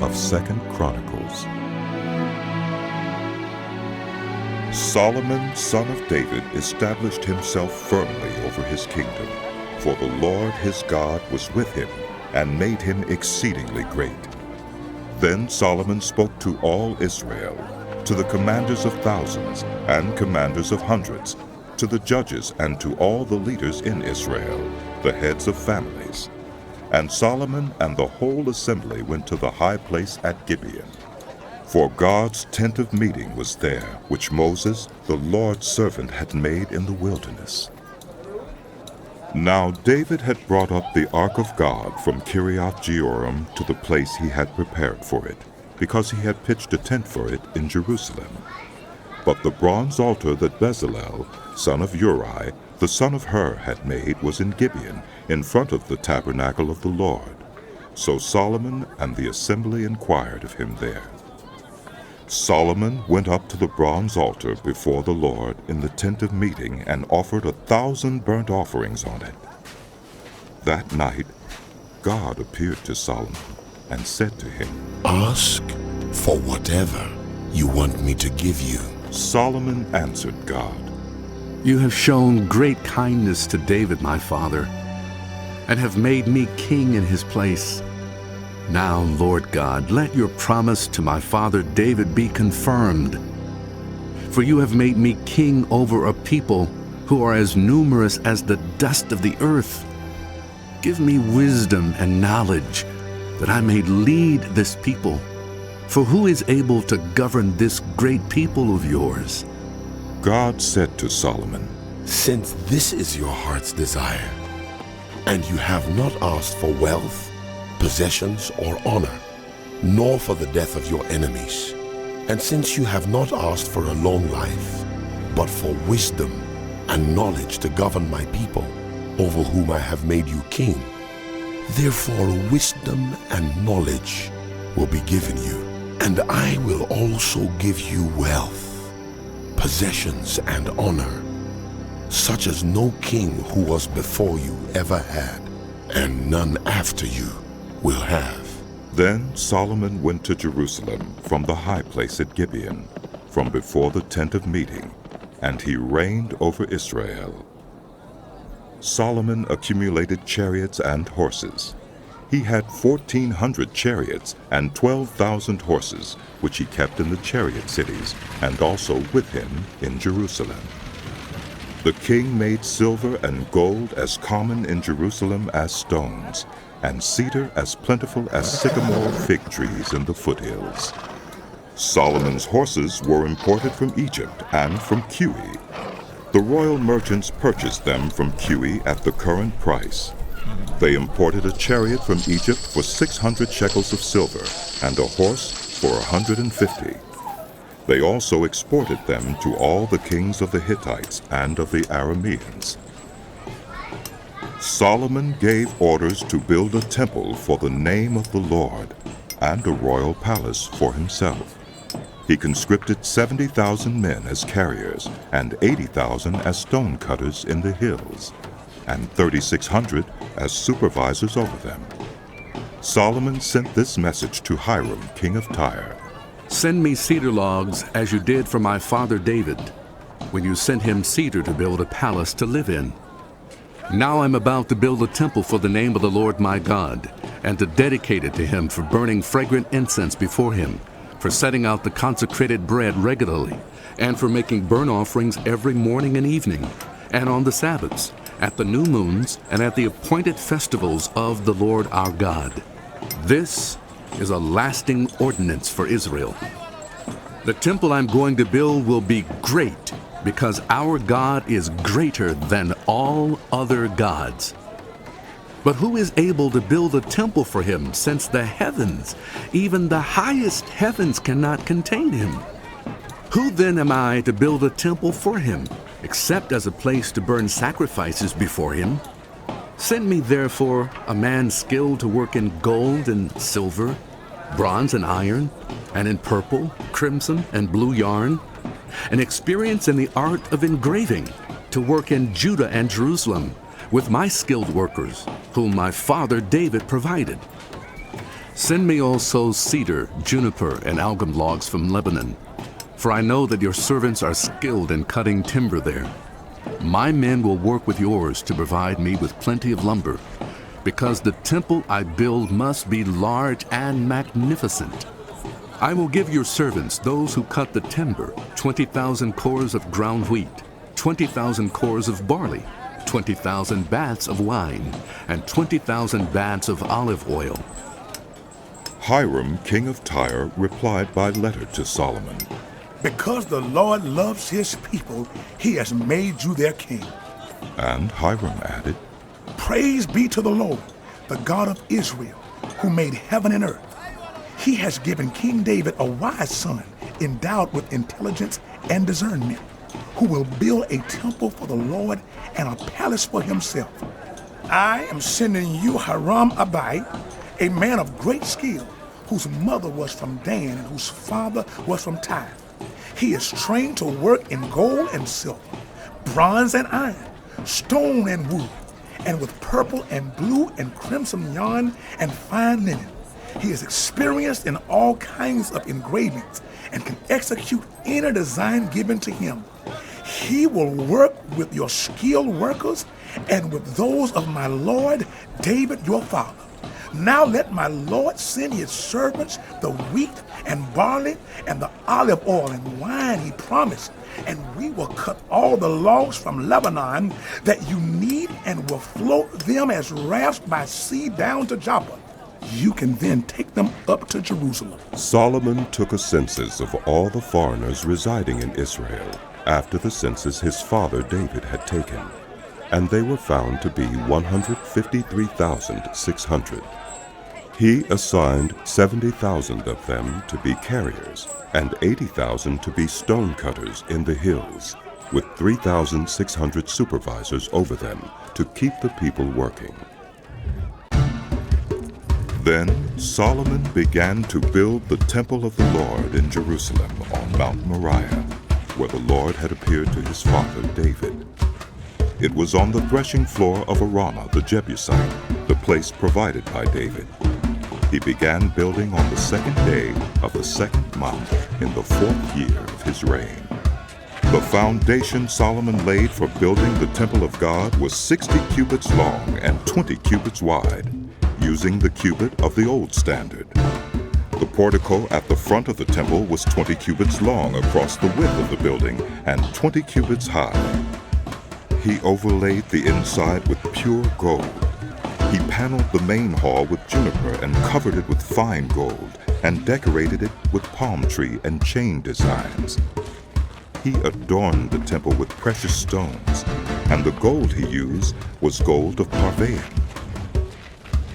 of 2 Chronicles. Solomon, son of David, established himself firmly over his kingdom, for the Lord his God was with him and made him exceedingly great. Then Solomon spoke to all Israel, to the commanders of thousands and commanders of hundreds, to the judges and to all the leaders in Israel, the heads of families. And Solomon and the whole assembly went to the high place at Gibeon. For God's tent of meeting was there, which Moses, the Lord's servant, had made in the wilderness. Now David had brought up the ark of God from Kiriath-Jearim to the place he had prepared for it, because he had pitched a tent for it in Jerusalem. But the bronze altar that Bezalel, son of Uri, the son of Hur, had made was in Gibeon, in front of the tabernacle of the Lord. So Solomon and the assembly inquired of him there. Solomon went up to the bronze altar before the Lord in the tent of meeting and offered 1,000 burnt offerings on it. That night God appeared to Solomon and said to him, "Ask for whatever you want me to give you." Solomon answered God, "You have shown great kindness to David my father, and have made me king in his place. Now, Lord God, let your promise to my father David be confirmed. For you have made me king over a people who are as numerous as the dust of the earth. Give me wisdom and knowledge, that I may lead this people. For who is able to govern this great people of yours?" God said to Solomon, "Since this is your heart's desire, and you have not asked for wealth, possessions, or honor, nor for the death of your enemies, and since you have not asked for a long life, but for wisdom and knowledge to govern my people, over whom I have made you king, therefore wisdom and knowledge will be given you, and I will also give you wealth, possessions, and honor, such as no king who was before you ever had, and none after you will have." Then Solomon went to Jerusalem from the high place at Gibeon, from before the tent of meeting, and he reigned over Israel. Solomon accumulated chariots and horses. He had 1,400 chariots and 12,000 horses, which he kept in the chariot cities, and also with him in Jerusalem. The king made silver and gold as common in Jerusalem as stones, and cedar as plentiful as sycamore fig trees in the foothills. Solomon's horses were imported from Egypt and from Cuwe. The royal merchants purchased them from Cuwe at the current price. They imported a chariot from Egypt for 600 shekels of silver, and a horse for 150. They also exported them to all the kings of the Hittites and of the Arameans. Solomon gave orders to build a temple for the name of the Lord, and a royal palace for himself. He conscripted 70,000 men as carriers, and 80,000 as stone cutters in the hills, and 3,600 as supervisors over them. Solomon sent this message to Hiram, king of Tyre. "Send me cedar logs as you did for my father David, when you sent him cedar to build a palace to live in. Now I'm about to build a temple for the name of the Lord my God, and to dedicate it to him for burning fragrant incense before him, for setting out the consecrated bread regularly, and for making burnt offerings every morning and evening, and on the Sabbaths, at the new moons, and at the appointed festivals of the Lord our God. This is a lasting ordinance for Israel. The temple I'm going to build will be great, because our God is greater than all other gods. But who is able to build a temple for him, since the heavens, even the highest heavens, cannot contain him? Who then am I to build a temple for him, except as a place to burn sacrifices before him? Send me therefore a man skilled to work in gold and silver, bronze and iron, and in purple, crimson, and blue yarn, and experience in the art of engraving, to work in Judah and Jerusalem, with my skilled workers, whom my father David provided. Send me also cedar, juniper, and algum logs from Lebanon, for I know that your servants are skilled in cutting timber there. My men will work with yours to provide me with plenty of lumber, because the temple I build must be large and magnificent. I will give your servants, those who cut the timber, 20,000 cores of ground wheat, 20,000 cores of barley, 20,000 baths of wine, and 20,000 baths of olive oil. Hiram, king of Tyre, replied by letter to Solomon, Because the Lord loves his people, he has made you their king. And Hiram added, Praise be to the Lord, the God of Israel, who made heaven and earth. He has given King David a wise son, endowed with intelligence and discernment, who will build a temple for the Lord and a palace for himself. I am sending you Hiram Abai, a man of great skill, whose mother was from Dan and whose father was from Tyre. He is trained to work in gold and silver, bronze and iron, stone and wood, and with purple and blue and crimson yarn and fine linen. He is experienced in all kinds of engravings and can execute any design given to him. He will work with your skilled workers and with those of my lord David your father. Now let my lord send his servants the wheat and barley and the olive oil and wine he promised, and we will cut all the logs from Lebanon that you need and will float them as rafts by sea down to Joppa. You can then take them up to Jerusalem. Solomon took a census of all the foreigners residing in Israel after the census his father David had taken, and they were found to be 153,600. He assigned 70,000 of them to be carriers and 80,000 to be stone cutters in the hills, with 3,600 supervisors over them to keep the people working. Then Solomon began to build the temple of the Lord in Jerusalem on Mount Moriah, where the Lord had appeared to his father David. It was on the threshing floor of Araunah the Jebusite, the place provided by David. He began building on the second day of the second month in the 4th year of his reign. The foundation Solomon laid for building the temple of God was 60 cubits long and 20 cubits wide, using the cubit of the old standard. The portico at the front of the temple was 20 cubits long across the width of the building and 20 cubits high. He overlaid the inside with pure gold. He paneled the main hall with juniper and covered it with fine gold and decorated it with palm tree and chain designs. He adorned the temple with precious stones, and the gold he used was gold of Parvaim.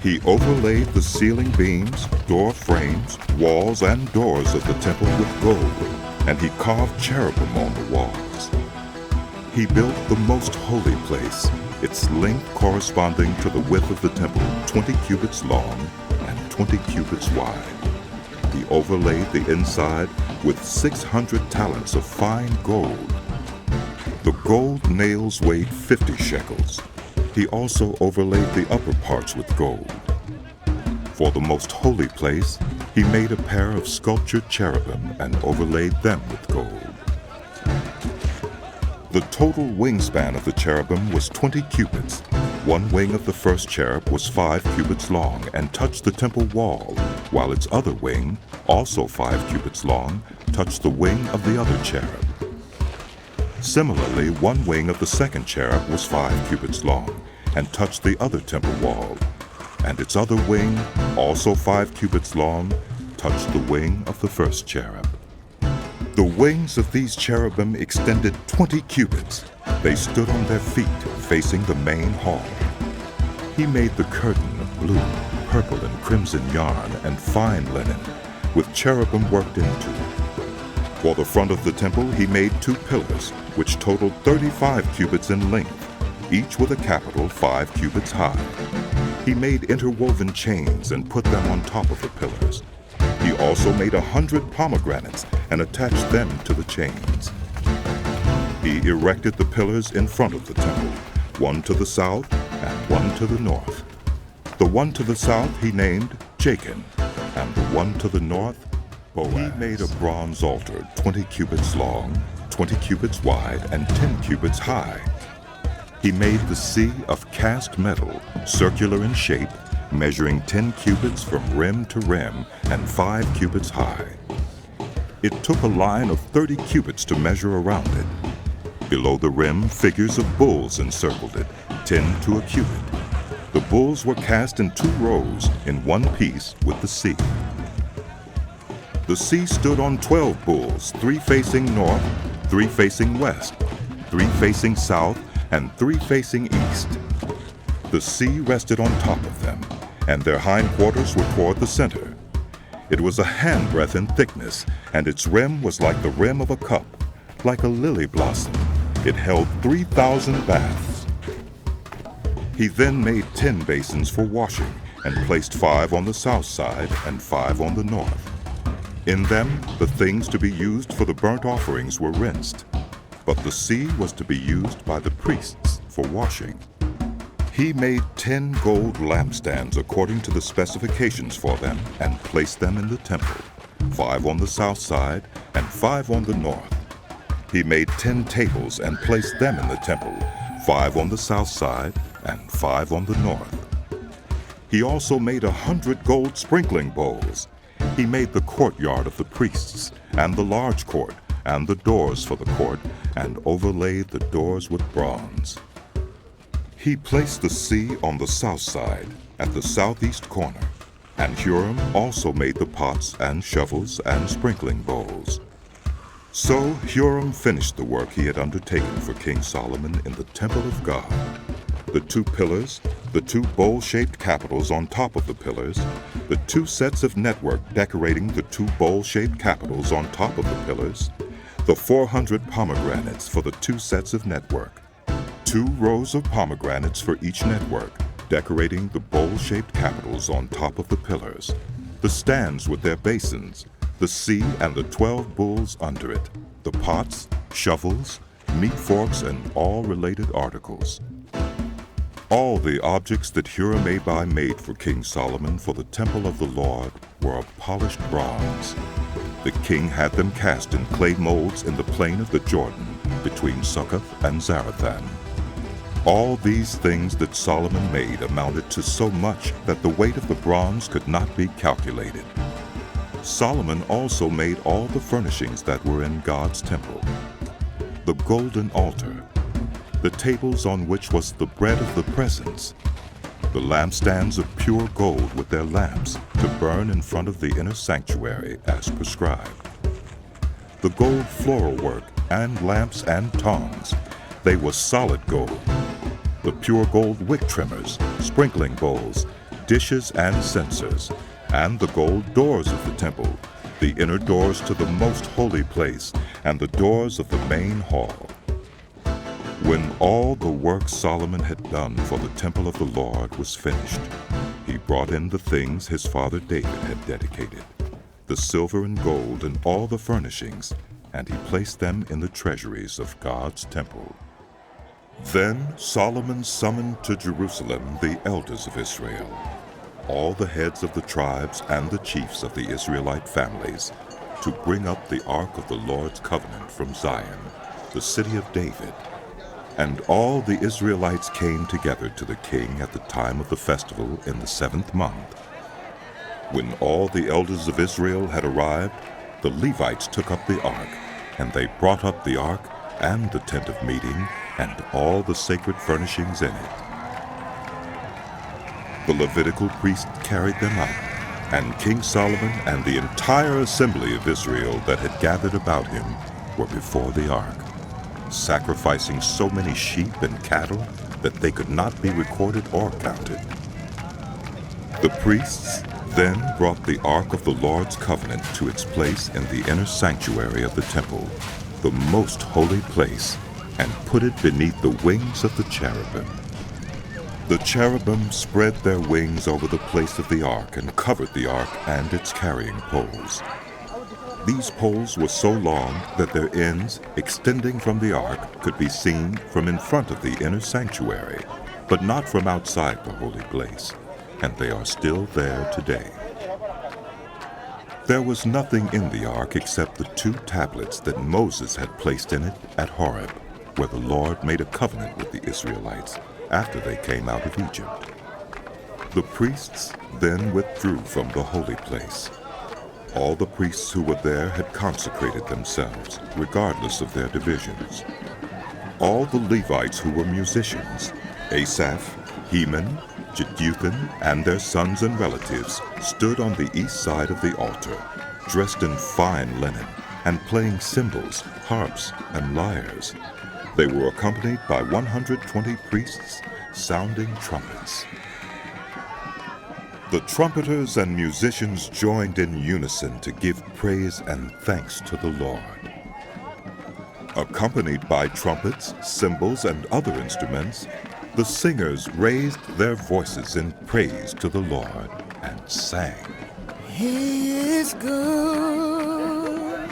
He overlaid the ceiling beams, door frames, walls, and doors of the temple with gold, and he carved cherubim on the walls. He built the most holy place, its length corresponding to the width of the temple, 20 cubits long and 20 cubits wide. He overlaid the inside with 600 talents of fine gold. The gold nails weighed 50 shekels. He also overlaid the upper parts with gold. For the most holy place, he made a pair of sculptured cherubim and overlaid them with gold. The total wingspan of the cherubim was 20 cubits. One wing of the first cherub was 5 cubits long and touched the temple wall, while its other wing, also 5 cubits long, touched the wing of the other cherub. Similarly, one wing of the second cherub was 5 cubits long and touched the other temple wall, and its other wing, also 5 cubits long, touched the wing of the first cherub. The wings of these cherubim extended 20 cubits. They stood on their feet, facing the main hall. He made the curtain of blue, purple, and crimson yarn and fine linen, with cherubim worked into it. For the front of the temple he made 2 pillars, which totaled 35 cubits in length, each with a capital 5 cubits high. He made interwoven chains and put them on top of the pillars. He also made 100 pomegranates and attached them to the chains. He erected the pillars in front of the temple, one to the south and one to the north. The one to the south he named Jachin, and the one to the north, Boaz. He made a bronze altar 20 cubits long, 20 cubits wide, and 10 cubits high. He made the sea of cast metal, circular in shape, measuring 10 cubits from rim to rim and 5 cubits high. It took a line of 30 cubits to measure around it. Below the rim, figures of bulls encircled it, 10 to a cubit. The bulls were cast in 2 rows in one piece with the sea. The sea stood on 12 bulls, 3 facing north, 3 facing west, 3 facing south, and 3 facing east. The sea rested on top of them, and their hindquarters were toward the center. It was a handbreadth in thickness, and its rim was like the rim of a cup, like a lily blossom. It held 3,000 baths. He then made 10 basins for washing, and placed 5 on the south side and 5 on the north. In them, the things to be used for the burnt offerings were rinsed, but the sea was to be used by the priests for washing. He made 10 gold lampstands according to the specifications for them, and placed them in the temple, 5 on the south side and 5 on the north. He made 10 tables and placed them in the temple, 5 on the south side and 5 on the north. He also made 100 gold sprinkling bowls. He made the courtyard of the priests, and the large court, and the doors for the court, and overlaid the doors with bronze. He placed the sea on the south side, at the southeast corner, and Huram also made the pots and shovels and sprinkling bowls. So Huram finished the work he had undertaken for King Solomon in the temple of God. The 2 pillars, the 2 bowl-shaped capitals on top of the pillars, the 2 sets of network decorating the 2 bowl-shaped capitals on top of the pillars, the 400 pomegranates for the 2 sets of network, 2 rows of pomegranates for each network, decorating the bowl-shaped capitals on top of the pillars, the stands with their basins, the sea and the 12 bulls under it, the pots, shovels, meat forks, and all related articles. All the objects that Huram made for King Solomon for the temple of the Lord were of polished bronze. The king had them cast in clay molds in the plain of the Jordan between Succoth and Zarethan. All these things that Solomon made amounted to so much that the weight of the bronze could not be calculated. Solomon also made all the furnishings that were in God's temple: the golden altar, the tables on which was the bread of the presence, the lampstands of pure gold with their lamps to burn in front of the inner sanctuary as prescribed, the gold floral work and lamps and tongs, they were solid gold, the pure gold wick trimmers, sprinkling bowls, dishes and censers, and the gold doors of the temple, the inner doors to the most holy place, and the doors of the main hall. When all the work Solomon had done for the temple of the Lord was finished, he brought in the things his father David had dedicated, the silver and gold and all the furnishings, and he placed them in the treasuries of God's temple. Then Solomon summoned to Jerusalem the elders of Israel, all the heads of the tribes and the chiefs of the Israelite families, to bring up the ark of the Lord's covenant from Zion, the city of David. And all the Israelites came together to the king at the time of the festival in the 7th month. When all the elders of Israel had arrived, the Levites took up the ark, and they brought up the ark and the tent of meeting and all the sacred furnishings in it. The Levitical priest carried them out, and King Solomon and the entire assembly of Israel that had gathered about him were before the ark, sacrificing so many sheep and cattle that they could not be recorded or counted. The priests then brought the ark of the Lord's covenant to its place in the inner sanctuary of the temple, the most holy place, and put it beneath the wings of the cherubim. The cherubim spread their wings over the place of the ark and covered the ark and its carrying poles. These poles were so long that their ends, extending from the ark, could be seen from in front of the inner sanctuary, but not from outside the holy place, and they are still there today. There was nothing in the ark except the 2 tablets that Moses had placed in it at Horeb, where the Lord made a covenant with the Israelites after they came out of Egypt. The priests then withdrew from the holy place. All the priests who were there had consecrated themselves, regardless of their divisions. All the Levites who were musicians, Asaph, Heman, Jeduthun, and their sons and relatives, stood on the east side of the altar, dressed in fine linen, and playing cymbals, harps, and lyres. They were accompanied by 120 priests, sounding trumpets. The trumpeters and musicians joined in unison to give praise and thanks to the Lord. Accompanied by trumpets, cymbals, and other instruments, the singers raised their voices in praise to the Lord and sang. He is good.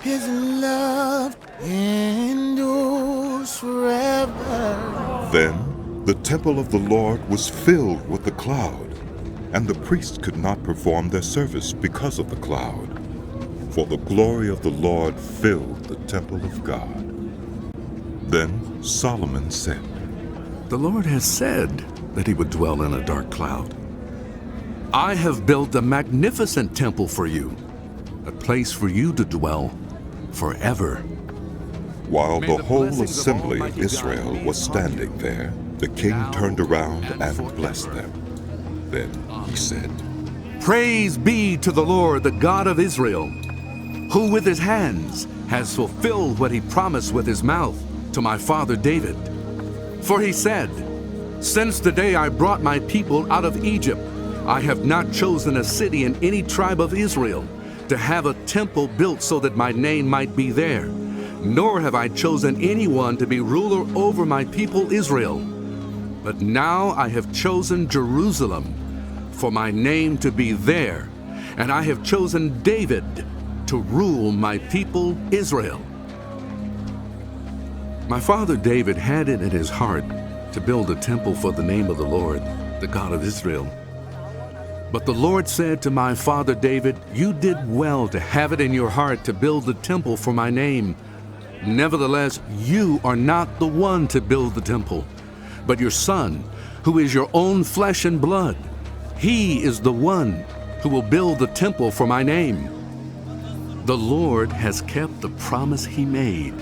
His love endures forever. Then the temple of the Lord was filled with the cloud, and the priests could not perform their service because of the cloud, for the glory of the Lord filled the temple of God. Then Solomon said, The Lord has said that he would dwell in a dark cloud. I have built a magnificent temple for you, a place for you to dwell forever. While May the the whole blessings of assembly of Almighty God Israel be was upon standing you. there, the king Now turned around and and forever. blessed them. Then he said, Praise be to the Lord, the God of Israel, who with his hands has fulfilled what he promised with his mouth to my father David. For he said, Since the day I brought my people out of Egypt, I have not chosen a city in any tribe of Israel to have a temple built so that my name might be there, nor have I chosen anyone to be ruler over my people Israel. But now I have chosen Jerusalem for my name to be there, and I have chosen David to rule my people Israel. My father David had it in his heart to build a temple for the name of the Lord, the God of Israel. But the Lord said to my father David, You did well to have it in your heart to build the temple for my name. Nevertheless, you are not the one to build the temple, but your son, who is your own flesh and blood. He is the one who will build the temple for my name. The Lord has kept the promise he made.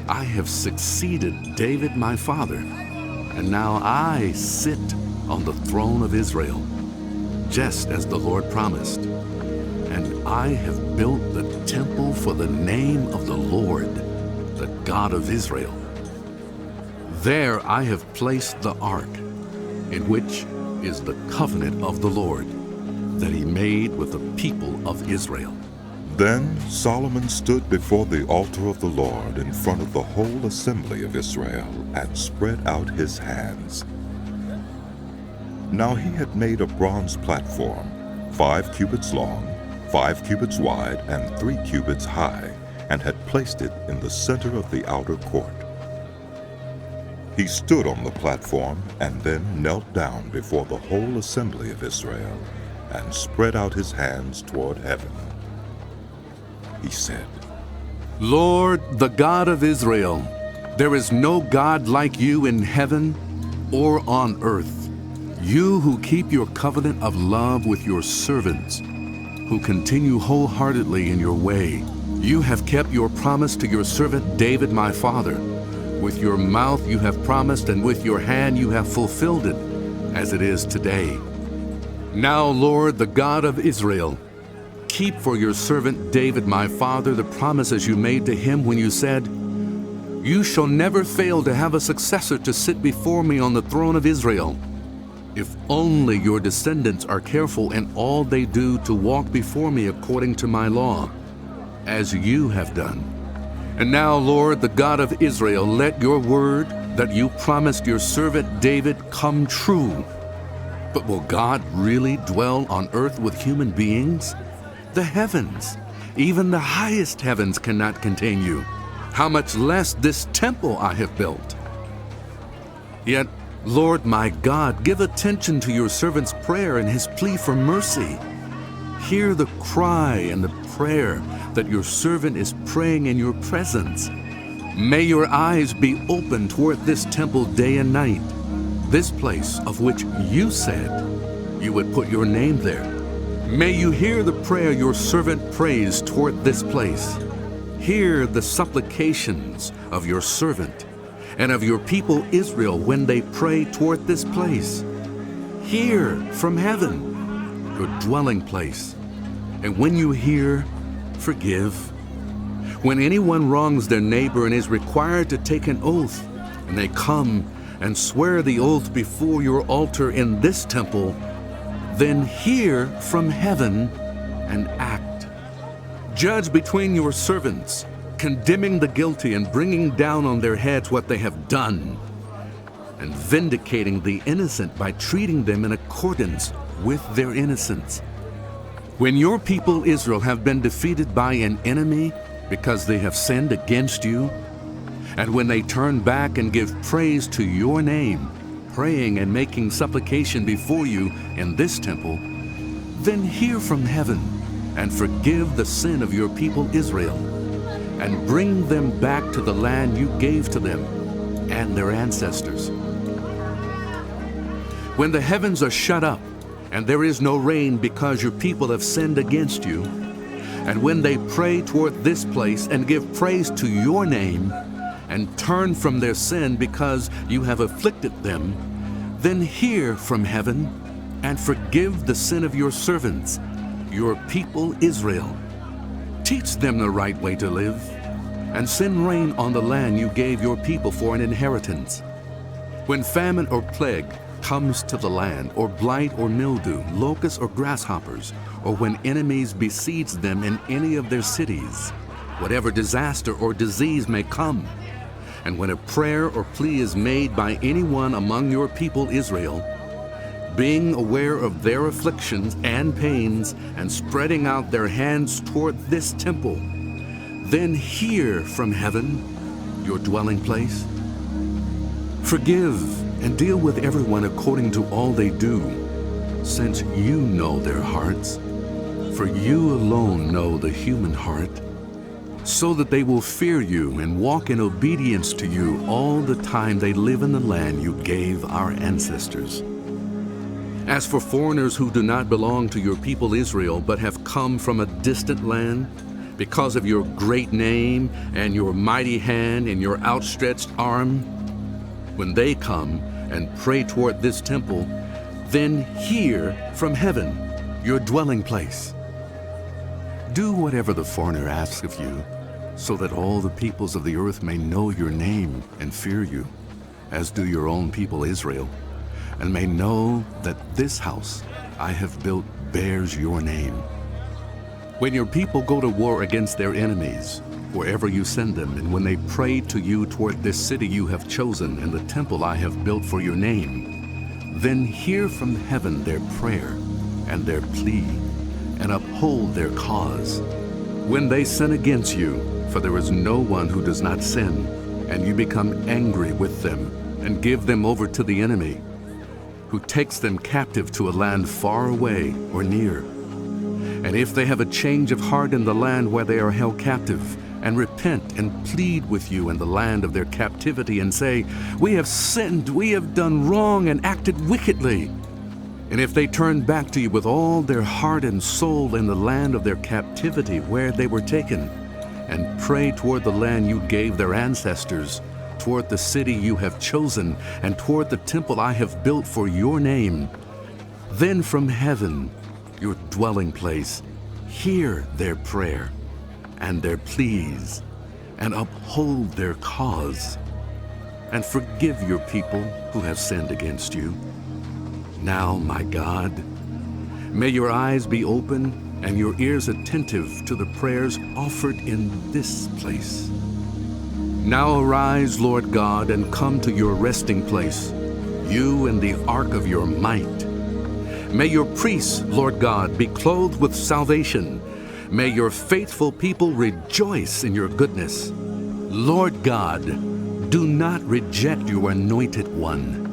I have succeeded David my father, and now I sit on the throne of Israel, just as the Lord promised. And I have built the temple for the name of the Lord, the God of Israel. There I have placed the ark, in which is the covenant of the Lord that he made with the people of Israel. Then Solomon stood before the altar of the Lord in front of the whole assembly of Israel and spread out his hands. Now he had made a bronze platform, 5 cubits long, 5 cubits wide, and 3 cubits high, and had placed it in the center of the outer court. He stood on the platform and then knelt down before the whole assembly of Israel and spread out his hands toward heaven. He said, Lord, the God of Israel, there is no God like you in heaven or on earth. You who keep your covenant of love with your servants, who continue wholeheartedly in your way. You have kept your promise to your servant David my father. With your mouth you have promised, and with your hand you have fulfilled it, as it is today. Now, Lord, the God of Israel, keep for your servant David my father the promises you made to him when you said, You shall never fail to have a successor to sit before me on the throne of Israel. If only your descendants are careful in all they do to walk before me according to my law, as you have done. And now, Lord, the God of Israel, let your word that you promised your servant David come true. But will God really dwell on earth with human beings? The heavens, even the highest heavens, cannot contain you. How much less this temple I have built? Yet, Lord my God, give attention to your servant's prayer and his plea for mercy. Hear the cry and the prayer that your servant is praying in your presence. May your eyes be open toward this temple day and night, this place of which you said you would put your name there. May you hear the prayer your servant prays toward this place. Hear the supplications of your servant and of your people Israel when they pray toward this place. Hear from heaven, your dwelling place. And when you hear, forgive. When anyone wrongs their neighbor and is required to take an oath, and they come and swear the oath before your altar in this temple, then hear from heaven and act. Judge between your servants, condemning the guilty and bringing down on their heads what they have done, and vindicating the innocent by treating them in accordance with their innocence. When your people Israel have been defeated by an enemy because they have sinned against you, and when they turn back and give praise to your name, praying and making supplication before you in this temple, then hear from heaven and forgive the sin of your people Israel, and bring them back to the land you gave to them and their ancestors. When the heavens are shut up, and there is no rain because your people have sinned against you, and when they pray toward this place and give praise to your name, and turn from their sin because you have afflicted them, then hear from heaven and forgive the sin of your servants, your people Israel. Teach them the right way to live, and send rain on the land you gave your people for an inheritance. When famine or plague comes to the land, or blight or mildew, locusts or grasshoppers, or when enemies besiege them in any of their cities, whatever disaster or disease may come, and when a prayer or plea is made by anyone among your people Israel, being aware of their afflictions and pains, and spreading out their hands toward this temple, then hear from heaven, your dwelling place. Forgive and deal with everyone according to all they do, since you know their hearts. For you alone know the human heart, so that they will fear you and walk in obedience to you all the time they live in the land you gave our ancestors. As for foreigners who do not belong to your people Israel, but have come from a distant land, because of your great name and your mighty hand and your outstretched arm, when they come and pray toward this temple, then hear from heaven, your dwelling place. Do whatever the foreigner asks of you, so that all the peoples of the earth may know your name and fear you, as do your own people Israel, and may know that this house I have built bears your name. When your people go to war against their enemies, wherever you send them, and when they pray to you toward this city you have chosen and the temple I have built for your name, then hear from heaven their prayer and their plea, and uphold their cause. When they sin against you, for there is no one who does not sin, and you become angry with them and give them over to the enemy, who takes them captive to a land far away or near. And if they have a change of heart in the land where they are held captive, and repent and plead with you in the land of their captivity, and say, "We have sinned, we have done wrong and acted wickedly," and if they turn back to you with all their heart and soul in the land of their captivity where they were taken, and pray toward the land you gave their ancestors, toward the city you have chosen, and toward the temple I have built for your name, then from heaven, your dwelling place, hear their prayer and their pleas, and uphold their cause, and forgive your people who have sinned against you. Now, my God, may your eyes be open and your ears attentive to the prayers offered in this place. Now arise, Lord God, and come to your resting place, you and the ark of your might. May your priests, Lord God, be clothed with salvation. May your faithful people rejoice in your goodness. Lord God, do not reject your anointed one.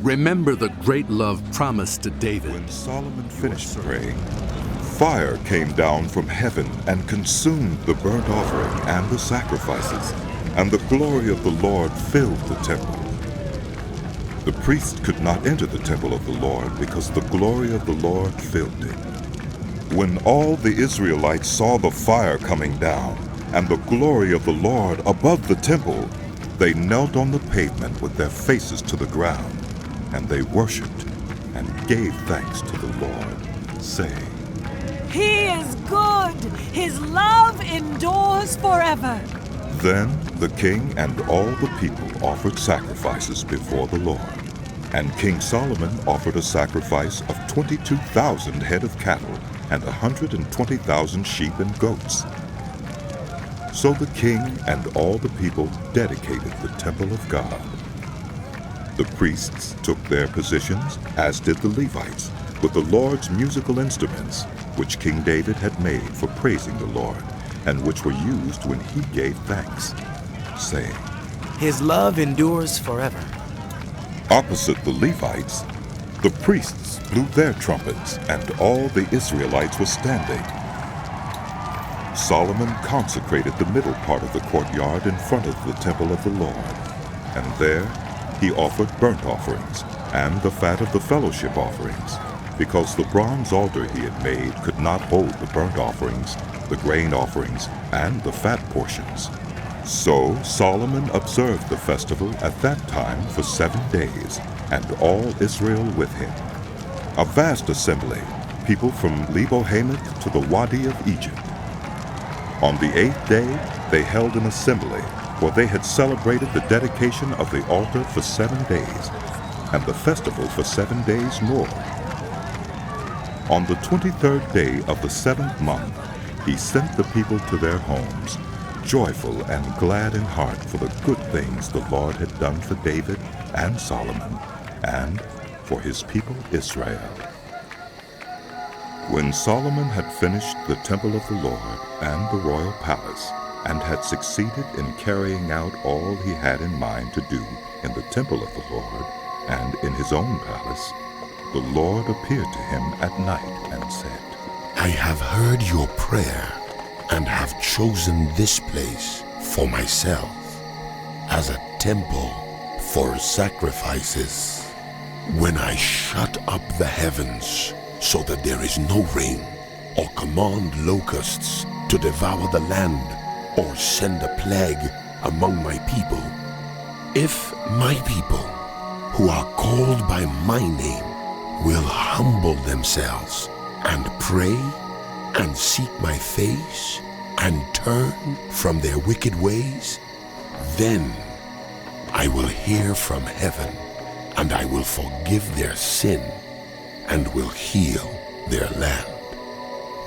Remember the great love promised to David. When Solomon finished praying, fire came down from heaven and consumed the burnt offering and the sacrifices, and the glory of the Lord filled the temple. The priest could not enter the temple of the Lord because the glory of the Lord filled it. When all the Israelites saw the fire coming down and the glory of the Lord above the temple, they knelt on the pavement with their faces to the ground, and they worshipped and gave thanks to the Lord, saying, He is good. His love endures forever. Then the king and all the people offered sacrifices before the Lord. And King Solomon offered a sacrifice of 22,000 head of cattle and 120,000 sheep and goats. So the king and all the people dedicated the temple of God. The priests took their positions, as did the Levites, with the Lord's musical instruments, which King David had made for praising the Lord, and which were used when he gave thanks, saying, His love endures forever. Opposite the Levites, the priests blew their trumpets, and all the Israelites were standing. Solomon consecrated the middle part of the courtyard in front of the temple of the Lord, and there he offered burnt offerings and the fat of the fellowship offerings, because the bronze altar he had made could not hold the burnt offerings, the grain offerings, and the fat portions. So Solomon observed the festival at that time for 7 days, and all Israel with him. A vast assembly, people from Lebo-Hamath to the Wadi of Egypt. On the 8th day they held an assembly, for they had celebrated the dedication of the altar for 7 days, and the festival for 7 days more. On the 23rd day of the 7th month, he sent the people to their homes, joyful and glad in heart for the good things the Lord had done for David and Solomon, and for his people Israel. When Solomon had finished the temple of the Lord and the royal palace, and had succeeded in carrying out all he had in mind to do in the temple of the Lord and in his own palace, the Lord appeared to him at night and said, I have heard your prayer and have chosen this place for myself as a temple for sacrifices. When I shut up the heavens so that there is no rain, or command locusts to devour the land, or send a plague among my people, if my people who are called by my name will humble themselves and pray and seek my face and turn from their wicked ways, then I will hear from heaven, and I will forgive their sin and will heal their land.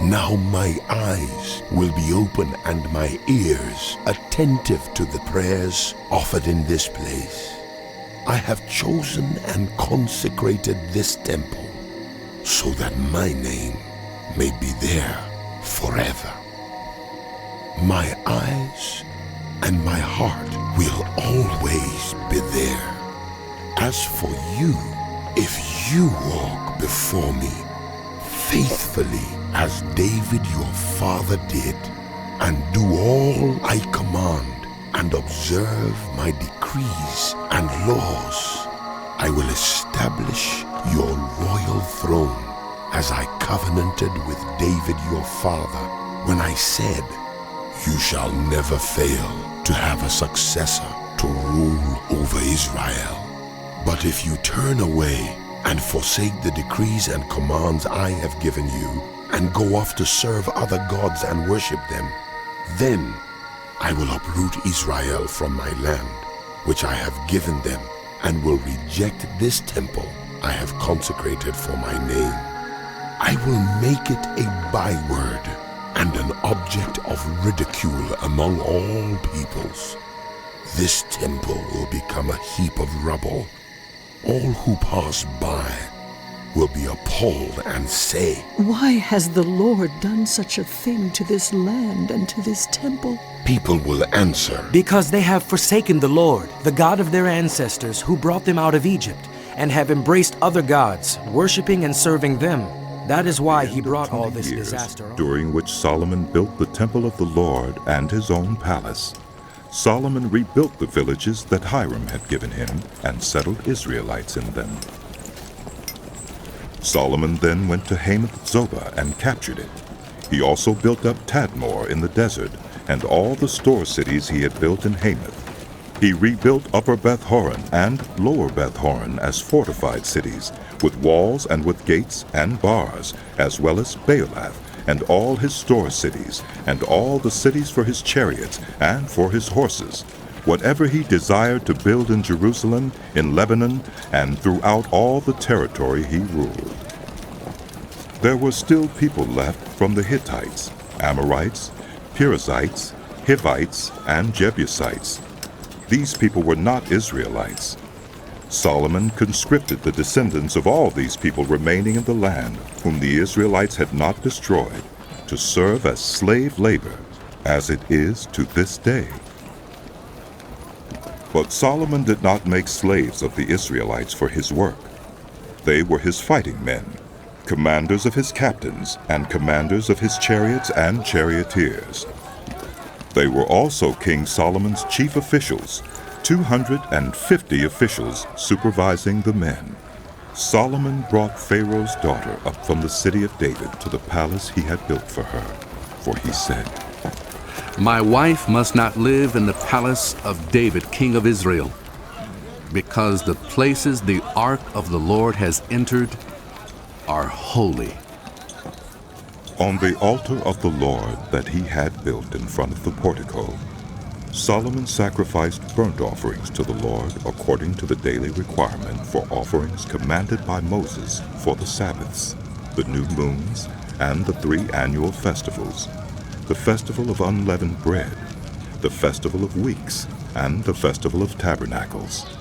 Now my eyes will be open and my ears attentive to the prayers offered in this place. I have chosen and consecrated this temple so that my name may be there forever. My eyes and my heart will always be there. As for you, if you walk before me faithfully as David your father did, and do all I command, and observe my decrees and laws, I will establish your royal throne as I covenanted with David your father when I said, you shall never fail to have a successor to rule over Israel. But if you turn away and forsake the decrees and commands I have given you, and go off to serve other gods and worship them, then I will uproot Israel from my land, which I have given them, and will reject this temple I have consecrated for my name. I will make it a byword and an object of ridicule among all peoples. This temple will become a heap of rubble. All who pass by will be appalled and say, Why has the Lord done such a thing to this land and to this temple? People will answer, Because they have forsaken the Lord, the God of their ancestors, who brought them out of Egypt, and have embraced other gods, worshiping and serving them. That is why he In the brought all 20 this years disaster on. during which Solomon built the temple of the Lord and his own palace, Solomon rebuilt the villages that Hiram had given him and settled Israelites in them. Solomon then went to Hamath-Zobah and captured it. He also built up Tadmor in the desert and all the store cities he had built in Hamath. He rebuilt Upper Beth-horon and Lower Beth-horon as fortified cities, with walls and with gates and bars, as well as Baalath and all his store cities, and all the cities for his chariots and for his horses, whatever he desired to build in Jerusalem, in Lebanon, and throughout all the territory he ruled. There were still people left from the Hittites, Amorites, Perizzites, Hivites, and Jebusites. These people were not Israelites. Solomon conscripted the descendants of all these people remaining in the land, whom the Israelites had not destroyed, to serve as slave labor, as it is to this day. But Solomon did not make slaves of the Israelites for his work. They were his fighting men, commanders of his captains, and commanders of his chariots and charioteers. They were also King Solomon's chief officials, 250 officials supervising the men. Solomon brought Pharaoh's daughter up from the city of David to the palace he had built for her, for he said, My wife must not live in the palace of David, king of Israel, because the places the ark of the Lord has entered are holy. On the altar of the Lord that he had built in front of the portico, Solomon sacrificed burnt offerings to the Lord according to the daily requirement for offerings commanded by Moses for the Sabbaths, the new moons, and the 3 annual festivals, the festival of unleavened bread, the festival of weeks, and the festival of tabernacles.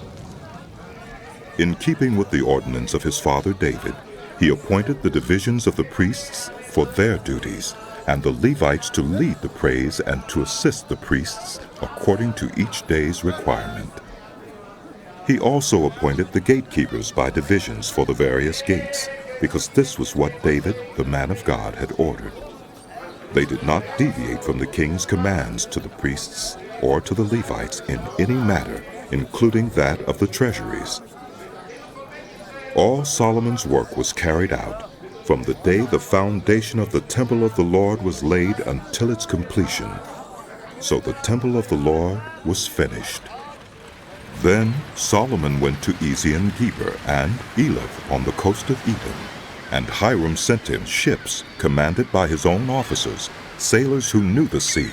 In keeping with the ordinance of his father David, he appointed the divisions of the priests for their duties, and the Levites to lead the praise and to assist the priests according to each day's requirement. He also appointed the gatekeepers by divisions for the various gates, because this was what David, the man of God, had ordered. They did not deviate from the king's commands to the priests or to the Levites in any matter, including that of the treasuries. All Solomon's work was carried out from the day the foundation of the temple of the Lord was laid until its completion. So the temple of the Lord was finished. Then Solomon went to Ezion-Geber and Elath on the coast of Edom, and Hiram sent him ships commanded by his own officers, sailors who knew the sea.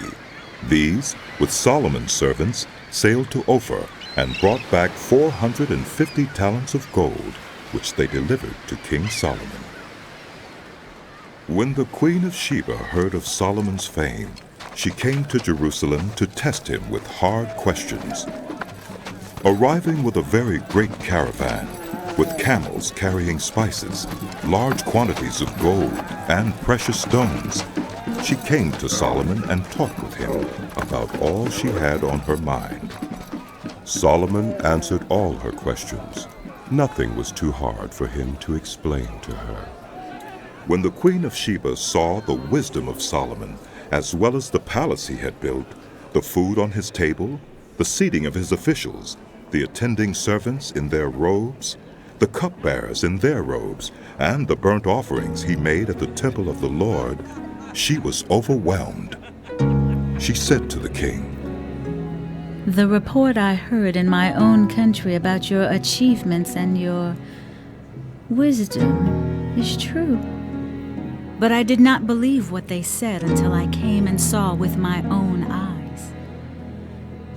These, with Solomon's servants, sailed to Ophir and brought back 450 talents of gold, which they delivered to King Solomon. When the Queen of Sheba heard of Solomon's fame, she came to Jerusalem to test him with hard questions. Arriving with a very great caravan, with camels carrying spices, large quantities of gold, and precious stones, she came to Solomon and talked with him about all she had on her mind. Solomon answered all her questions. Nothing was too hard for him to explain to her. When the Queen of Sheba saw the wisdom of Solomon, as well as the palace he had built, the food on his table, the seating of his officials, the attending servants in their robes, the cupbearers in their robes, and the burnt offerings he made at the temple of the Lord, she was overwhelmed. She said to the king, The report I heard in my own country about your achievements and your wisdom is true. But I did not believe what they said until I came and saw with my own eyes.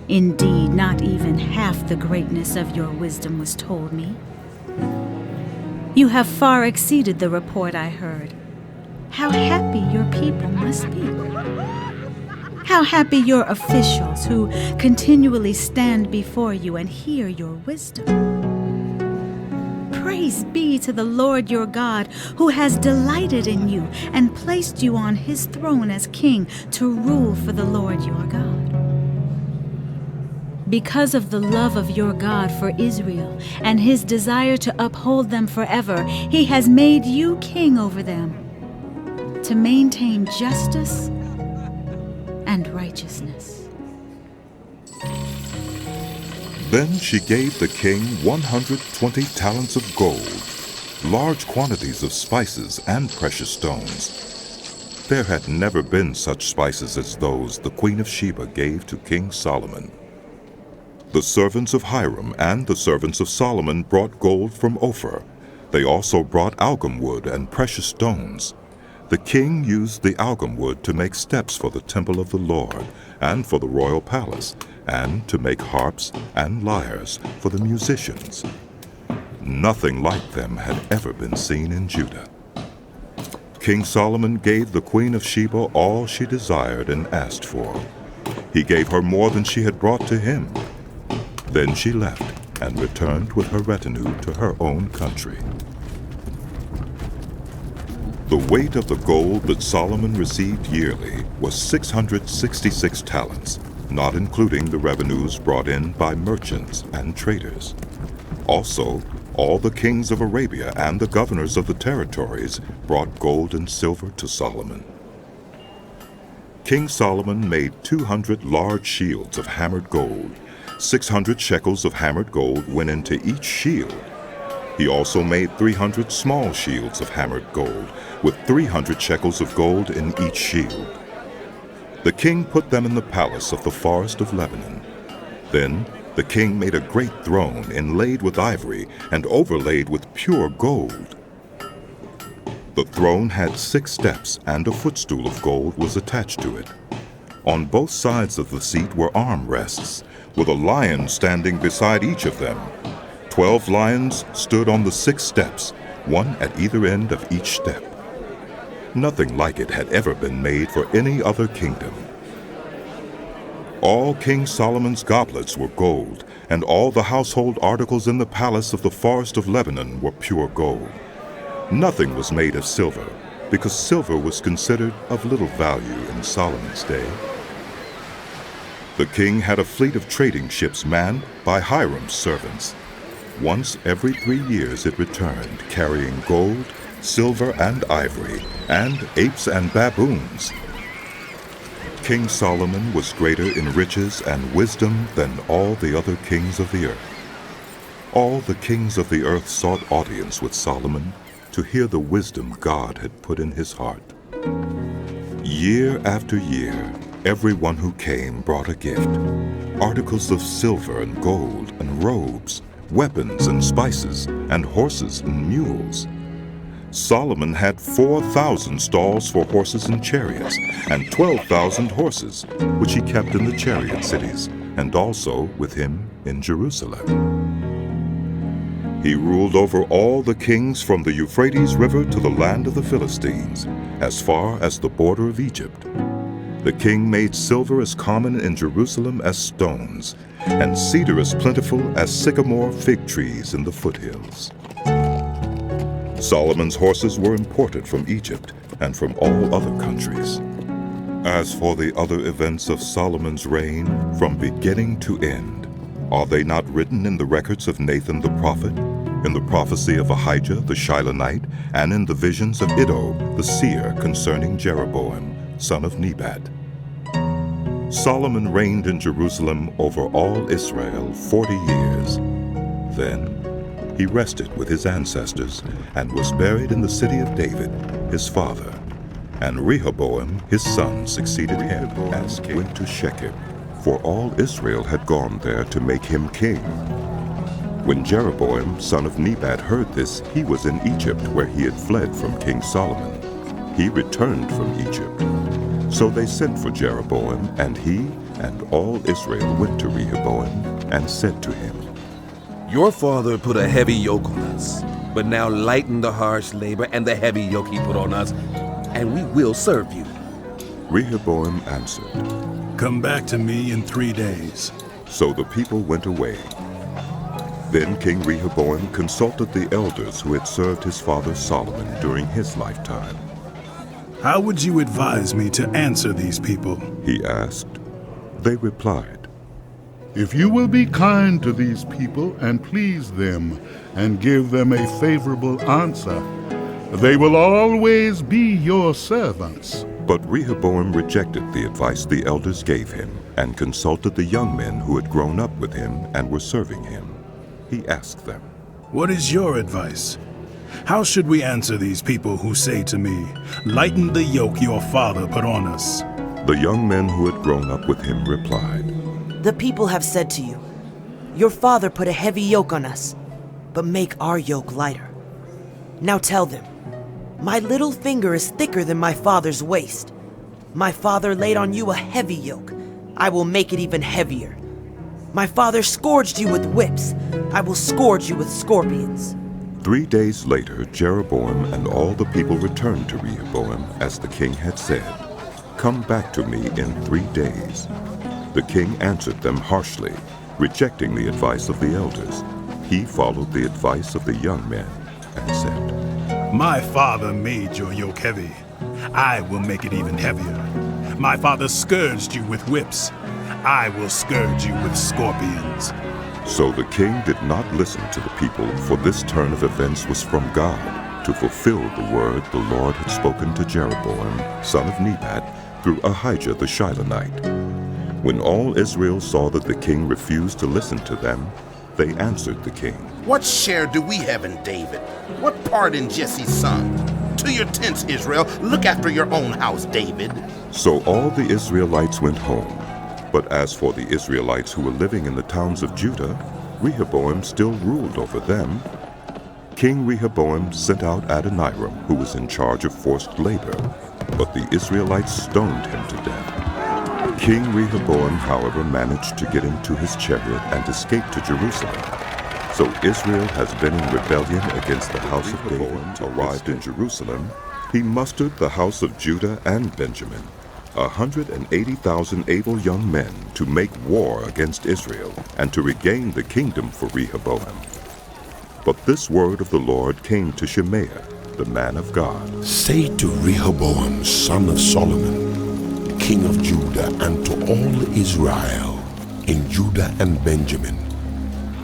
Indeed, not even half the greatness of your wisdom was told me. You have far exceeded the report I heard. How happy your people must be. How happy your officials who continually stand before you and hear your wisdom. Praise be to the Lord your God, who has delighted in you and placed you on his throne as king to rule for the Lord your God. Because of the love of your God for Israel and his desire to uphold them forever, he has made you king over them, to maintain justice and righteousness. Then she gave the king 120 talents of gold, large quantities of spices and precious stones. There had never been such spices as those the Queen of Sheba gave to King Solomon. The servants of Hiram and the servants of Solomon brought gold from Ophir. They also brought algum wood and precious stones. The king used the algum wood to make steps for the temple of the Lord and for the royal palace, and to make harps and lyres for the musicians. Nothing like them had ever been seen in Judah. King Solomon gave the Queen of Sheba all she desired and asked for. He gave her more than she had brought to him. Then she left and returned with her retinue to her own country. The weight of the gold that Solomon received yearly was 666 talents, not including the revenues brought in by merchants and traders. Also, all the kings of Arabia and the governors of the territories brought gold and silver to Solomon. King Solomon made 200 large shields of hammered gold. 600 shekels of hammered gold went into each shield. He also made 300 small shields of hammered gold, with 300 shekels of gold in each shield. The king put them in the palace of the forest of Lebanon. Then the king made a great throne inlaid with ivory and overlaid with pure gold. The throne had 6 steps, and a footstool of gold was attached to it. On both sides of the seat were armrests, with a lion standing beside each of them. 12 lions stood on the 6 steps, one at either end of each step. Nothing like it had ever been made for any other kingdom. All King Solomon's goblets were gold, and all the household articles in the palace of the forest of Lebanon were pure gold. Nothing was made of silver, because silver was considered of little value in Solomon's day. The king had a fleet of trading ships manned by Hiram's servants. Once every 3 years it returned, carrying gold, silver, and ivory, and apes and baboons. King Solomon was greater in riches and wisdom than all the other kings of the earth. All the kings of the earth sought audience with Solomon to hear the wisdom God had put in his heart. Year after year, everyone who came brought a gift, articles of silver and gold and robes, weapons and spices, and horses and mules. Solomon had 4,000 stalls for horses and chariots, and 12,000 horses, which he kept in the chariot cities, and also with him in Jerusalem. He ruled over all the kings from the Euphrates River to the land of the Philistines, as far as the border of Egypt. The king made silver as common in Jerusalem as stones, and cedar as plentiful as sycamore fig trees in the foothills. Solomon's horses were imported from Egypt and from all other countries. As for the other events of Solomon's reign, from beginning to end, are they not written in the records of Nathan the prophet, in the prophecy of Ahijah the Shilonite, and in the visions of Iddo the seer concerning Jeroboam, son of Nebat? Solomon reigned in Jerusalem over all Israel 40 years. Then he rested with his ancestors and was buried in the city of David, his father. And Rehoboam, his son, succeeded him as king. Went to Shechem, for all Israel had gone there to make him king. When Jeroboam, son of Nebat, heard this, he was in Egypt, where he had fled from King Solomon. He returned from Egypt. So they sent for Jeroboam, and he and all Israel went to Rehoboam and said to him, Your father put a heavy yoke on us, but now lighten the harsh labor and the heavy yoke he put on us, and we will serve you. Rehoboam answered, Come back to me in 3 days. So the people went away. Then King Rehoboam consulted the elders who had served his father Solomon during his lifetime. How would you advise me to answer these people? He asked. They replied, If you will be kind to these people and please them and give them a favorable answer, they will always be your servants. But Rehoboam rejected the advice the elders gave him and consulted the young men who had grown up with him and were serving him. He asked them, "What is your advice? How should we answer these people who say to me, 'Lighten the yoke your father put on us'?" The young men who had grown up with him replied, "The people have said to you, 'Your father put a heavy yoke on us, but make our yoke lighter.' Now tell them, 'My little finger is thicker than my father's waist. My father laid on you a heavy yoke. I will make it even heavier. My father scourged you with whips. I will scourge you with scorpions.'" 3 days later, Jeroboam and all the people returned to Rehoboam as the king had said, "Come back to me in 3 days." The king answered them harshly, rejecting the advice of the elders. He followed the advice of the young men and said, "My father made your yoke heavy. I will make it even heavier. My father scourged you with whips. I will scourge you with scorpions." So the king did not listen to the people, for this turn of events was from God, to fulfill the word the Lord had spoken to Jeroboam, son of Nebat, through Ahijah the Shilonite. When all Israel saw that the king refused to listen to them, they answered the king, "What share do we have in David? What part in Jesse's son? To your tents, Israel. Look after your own house, David." So all the Israelites went home. But as for the Israelites who were living in the towns of Judah, Rehoboam still ruled over them. King Rehoboam sent out Adoniram, who was in charge of forced labor, but the Israelites stoned him to death. King Rehoboam, however, managed to get into his chariot and escape to Jerusalem. So Israel has been in rebellion against the house of David. Arrived in Jerusalem, he mustered the house of Judah and Benjamin, 180,000 able young men, to make war against Israel and to regain the kingdom for Rehoboam. But this word of the Lord came to Shemaiah, the man of God. "Say to Rehoboam, son of Solomon, king of Judah, and to all Israel in Judah and Benjamin,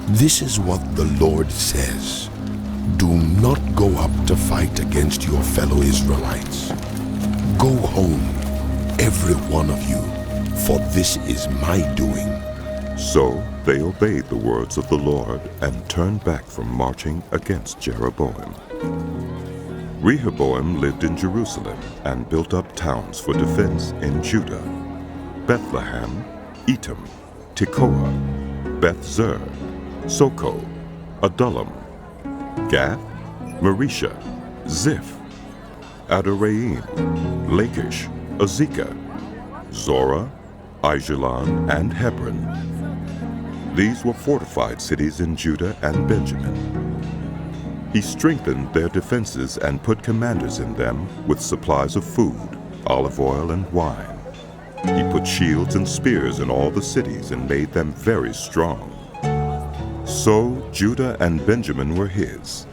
this is what the Lord says. Do not go up to fight against your fellow Israelites. Go home, every one of you, for this is my doing." So they obeyed the words of the Lord and turned back from marching against Jeroboam. Rehoboam lived in Jerusalem and built up towns for defense in Judah: Bethlehem, Etam, Tekoa, Beth-zur, Soko, Adullam, Gath, Marisha, Ziph, Adoraim, Lachish, Azekah, Zorah, Aijalon, and Hebron. These were fortified cities in Judah and Benjamin. He strengthened their defenses and put commanders in them with supplies of food, olive oil, and wine. He put shields and spears in all the cities and made them very strong. So Judah and Benjamin were his.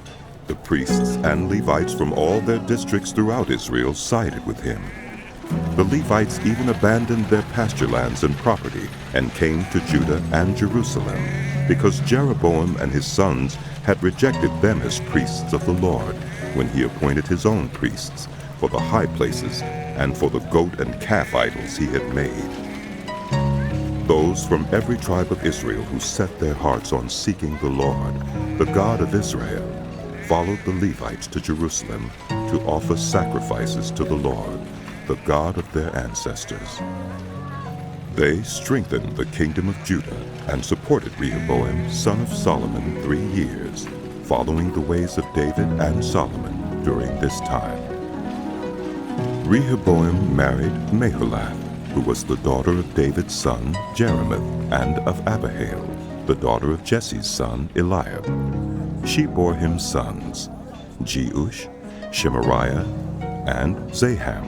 The priests and Levites from all their districts throughout Israel sided with him. The Levites even abandoned their pasture lands and property and came to Judah and Jerusalem, because Jeroboam and his sons had rejected them as priests of the Lord when he appointed his own priests for the high places and for the goat and calf idols he had made. Those from every tribe of Israel who set their hearts on seeking the Lord, the God of Israel, followed the Levites to Jerusalem to offer sacrifices to the Lord, the God of their ancestors. They strengthened the kingdom of Judah and supported Rehoboam, son of Solomon, 3 years, following the ways of David and Solomon during this time. Rehoboam married Maholath, who was the daughter of David's son Jeremoth, and of Abihail, the daughter of Jesse's son Eliab. She bore him sons, Jeush, Shemariah, and Zaham.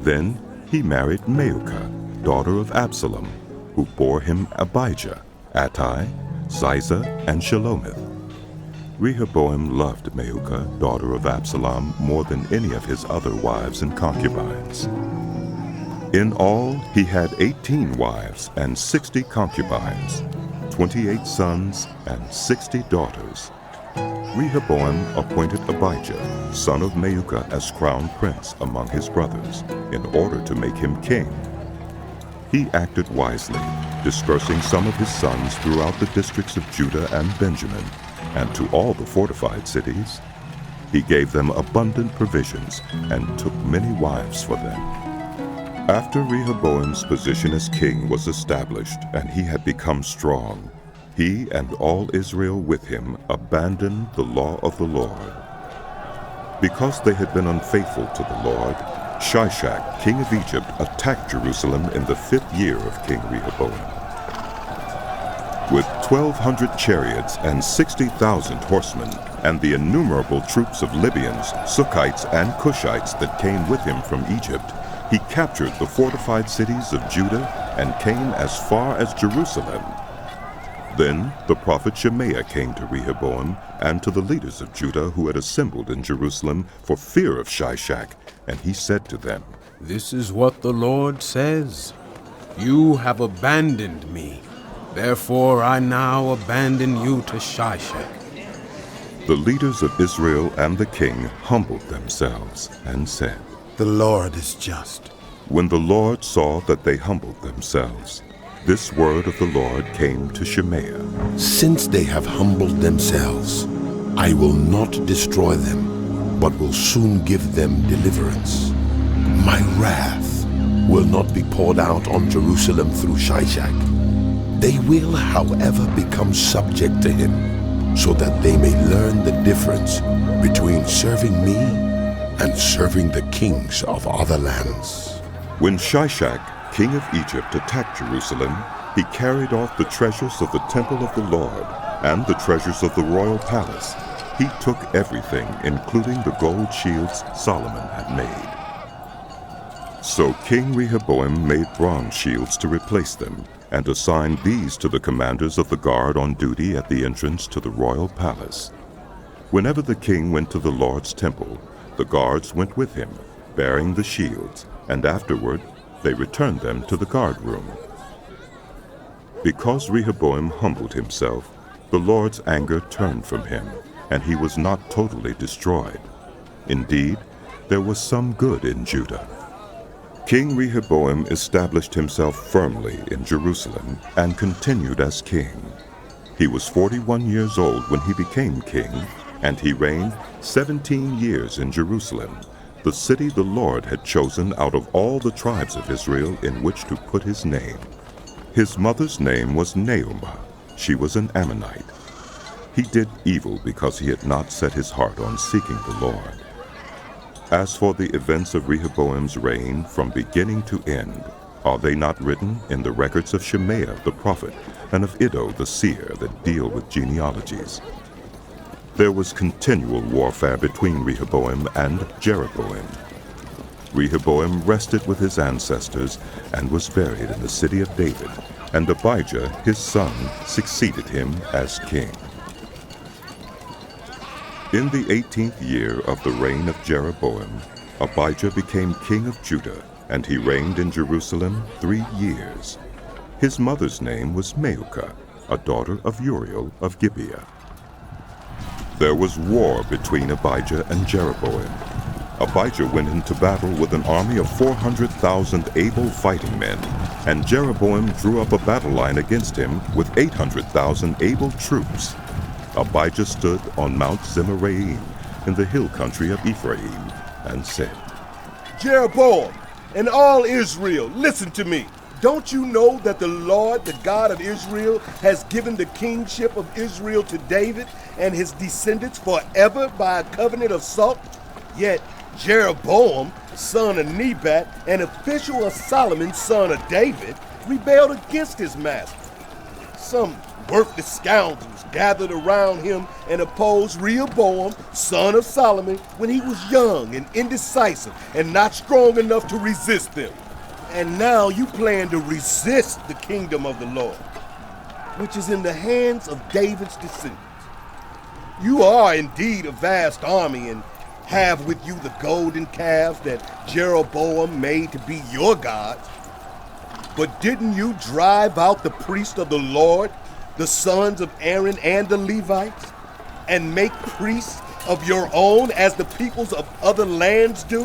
Then he married Maacah, daughter of Absalom, who bore him Abijah, Attai, Ziza, and Shelomith. Rehoboam loved Maacah, daughter of Absalom, more than any of his other wives and concubines. In all, he had 18 wives and 60 concubines, 28 sons and 60 daughters. Rehoboam appointed Abijah, son of Maacah, as crown prince among his brothers, in order to make him king. He acted wisely, dispersing some of his sons throughout the districts of Judah and Benjamin, and to all the fortified cities. He gave them abundant provisions and took many wives for them. After Rehoboam's position as king was established and he had become strong, he and all Israel with him abandoned the law of the Lord. Because they had been unfaithful to the Lord, Shishak, king of Egypt, attacked Jerusalem in the 5th year of King Rehoboam. With 1,200 chariots and 60,000 horsemen, and the innumerable troops of Libyans, Sukkites, and Cushites that came with him from Egypt, he captured the fortified cities of Judah and came as far as Jerusalem. Then the prophet Shemaiah came to Rehoboam and to the leaders of Judah who had assembled in Jerusalem for fear of Shishak, and he said to them, "This is what the Lord says. You have abandoned me. Therefore I now abandon you to Shishak." The leaders of Israel and the king humbled themselves and said, "The Lord is just." When the Lord saw that they humbled themselves, this word of the Lord came to Shemaiah. Since they have humbled themselves, I will not destroy them, but will soon give them deliverance. My wrath will not be poured out on Jerusalem through Shishak. They will, however, become subject to him, so that they may learn the difference between serving me and serving the kings of other lands. When Shishak, king of Egypt, attacked Jerusalem, he carried off the treasures of the temple of the Lord and the treasures of the royal palace. He took everything, including the gold shields Solomon had made. So King Rehoboam made bronze shields to replace them, and assigned these to the commanders of the guard on duty at the entrance to the royal palace. Whenever the king went to the Lord's temple, the guards went with him, bearing the shields, and afterward they returned them to the guard room. Because Rehoboam humbled himself, the Lord's anger turned from him, and he was not totally destroyed. Indeed, there was some good in Judah. King Rehoboam established himself firmly in Jerusalem and continued as king. He was 41 years old when he became king, and he reigned 17 years in Jerusalem, the city the Lord had chosen out of all the tribes of Israel in which to put his name. His mother's name was Naamah. She was an Ammonite. He did evil because he had not set his heart on seeking the Lord. As for the events of Rehoboam's reign from beginning to end, are they not written in the records of Shemaiah the prophet and of Iddo the seer that deal with genealogies? There was continual warfare between Rehoboam and Jeroboam. Rehoboam rested with his ancestors and was buried in the city of David, and Abijah his son succeeded him as king. In the 18th year of the reign of Jeroboam, Abijah became king of Judah, and he reigned in Jerusalem 3 years. His mother's name was Maacah, a daughter of Uriel of Gibeah. There was war between Abijah and Jeroboam. Abijah went into battle with an army of 400,000 able fighting men, and Jeroboam drew up a battle line against him with 800,000 able troops. Abijah stood on Mount Zemaraim in the hill country of Ephraim and said, "Jeroboam and all Israel, listen to me. Don't you know that the Lord, the God of Israel, has given the kingship of Israel to David and his descendants forever by a covenant of salt? Yet Jeroboam, son of Nebat, an official of Solomon, son of David, rebelled against his master. Some worthless scoundrels gathered around him and opposed Rehoboam, son of Solomon, when he was young and indecisive and not strong enough to resist them. And now you plan to resist the kingdom of the Lord, which is in the hands of David's descendants. You are indeed a vast army and have with you the golden calf that Jeroboam made to be your gods. But didn't you drive out the priests of the Lord, the sons of Aaron and the Levites, and make priests of your own as the peoples of other lands do?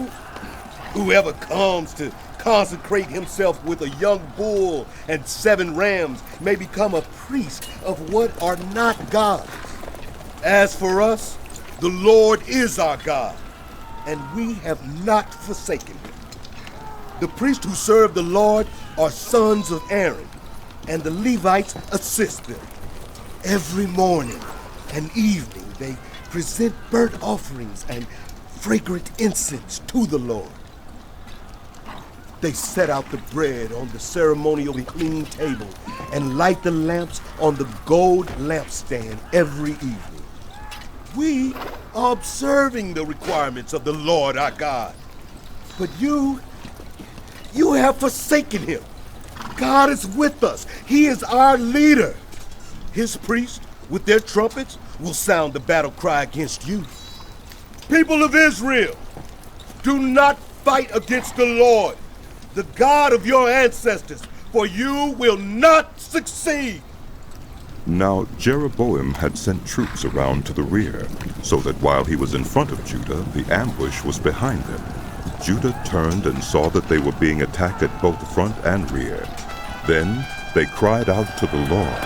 Whoever comes to consecrate himself with a young bull and 7 rams may become a priest of what are not gods. As for us, the Lord is our God, and we have not forsaken him. The priests who serve the Lord are sons of Aaron, and the Levites assist them. Every morning and evening they present burnt offerings and fragrant incense to the Lord. They set out the bread on the ceremonially clean table and light the lamps on the gold lampstand every evening. We are observing the requirements of the Lord our God. But you have forsaken him. God is with us. He is our leader. His priests, with their trumpets, will sound the battle cry against you. People of Israel, do not fight against the Lord, the God of your ancestors, for you will not succeed. Now Jeroboam had sent troops around to the rear, so that while he was in front of Judah, the ambush was behind them. Judah turned and saw that they were being attacked at both front and rear. Then they cried out to the Lord.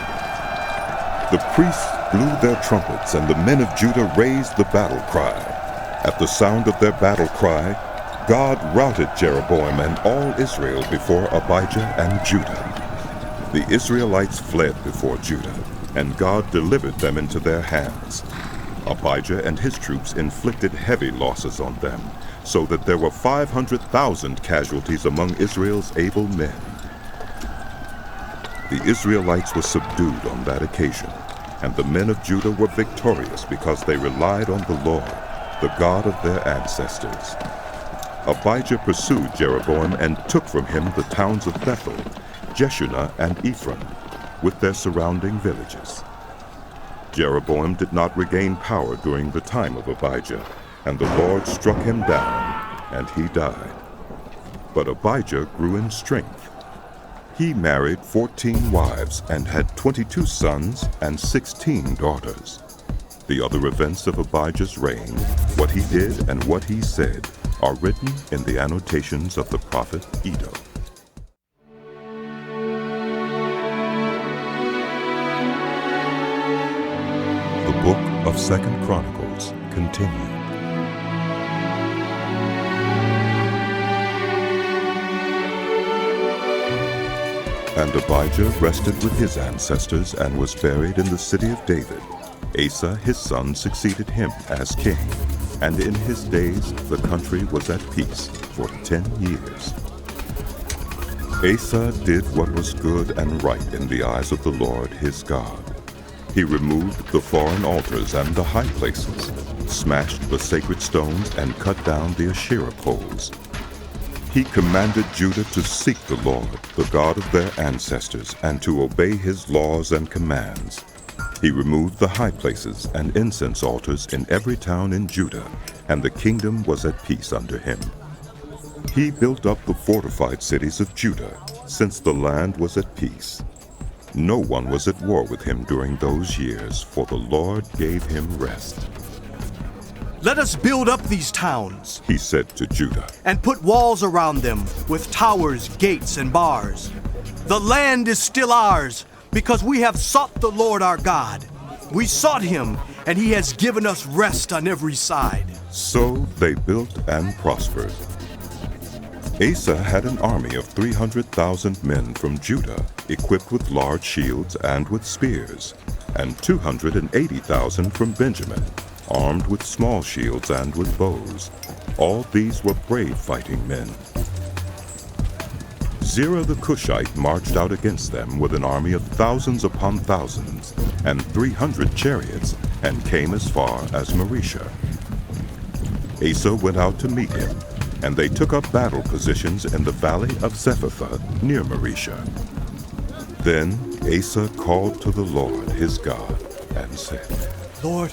The priests blew their trumpets, and the men of Judah raised the battle cry. At the sound of their battle cry, God routed Jeroboam and all Israel before Abijah and Judah. The Israelites fled before Judah, and God delivered them into their hands. Abijah and his troops inflicted heavy losses on them, so that there were 500,000 casualties among Israel's able men. The Israelites were subdued on that occasion, and the men of Judah were victorious because they relied on the Lord, the God of their ancestors. Abijah pursued Jeroboam and took from him the towns of Bethel, Jeshunah, and Ephraim, with their surrounding villages. Jeroboam did not regain power during the time of Abijah, and the Lord struck him down, and he died. But Abijah grew in strength. He married 14 wives and had 22 sons and 16 daughters. The other events of Abijah's reign, what he did and what he said, are written in the annotations of the prophet Iddo. The book of 2 Chronicles continued. And Abijah rested with his ancestors and was buried in the city of David. Asa his son succeeded him as king, and in his days the country was at peace for 10 years. Asa did what was good and right in the eyes of the Lord his God. He removed the foreign altars and the high places, smashed the sacred stones, and cut down the Asherah poles. He commanded Judah to seek the Lord, the God of their ancestors, and to obey his laws and commands. He removed the high places and incense altars in every town in Judah, and the kingdom was at peace under him. He built up the fortified cities of Judah, since the land was at peace. No one was at war with him during those years, for the Lord gave him rest. Let us build up these towns, he said to Judah, and put walls around them with towers, gates, and bars. The land is still ours, because we have sought the Lord our God. We sought him, and he has given us rest on every side. So they built and prospered. Asa had an army of 300,000 men from Judah, equipped with large shields and with spears, and 280,000 from Benjamin, armed with small shields and with bows. All these were brave fighting men. Zerah the Cushite marched out against them with an army of thousands upon thousands, and 300 chariots, and came as far as Mareshah. Asa went out to meet him, and they took up battle positions in the valley of Zephathah near Mareshah. Then Asa called to the Lord his God and said, Lord,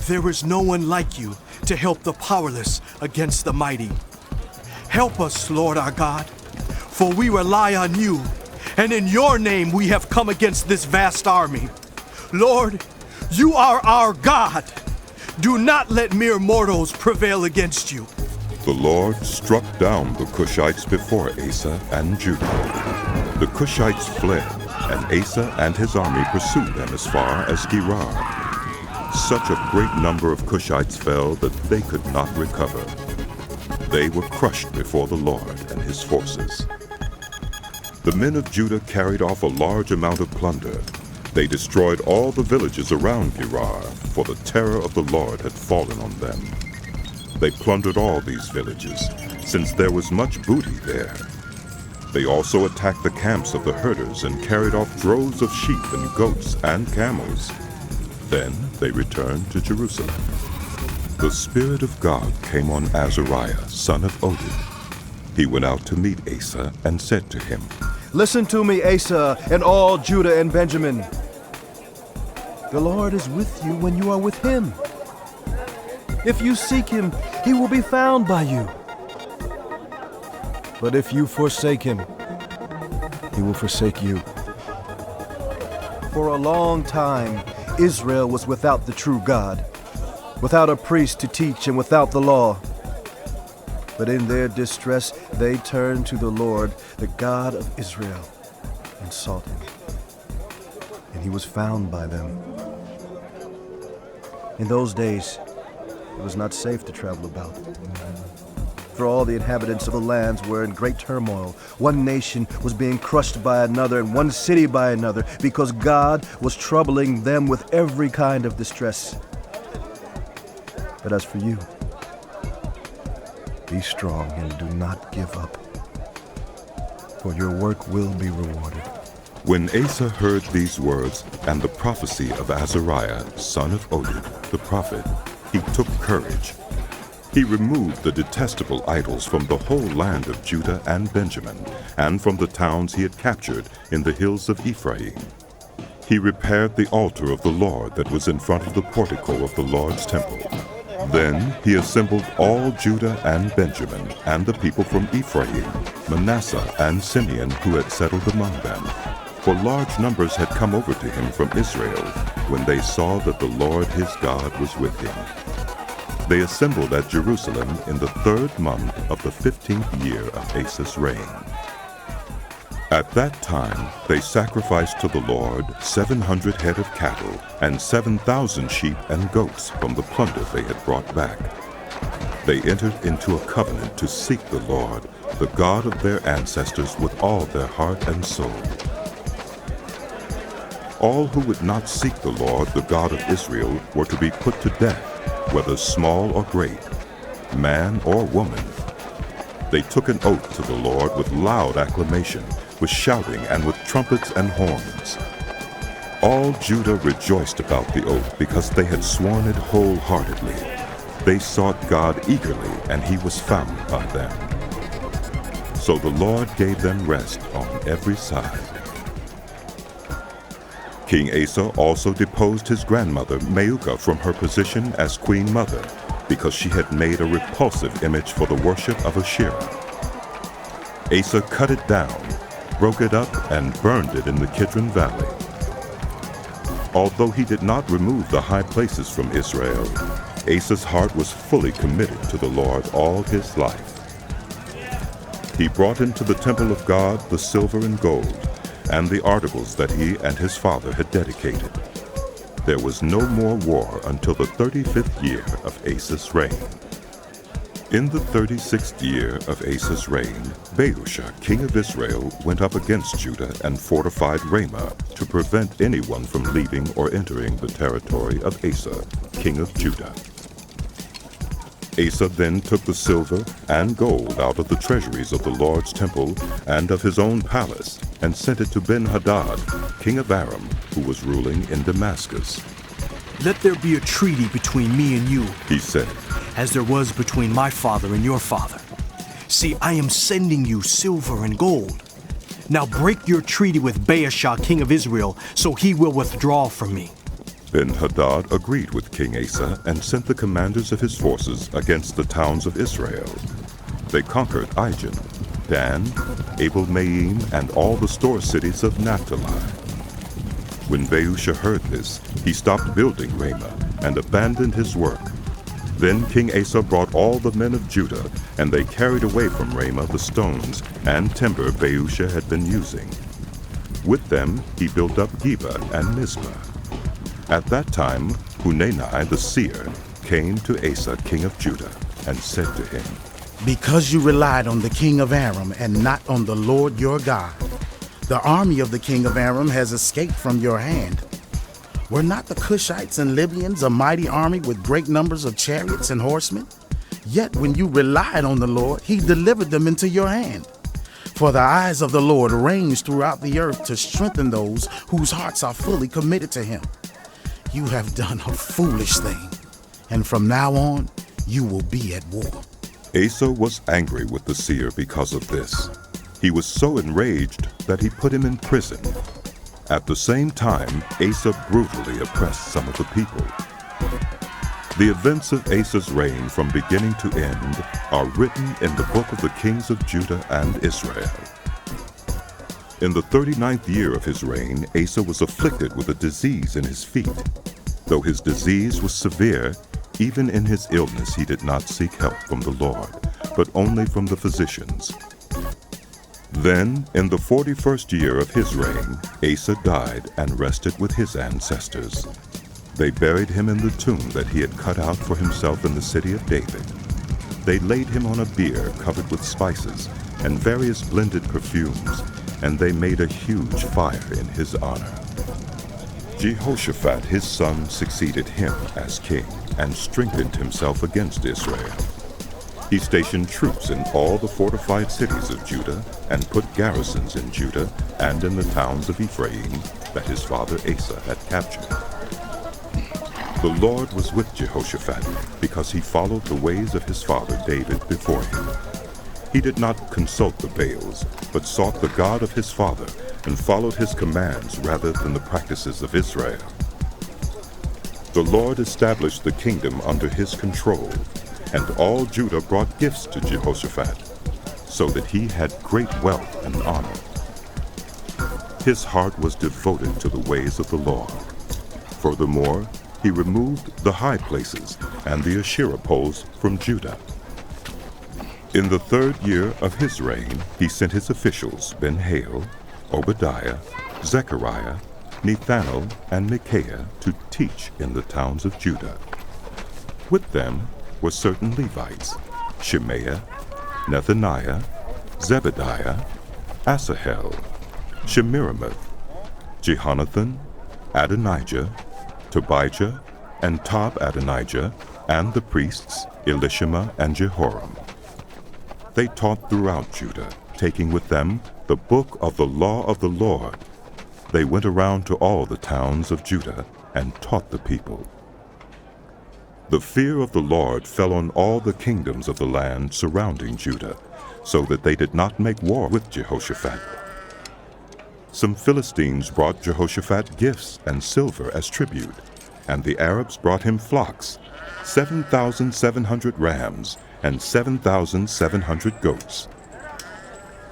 There is no one like you to help the powerless against the mighty. Help us, Lord our God, for we rely on you, and in your name we have come against this vast army. Lord, you are our God. Do not let mere mortals prevail against you. The Lord struck down the Cushites before Asa and Judah. The Cushites fled, and Asa and his army pursued them as far as Gerar. Such a great number of Cushites fell that they could not recover. They were crushed before the Lord and his forces. The men of Judah carried off a large amount of plunder. They destroyed all the villages around Gerar, for the terror of the Lord had fallen on them. They plundered all these villages, since there was much booty there. They also attacked the camps of the herders and carried off droves of sheep and goats and camels. Then they returned to Jerusalem. The Spirit of God came on Azariah, son of Oded. He went out to meet Asa and said to him, Listen to me, Asa, and all Judah and Benjamin. The Lord is with you when you are with him. If you seek him, he will be found by you. But if you forsake him, he will forsake you. For a long time, Israel was without the true God, without a priest to teach and without the law. But in their distress, they turned to the Lord, the God of Israel, and sought him. And he was found by them. In those days, it was not safe to travel about. For all the inhabitants of the lands were in great turmoil. One nation was being crushed by another, and one city by another, because God was troubling them with every kind of distress. But as for you, be strong and do not give up, for your work will be rewarded. When Asa heard these words and the prophecy of Azariah, son of Oded, the prophet, he took courage. He removed the detestable idols from the whole land of Judah and Benjamin, and from the towns he had captured in the hills of Ephraim. He repaired the altar of the Lord that was in front of the portico of the Lord's temple. Then he assembled all Judah and Benjamin, and the people from Ephraim, Manasseh, and Simeon who had settled among them. For large numbers had come over to him from Israel, when they saw that the Lord his God was with him. They assembled at Jerusalem in the 3rd month of the 15th year of Asa's reign. At that time they sacrificed to the Lord 700 head of cattle and 7,000 sheep and goats from the plunder they had brought back. They entered into a covenant to seek the Lord, the God of their ancestors, with all their heart and soul. All who would not seek the Lord, the God of Israel, were to be put to death, whether small or great, man or woman. They took an oath to the Lord with loud acclamation, with shouting and with trumpets and horns. All Judah rejoiced about the oath because they had sworn it wholeheartedly. They sought God eagerly, and he was found by them. So the Lord gave them rest on every side. King Asa also deposed his grandmother Maacah from her position as queen mother, because she had made a repulsive image for the worship of Asherah. Asa cut it down, broke it up, and burned it in the Kidron Valley. Although he did not remove the high places from Israel, Asa's heart was fully committed to the Lord all his life. He brought into the temple of God the silver and gold, and the articles that he and his father had dedicated. There was no more war until the 35th year of Asa's reign. In the 36th year of Asa's reign, Baasha, king of Israel, went up against Judah and fortified Ramah to prevent anyone from leaving or entering the territory of Asa, king of Judah. Asa then took the silver and gold out of the treasuries of the Lord's temple and of his own palace, and sent it to Ben-Hadad, king of Aram, who was ruling in Damascus. Let there be a treaty between me and you, he said, as there was between my father and your father. See, I am sending you silver and gold. Now break your treaty with Baasha, king of Israel, so he will withdraw from me. Ben-Hadad agreed with King Asa and sent the commanders of his forces against the towns of Israel. They conquered Ijon, Dan, Abel-Maim, and all the store cities of Naphtali. When Baasha heard this, he stopped building Ramah and abandoned his work. Then King Asa brought all the men of Judah, and they carried away from Ramah the stones and timber Baasha had been using. With them he built up Geba and Mizpah. At that time Hunani the seer came to Asa king of Judah and said to him, "Because you relied on the king of Aram and not on the Lord your God, the army of the king of Aram has escaped from your hand. Were not the Cushites and Libyans a mighty army with great numbers of chariots and horsemen? Yet when you relied on the Lord, he delivered them into your hand. For the eyes of the Lord range throughout the earth to strengthen those whose hearts are fully committed to him. You have done a foolish thing, and from now on you will be at war." Asa was angry with the seer because of this. He was so enraged that he put him in prison. At the same time, Asa brutally oppressed some of the people. The events of Asa's reign from beginning to end are written in the book of the kings of Judah and Israel. In the 39th year of his reign, Asa was afflicted with a disease in his feet. Though his disease was severe, even in his illness he did not seek help from the Lord, but only from the physicians. Then, in the 41st year of his reign, Asa died and rested with his ancestors. They buried him in the tomb that he had cut out for himself in the city of David. They laid him on a bier covered with spices and various blended perfumes, and they made a huge fire in his honor. Jehoshaphat his son succeeded him as king and strengthened himself against Israel. He stationed troops in all the fortified cities of Judah and put garrisons in Judah and in the towns of Ephraim that his father Asa had captured. The Lord was with Jehoshaphat because he followed the ways of his father David before him. He did not consult the Baals, but sought the God of his father and followed his commands rather than the practices of Israel. The Lord established the kingdom under his control, and all Judah brought gifts to Jehoshaphat, so that he had great wealth and honor. His heart was devoted to the ways of the Lord. Furthermore, he removed the high places and the Asherah poles from Judah. In the 3rd year of his reign, he sent his officials Ben-Hail, Obadiah, Zechariah, Nethanel, and Micaiah to teach in the towns of Judah. With them were certain Levites, Shemaiah, Nethaniah, Zebediah, Asahel, Shemiramoth, Jehonathan, Adonijah, Tobijah, and Tob-Adonijah, and the priests Elishama and Jehoram. They taught throughout Judah, taking with them the book of the law of the Lord. They went around to all the towns of Judah and taught the people. The fear of the Lord fell on all the kingdoms of the land surrounding Judah, so that they did not make war with Jehoshaphat. Some Philistines brought Jehoshaphat gifts and silver as tribute, and the Arabs brought him flocks, 7,700 rams, and 7,700 goats.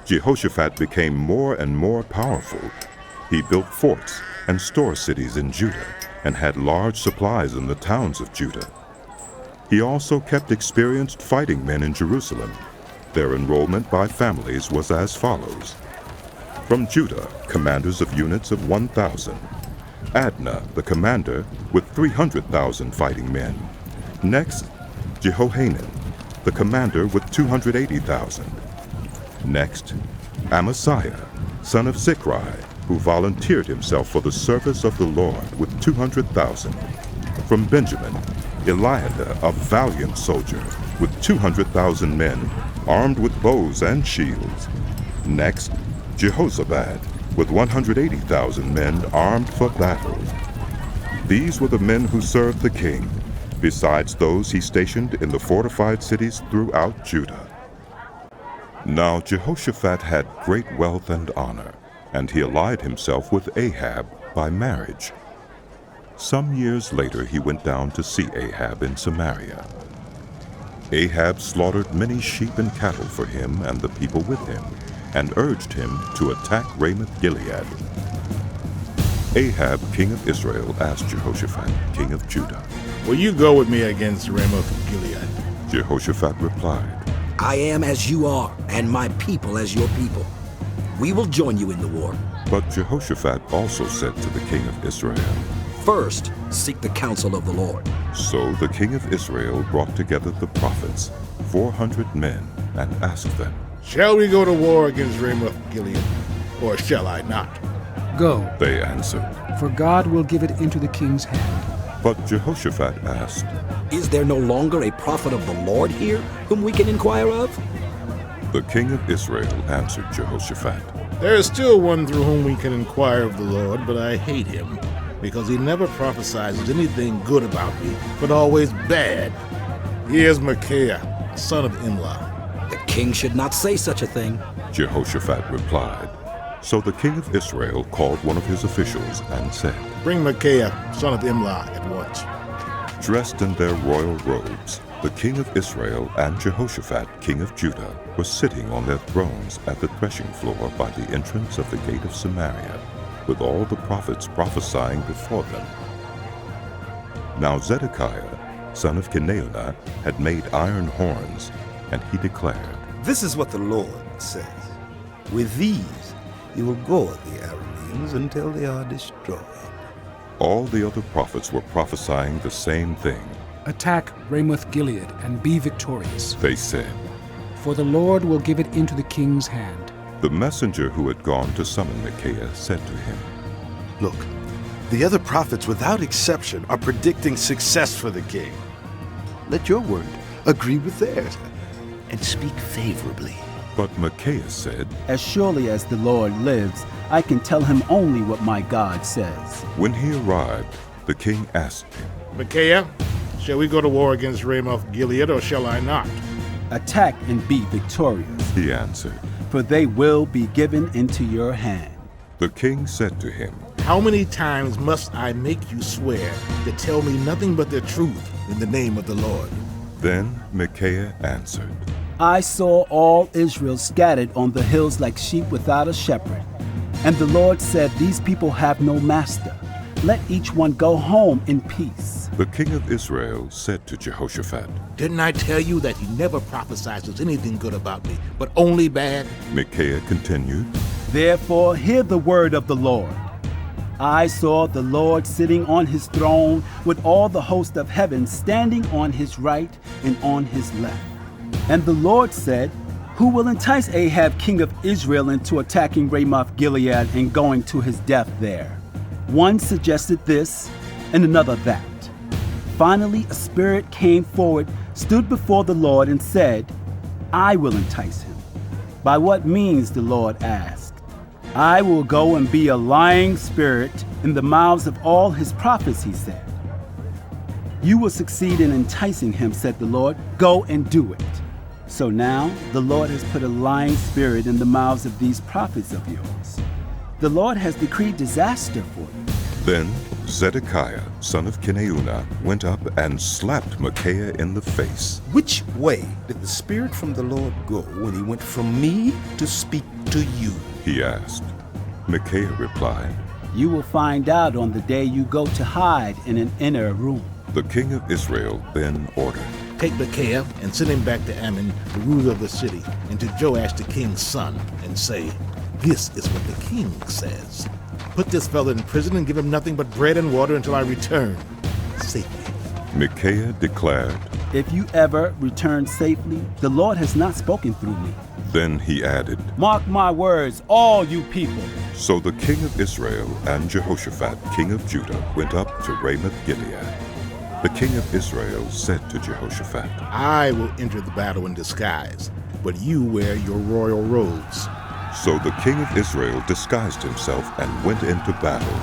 Jehoshaphat became more and more powerful. He built forts and store cities in Judah, and had large supplies in the towns of Judah. He also kept experienced fighting men in Jerusalem. Their enrollment by families was as follows. From Judah, commanders of units of 1,000. Adnah, the commander, with 300,000 fighting men. Next, Jehohanan, the commander with 280,000. Next, Amasiah, son of Zichri, who volunteered himself for the service of the Lord with 200,000. From Benjamin, Eliada, a valiant soldier, with 200,000 men, armed with bows and shields. Next, Jehozabad, with 180,000 men armed for battle. These were the men who served the king, besides those he stationed in the fortified cities throughout Judah. Now Jehoshaphat had great wealth and honor, and he allied himself with Ahab by marriage. Some years later he went down to see Ahab in Samaria. Ahab slaughtered many sheep and cattle for him and the people with him, and urged him to attack Ramoth-Gilead. Ahab, king of Israel, asked Jehoshaphat, king of Judah, "Will you go with me against Ramoth-Gilead?" Jehoshaphat replied, "I am as you are, and my people as your people. We will join you in the war." But Jehoshaphat also said to the king of Israel, "First, seek the counsel of the Lord." So the king of Israel brought together the prophets, 400 men, and asked them, "Shall we go to war against Ramoth-Gilead, or shall I not?" "Go," they answered, "for God will give it into the king's hand." But Jehoshaphat asked, "Is there no longer a prophet of the Lord here whom we can inquire of?" The king of Israel answered Jehoshaphat, "There is still one through whom we can inquire of the Lord, but I hate him, because he never prophesies anything good about me, but always bad. He is Micaiah, son of Imlah." "The king should not say such a thing," Jehoshaphat replied. So the king of Israel called one of his officials and said, "Bring Micaiah, son of Imlah, at once." Dressed in their royal robes, the king of Israel and Jehoshaphat, king of Judah, were sitting on their thrones at the threshing floor by the entrance of the gate of Samaria, with all the prophets prophesying before them. Now Zedekiah, son of Kenana, had made iron horns, and he declared, "This is what the Lord says. With these you will gore the Arameans until they are destroyed." All the other prophets were prophesying the same thing. "Attack Ramoth-Gilead and be victorious," they said, "for the Lord will give it into the king's hand." The messenger who had gone to summon Micaiah said to him, "Look, the other prophets without exception are predicting success for the king. Let your word agree with theirs and speak favorably." But Micaiah said, "As surely as the Lord lives, I can tell him only what my God says." When he arrived, the king asked him, "Micaiah, shall we go to war against Ramoth-Gilead, or shall I not?" "Attack and be victorious," he answered, "for they will be given into your hand." The king said to him, "How many times must I make you swear to tell me nothing but the truth in the name of the Lord?" Then Micaiah answered, "I saw all Israel scattered on the hills like sheep without a shepherd. And the Lord said, 'These people have no master. Let each one go home in peace.'" The king of Israel said to Jehoshaphat, "Didn't I tell you that he never prophesies anything good about me, but only bad?" Micaiah continued, "Therefore hear the word of the Lord. I saw the Lord sitting on his throne with all the host of heaven standing on his right and on his left. And the Lord said, 'Who will entice Ahab, king of Israel, into attacking Ramoth-Gilead and going to his death there?' One suggested this, and another that. Finally, a spirit came forward, stood before the Lord, and said, 'I will entice him.' By what means, the Lord asked. 'I will go and be a lying spirit in the mouths of all his prophets,' he said. 'You will succeed in enticing him,' said the Lord. 'Go and do it.' So now the Lord has put a lying spirit in the mouths of these prophets of yours. The Lord has decreed disaster for you." Then Zedekiah, son of Kenana, went up and slapped Micaiah in the face. "Which way did the Spirit from the Lord go when he went from me to speak to you?" he asked. Micaiah replied, "You will find out on the day you go to hide in an inner room." The king of Israel then ordered, "Take Micaiah and send him back to Ammon, the ruler of the city, and to Joash the king's son, and say, 'This is what the king says. Put this fellow in prison and give him nothing but bread and water until I return safely.'" Micaiah declared, "If you ever return safely, the Lord has not spoken through me." Then he added, "Mark my words, all you people." So the king of Israel and Jehoshaphat, king of Judah, went up to Ramoth-Gilead. The king of Israel said to Jehoshaphat, "I will enter the battle in disguise, but you wear your royal robes." So the king of Israel disguised himself and went into battle.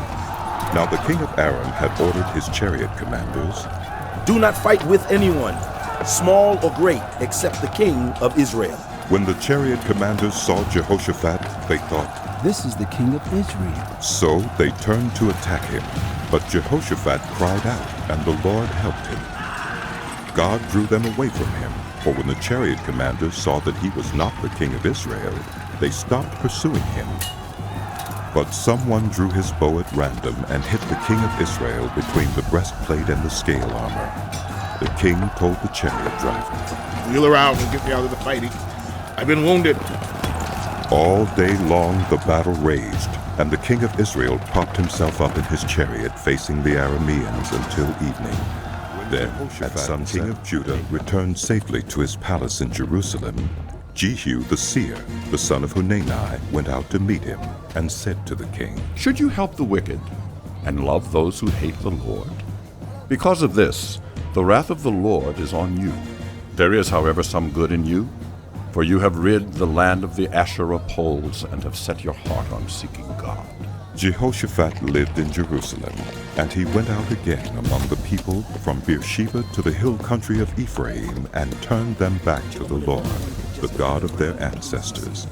Now the king of Aram had ordered his chariot commanders, "Do not fight with anyone, small or great, except the king of Israel." When the chariot commanders saw Jehoshaphat, they thought, This is the king of Israel. So they turned to attack him, but Jehoshaphat cried out, and the Lord helped him. God drew them away from him, for when the chariot commanders saw that he was not the king of Israel, they stopped pursuing him. But someone drew his bow at random and hit the king of Israel between the breastplate and the scale armor. The king told the chariot driver, "Wheel around and get me out of the fighting. I've been wounded." All day long the battle raged, and the king of Israel propped himself up in his chariot facing the Arameans until evening. Then, at sunset, king of Judah returned safely to his palace in Jerusalem. Jehu the seer, the son of Hanani, went out to meet him and said to the king, "Should you help the wicked and love those who hate the Lord? Because of this, the wrath of the Lord is on you. There is, however, some good in you, for you have rid the land of the Asherah poles and have set your heart on seeking God." Jehoshaphat lived in Jerusalem, and he went out again among the people from Beersheba to the hill country of Ephraim and turned them back to the Lord, the God of their ancestors.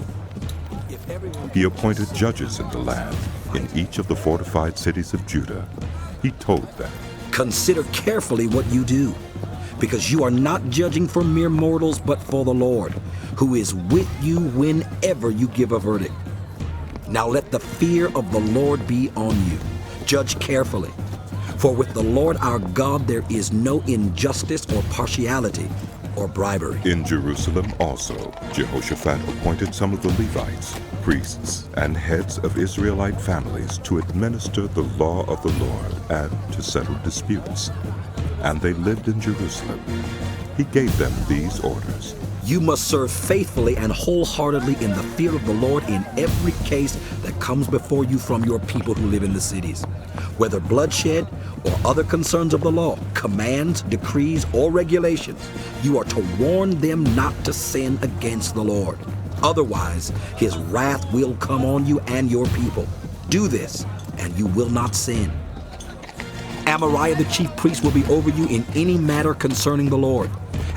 He appointed judges in the land, in each of the fortified cities of Judah. He told them, "Consider carefully what you do, because you are not judging for mere mortals, but for the Lord, who is with you whenever you give a verdict. Now let the fear of the Lord be on you. Judge carefully, for with the Lord our God there is no injustice or partiality or bribery." In Jerusalem also, Jehoshaphat appointed some of the Levites, priests, and heads of Israelite families to administer the law of the Lord and to settle disputes. And they lived in Jerusalem. He gave them these orders. You must serve faithfully and wholeheartedly in the fear of the Lord in every case that comes before you from your people who live in the cities. Whether bloodshed or other concerns of the law, commands, decrees, or regulations, you are to warn them not to sin against the Lord. Otherwise, his wrath will come on you and your people. Do this, and you will not sin. Amariah the chief priest will be over you in any matter concerning the Lord.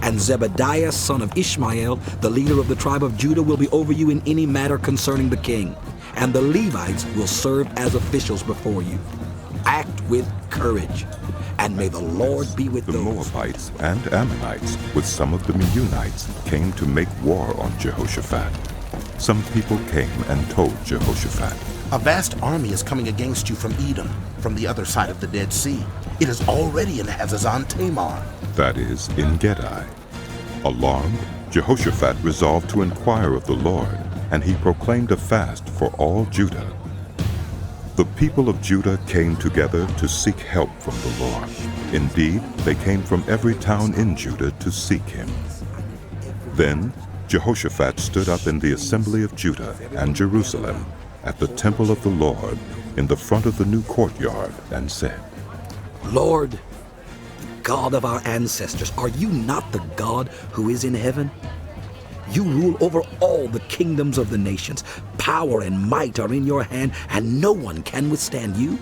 And Zebediah, son of Ishmael, the leader of the tribe of Judah, will be over you in any matter concerning the king. And the Levites will serve as officials before you. Act with courage, and may the Lord be with the those. Moabites and Ammonites, with some of the Meunites, came to make war on Jehoshaphat. Some people came and told Jehoshaphat, "A vast army is coming against you from Edom, from the other side of the Dead Sea. It is already in Hazazon Tamar." That is, in Gedi. Alarmed, Jehoshaphat resolved to inquire of the Lord, and he proclaimed a fast for all Judah. The people of Judah came together to seek help from the Lord. Indeed, they came from every town in Judah to seek him. Then Jehoshaphat stood up in the assembly of Judah and Jerusalem at the temple of the Lord in the front of the new courtyard and said, "Lord, God of our ancestors, are you not the God who is in heaven? You rule over all the kingdoms of the nations. Power and might are in your hand, and no one can withstand you.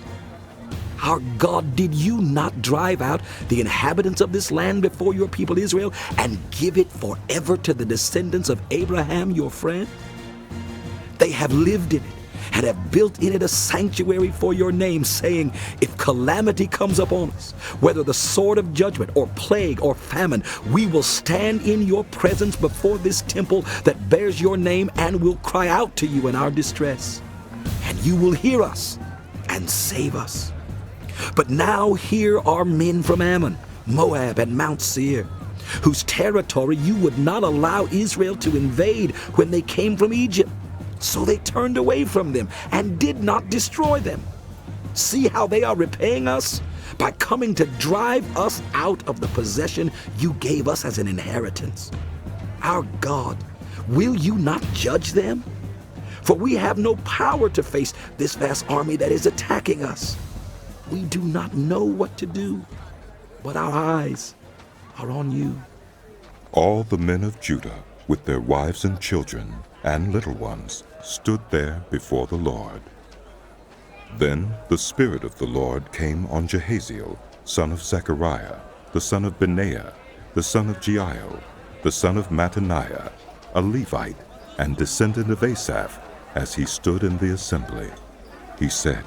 Our God, did you not drive out the inhabitants of this land before your people Israel and give it forever to the descendants of Abraham, your friend? They have lived in it and have built in it a sanctuary for your name, saying, if calamity comes upon us, whether the sword of judgment or plague or famine, we will stand in your presence before this temple that bears your name and will cry out to you in our distress. And you will hear us and save us. But now here are men from Ammon, Moab, and Mount Seir, whose territory you would not allow Israel to invade when they came from Egypt. So they turned away from them and did not destroy them. See how they are repaying us by coming to drive us out of the possession you gave us as an inheritance. Our God, will you not judge them? For we have no power to face this vast army that is attacking us. We do not know what to do, but our eyes are on you." All the men of Judah, with their wives and children and little ones, stood there before the Lord. Then the Spirit of the Lord came on Jehaziel, son of Zechariah, the son of Benaiah, the son of Jeiel, the son of Mattaniah, a Levite and descendant of Asaph, as he stood in the assembly. He said,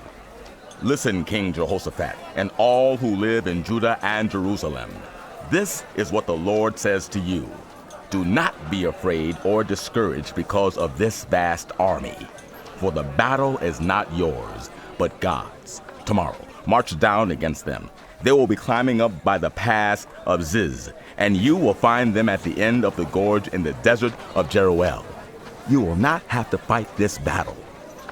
Listen, King Jehoshaphat, and all who live in Judah and Jerusalem. This is what the Lord says to you. Do not be afraid or discouraged because of this vast army. For the battle is not yours, but God's. Tomorrow, march down against them. They will be climbing up by the pass of Ziz, and you will find them at the end of the gorge in the desert of Jeruel. You will not have to fight this battle.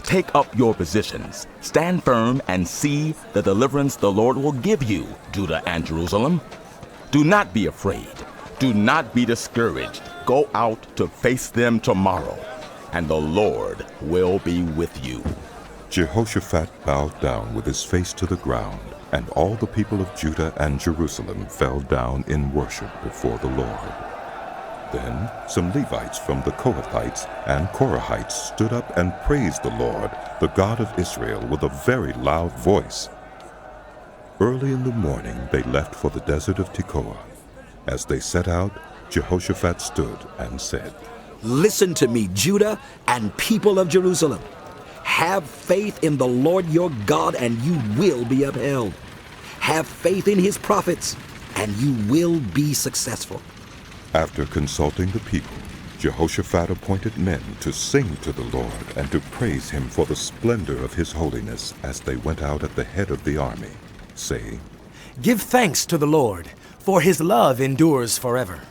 Take up your positions, stand firm, and see the deliverance the Lord will give you, Judah and Jerusalem. Do not be afraid. Do not be discouraged. Go out to face them tomorrow, and the Lord will be with you. Jehoshaphat bowed down with his face to the ground, and all the people of Judah and Jerusalem fell down in worship before the Lord. Then some Levites from the Kohathites and Korahites stood up and praised the Lord, the God of Israel, with a very loud voice. Early in the morning they left for the desert of Tekoa. As they set out, Jehoshaphat stood and said, Listen to me, Judah and people of Jerusalem. Have faith in the Lord your God, and you will be upheld. Have faith in his prophets, and you will be successful. After consulting the people, Jehoshaphat appointed men to sing to the Lord and to praise him for the splendor of his holiness as they went out at the head of the army, saying, Give thanks to the Lord, for his love endures forever.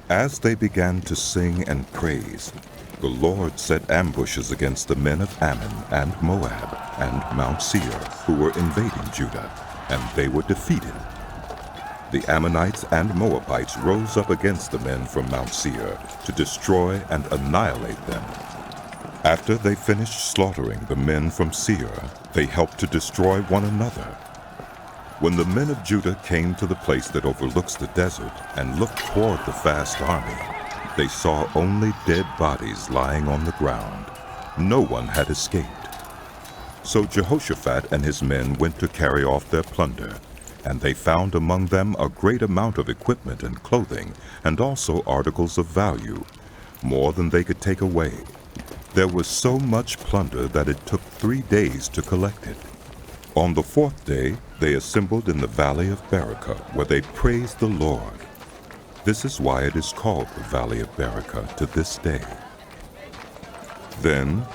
As they began to sing and praise, the Lord set ambushes against the men of Ammon and Moab and Mount Seir, who were invading Judah, and they were defeated. The Ammonites and Moabites rose up against the men from Mount Seir to destroy and annihilate them. After they finished slaughtering the men from Seir, they helped to destroy one another. When the men of Judah came to the place that overlooks the desert and looked toward the vast army, they saw only dead bodies lying on the ground. No one had escaped. So Jehoshaphat and his men went to carry off their plunder, and they found among them a great amount of equipment and clothing, and also articles of value, more than they could take away. There was so much plunder that it took 3 days to collect it. On the 4th day, they assembled in the valley of Berakah, where they praised the Lord. This is why it is called the Valley of Berakah to this day. Then,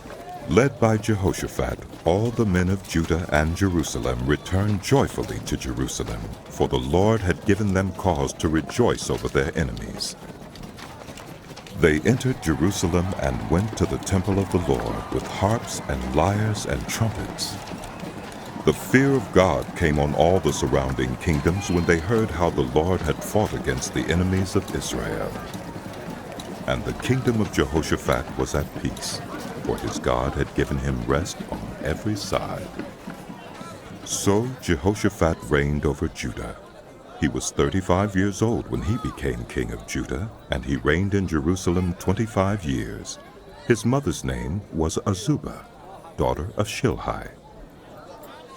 led by Jehoshaphat, all the men of Judah and Jerusalem returned joyfully to Jerusalem, for the Lord had given them cause to rejoice over their enemies. They entered Jerusalem and went to the temple of the Lord with harps and lyres and trumpets. The fear of God came on all the surrounding kingdoms when they heard how the Lord had fought against the enemies of Israel. And the kingdom of Jehoshaphat was at peace, for his God had given him rest on every side. So Jehoshaphat reigned over Judah. He was 35 years old when he became king of Judah, and he reigned in Jerusalem 25 years. His mother's name was Azubah, daughter of Shilhi.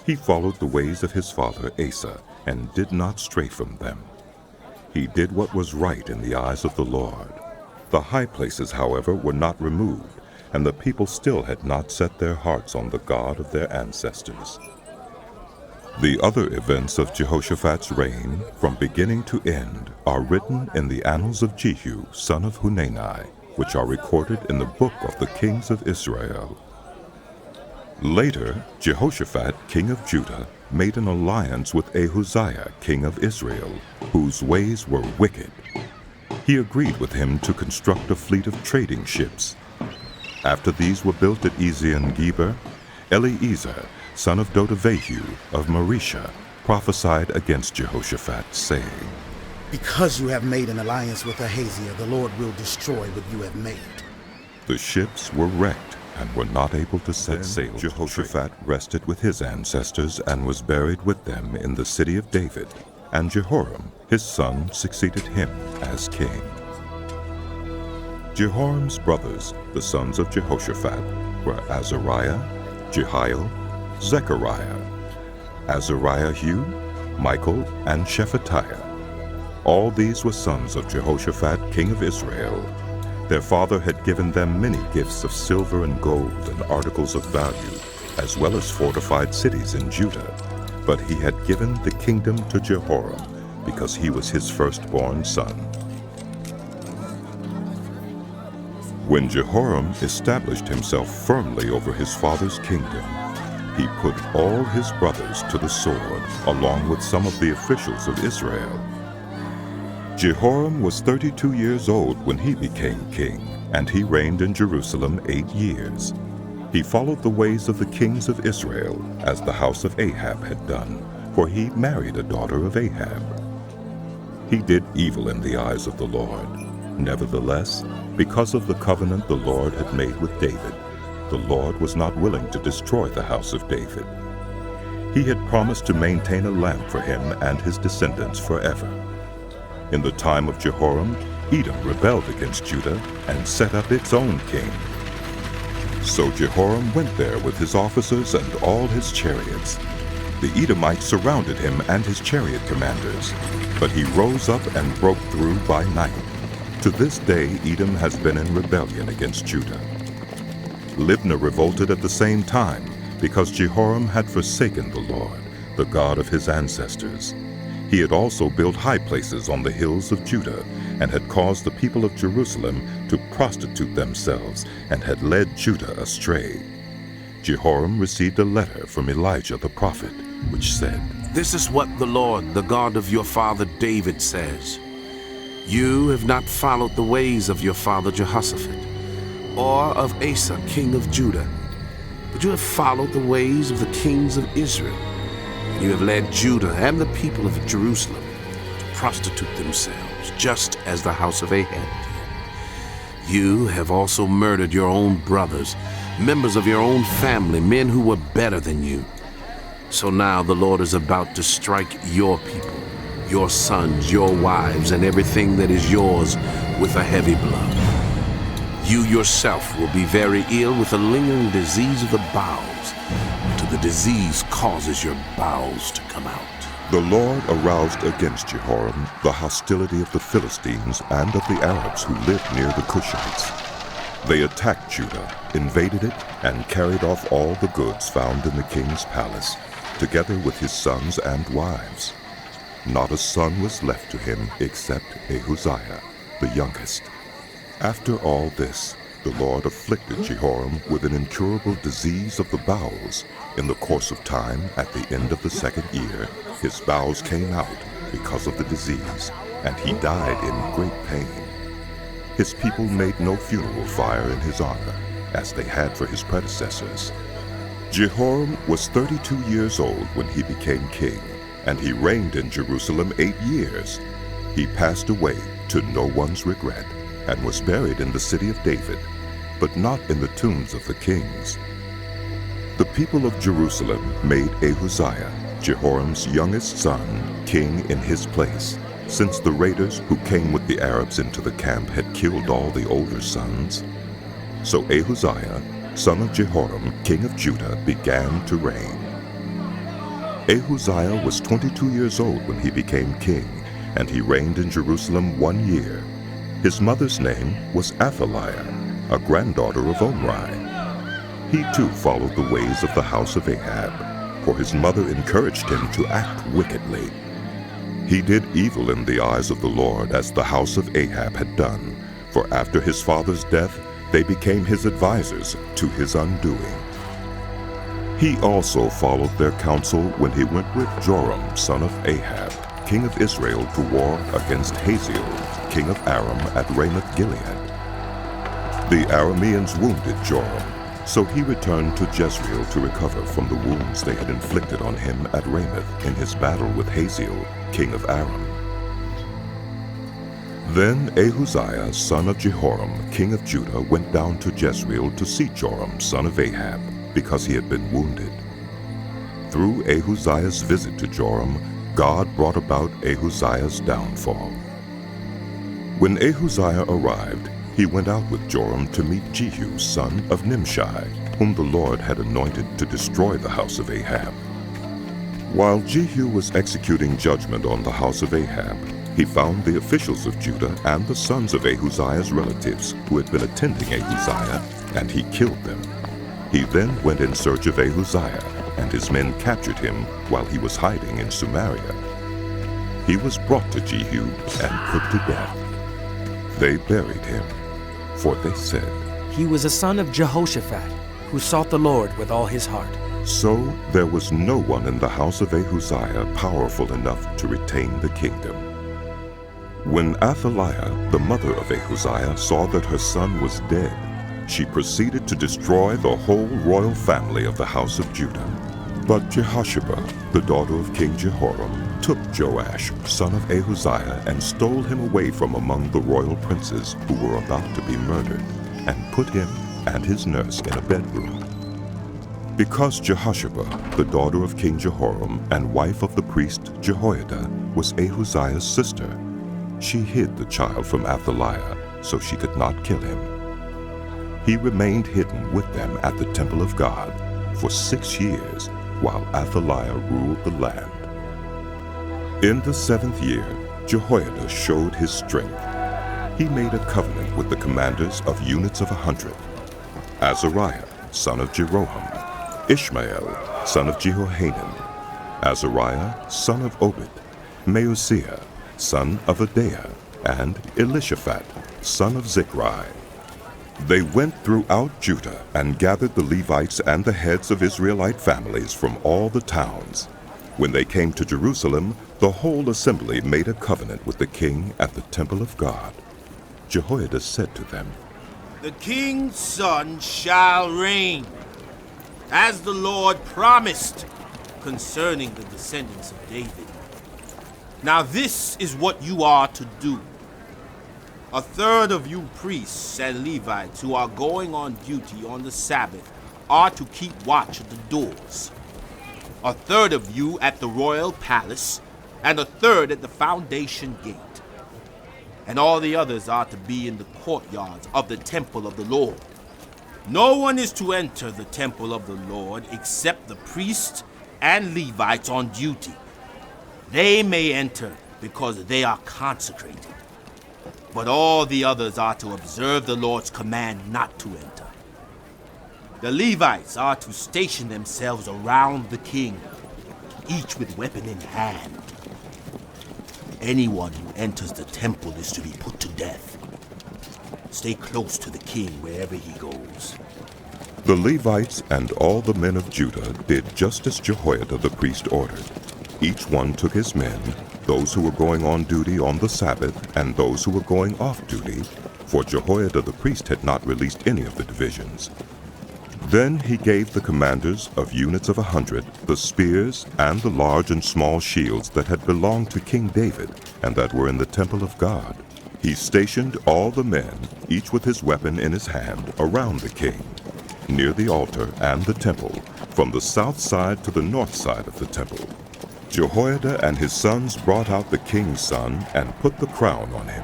He followed the ways of his father Asa, and did not stray from them. He did what was right in the eyes of the Lord. The high places, however, were not removed, and the people still had not set their hearts on the God of their ancestors. The other events of Jehoshaphat's reign, from beginning to end, are written in the annals of Jehu, son of Hanani, which are recorded in the book of the kings of Israel. Later, Jehoshaphat, king of Judah, made an alliance with Ahaziah, king of Israel, whose ways were wicked. He agreed with him to construct a fleet of trading ships. After these were built at Ezion-Geber, Eliezer, son of Dodavehu of Marisha, prophesied against Jehoshaphat, saying, Because you have made an alliance with Ahaziah, the Lord will destroy what you have made. The ships were wrecked and were not able to set sail. Jehoshaphat rested with his ancestors and was buried with them in the city of David, and Jehoram, his son, succeeded him as king. Jehoram's brothers, the sons of Jehoshaphat, were Azariah, Jehiel, Zechariah, Azariahu, Michael, and Shephatiah. All these were sons of Jehoshaphat, king of Israel. Their father had given them many gifts of silver and gold and articles of value, as well as fortified cities in Judah. But he had given the kingdom to Jehoram, because he was his firstborn son. When Jehoram established himself firmly over his father's kingdom, he put all his brothers to the sword, along with some of the officials of Israel. Jehoram was 32 years old when he became king, and he reigned in Jerusalem 8 years. He followed the ways of the kings of Israel, as the house of Ahab had done, for he married a daughter of Ahab. He did evil in the eyes of the Lord. Nevertheless, because of the covenant the Lord had made with David, the Lord was not willing to destroy the house of David. He had promised to maintain a lamp for him and his descendants forever. In the time of Jehoram, Edom rebelled against Judah and set up its own king. So Jehoram went there with his officers and all his chariots. The Edomites surrounded him and his chariot commanders, but he rose up and broke through by night. To this day, Edom has been in rebellion against Judah. Libnah revolted at the same time, because Jehoram had forsaken the Lord, the God of his ancestors. He had also built high places on the hills of Judah, and had caused the people of Jerusalem to prostitute themselves, and had led Judah astray. Jehoram received a letter from Elijah the prophet, which said, "This is what the Lord, the God of your father David, says. You have not followed the ways of your father Jehoshaphat, or of Asa, king of Judah, but you have followed the ways of the kings of Israel. You have led Judah and the people of Jerusalem to prostitute themselves, just as the house of Ahab did. You have also murdered your own brothers, members of your own family, men who were better than you. So now the Lord is about to strike your people, your sons, your wives, and everything that is yours with a heavy blow. You yourself will be very ill with a lingering disease of the bowels, until the disease causes your bowels to come out." The Lord aroused against Jehoram the hostility of the Philistines and of the Arabs who lived near the Cushites. They attacked Judah, invaded it, and carried off all the goods found in the king's palace, together with his sons and wives. Not a son was left to him except Ahaziah, the youngest. After all this, the Lord afflicted Jehoram with an incurable disease of the bowels. In the course of time, at the end of the 2nd year, his bowels came out because of the disease, and he died in great pain. His people made no funeral fire in his honor, as they had for his predecessors. Jehoram was 32 years old when he became king, and he reigned in Jerusalem 8 years. He passed away to no one's regret, and was buried in the city of David, but not in the tombs of the kings. The people of Jerusalem made Ahaziah, Jehoram's youngest son, king in his place, since the raiders who came with the Arabs into the camp had killed all the older sons. So Ahaziah, son of Jehoram, king of Judah, began to reign. Ahaziah was 22 years old when he became king, and he reigned in Jerusalem 1 year. His mother's name was Athaliah, a granddaughter of Omri. He too followed the ways of the house of Ahab, for his mother encouraged him to act wickedly. He did evil in the eyes of the Lord, as the house of Ahab had done, for after his father's death they became his advisers to his undoing. He also followed their counsel when he went with Joram, son of Ahab, king of Israel, to war against Hazael, king of Aram, at Ramoth-Gilead. The Arameans wounded Joram, so he returned to Jezreel to recover from the wounds they had inflicted on him at Ramoth in his battle with Hazael, king of Aram. Then Ahaziah, son of Jehoram, king of Judah, went down to Jezreel to see Joram, son of Ahab, because he had been wounded. Through Ahaziah's visit to Joram, God brought about Ahaziah's downfall. When Ahaziah arrived, he went out with Joram to meet Jehu, son of Nimshi, whom the Lord had anointed to destroy the house of Ahab. While Jehu was executing judgment on the house of Ahab, he found the officials of Judah and the sons of Ahaziah's relatives who had been attending Ahaziah, and he killed them. He then went in search of Ahaziah, and his men captured him while he was hiding in Samaria. He was brought to Jehu and put to death. They buried him, for they said, "He was a son of Jehoshaphat, who sought the Lord with all his heart." So there was no one in the house of Ahaziah powerful enough to retain the kingdom. When Athaliah, the mother of Ahaziah, saw that her son was dead, she proceeded to destroy the whole royal family of the house of Judah. But Jehosheba, the daughter of King Jehoram, took Joash, son of Ahaziah, and stole him away from among the royal princes who were about to be murdered, and put him and his nurse in a bedroom. Because Jehosheba, the daughter of King Jehoram and wife of the priest Jehoiada, was Ahaziah's sister, she hid the child from Athaliah so she could not kill him. He remained hidden with them at the temple of God for 6 years while Athaliah ruled the land. In the 7th year, Jehoiada showed his strength. He made a covenant with the commanders of units of 100, Azariah, son of Jeroham, Ishmael, son of Jehohanan, Azariah, son of Obed, Maaseiah, son of Adaiah, and Elishaphat, son of Zichri. They went throughout Judah and gathered the Levites and the heads of Israelite families from all the towns. When they came to Jerusalem, the whole assembly made a covenant with the king at the temple of God. Jehoiada said to them, "The king's son shall reign, as the Lord promised concerning the descendants of David. Now this is what you are to do. A third of you priests and Levites who are going on duty on the Sabbath are to keep watch at the doors. A third of you at the royal palace, and a third at the foundation gate. And all the others are to be in the courtyards of the temple of the Lord. No one is to enter the temple of the Lord except the priests and Levites on duty. They may enter because they are consecrated. But all the others are to observe the Lord's command not to enter. The Levites are to station themselves around the king, each with weapon in hand. Anyone who enters the temple is to be put to death. Stay close to the king wherever he goes." The Levites and all the men of Judah did just as Jehoiada the priest ordered. Each one took his men, those who were going on duty on the Sabbath and those who were going off duty, for Jehoiada the priest had not released any of the divisions. Then he gave the commanders of units of 100 the spears and the large and small shields that had belonged to King David and that were in the temple of God. He stationed all the men, each with his weapon in his hand, around the king, near the altar and the temple, from the south side to the north side of the temple. Jehoiada and his sons brought out the king's son and put the crown on him.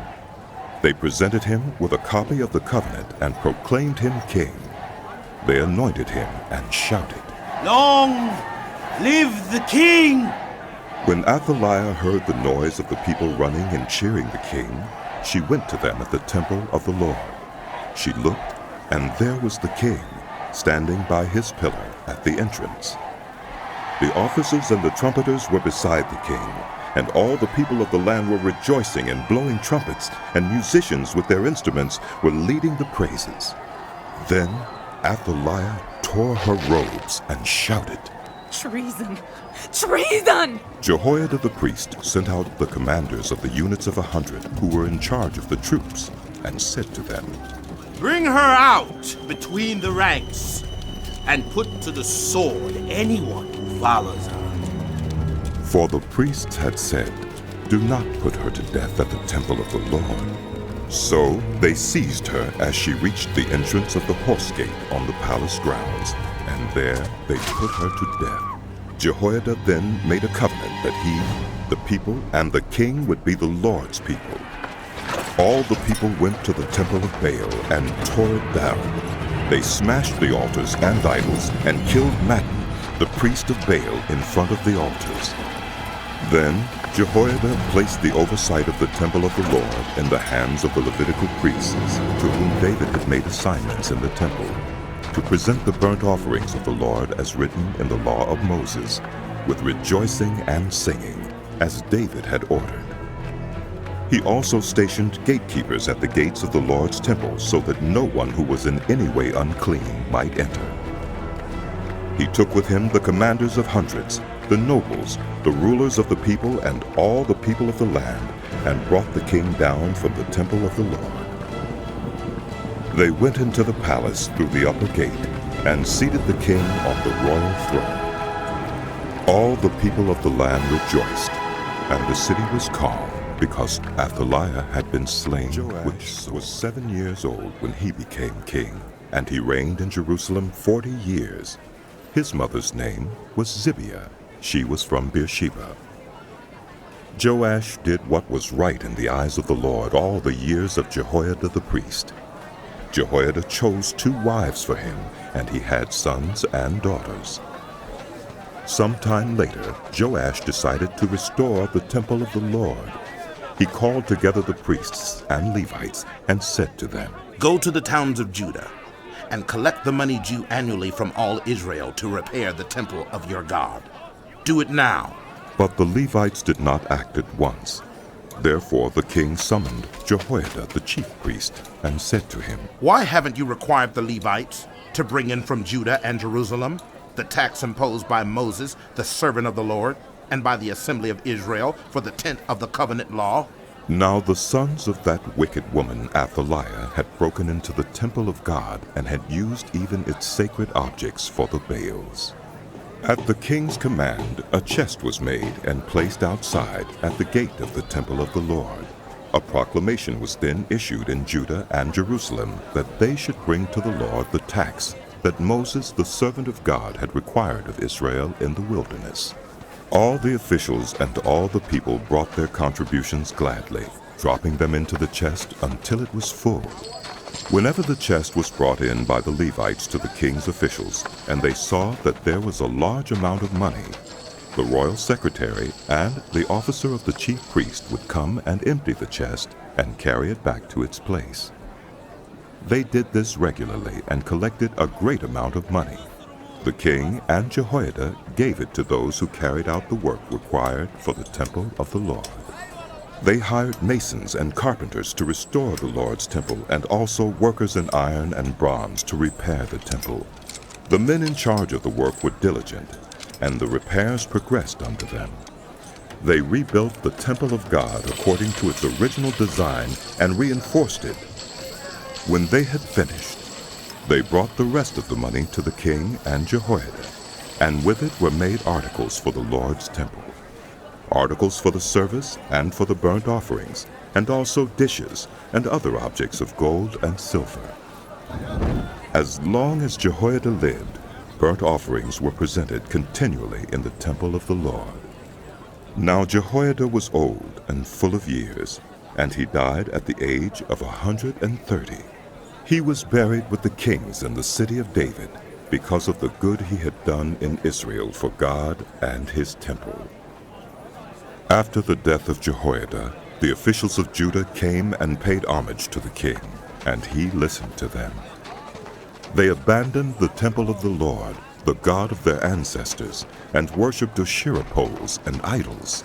They presented him with a copy of the covenant and proclaimed him king. They anointed him and shouted, "Long live the king!" When Athaliah heard the noise of the people running and cheering the king, she went to them at the temple of the Lord. She looked, and there was the king, standing by his pillar at the entrance. The officers and the trumpeters were beside the king, and all the people of the land were rejoicing and blowing trumpets, and musicians with their instruments were leading the praises. Then Athaliah tore her robes and shouted, "Treason! Treason!" Jehoiada the priest sent out the commanders of the units of 100 who were in charge of the troops, and said to them, "Bring her out between the ranks, and put to the sword anyone who follows her." For the priests had said, "Do not put her to death at the temple of the Lord." So they seized her as she reached the entrance of the horse gate on the palace grounds, and there they put her to death. Jehoiada then made a covenant that he, the people, and the king would be the Lord's people. All the people went to the temple of Baal and tore it down. They smashed the altars and idols and killed Mattan, the priest of Baal, in front of the altars. Then Jehoiada placed the oversight of the temple of the Lord in the hands of the Levitical priests, to whom David had made assignments in the temple, to present the burnt offerings of the Lord as written in the law of Moses, with rejoicing and singing, as David had ordered. He also stationed gatekeepers at the gates of the Lord's temple, so that no one who was in any way unclean might enter. He took with him the commanders of hundreds, the nobles, the rulers of the people, and all the people of the land, and brought the king down from the temple of the Lord. They went into the palace through the upper gate, and seated the king on the royal throne. All the people of the land rejoiced, and the city was calm, because Athaliah had been slain, which was 7 years old when he became king, and he reigned in Jerusalem 40 years. His mother's name was Zibiah. She was from Beersheba. Joash did what was right in the eyes of the Lord all the years of Jehoiada the priest. Jehoiada chose 2 wives for him, and he had sons and daughters. Sometime later, Joash decided to restore the temple of the Lord. He called together the priests and Levites and said to them, "Go to the towns of Judah and collect the money due annually from all Israel to repair the temple of your God. Do it now." But the Levites did not act at once. Therefore the king summoned Jehoiada the chief priest and said to him, "Why haven't you required the Levites to bring in from Judah and Jerusalem the tax imposed by Moses, the servant of the Lord, and by the assembly of Israel for the tent of the covenant law?" Now the sons of that wicked woman Athaliah had broken into the temple of God and had used even its sacred objects for the Baals. At the king's command, a chest was made and placed outside at the gate of the temple of the Lord. A proclamation was then issued in Judah and Jerusalem that they should bring to the Lord the tax that Moses, the servant of God, had required of Israel in the wilderness. All the officials and all the people brought their contributions gladly, dropping them into the chest until it was full. Whenever the chest was brought in by the Levites to the king's officials, and they saw that there was a large amount of money, the royal secretary and the officer of the chief priest would come and empty the chest and carry it back to its place. They did this regularly and collected a great amount of money. The king and Jehoiada gave it to those who carried out the work required for the temple of the Lord. They hired masons and carpenters to restore the Lord's temple, and also workers in iron and bronze to repair the temple. The men in charge of the work were diligent, and the repairs progressed under them. They rebuilt the temple of God according to its original design and reinforced it. When they had finished, they brought the rest of the money to the king and Jehoiada, and with it were made articles for the Lord's temple, articles for the service and for the burnt offerings, and also dishes and other objects of gold and silver. As long as Jehoiada lived, burnt offerings were presented continually in the temple of the Lord. Now Jehoiada was old and full of years, and he died at the age of 130. He was buried with the kings in the city of David because of the good he had done in Israel for God and his temple. After the death of Jehoiada, the officials of Judah came and paid homage to the king, and he listened to them. They abandoned the temple of the Lord, the God of their ancestors, and worshipped Asherah poles and idols.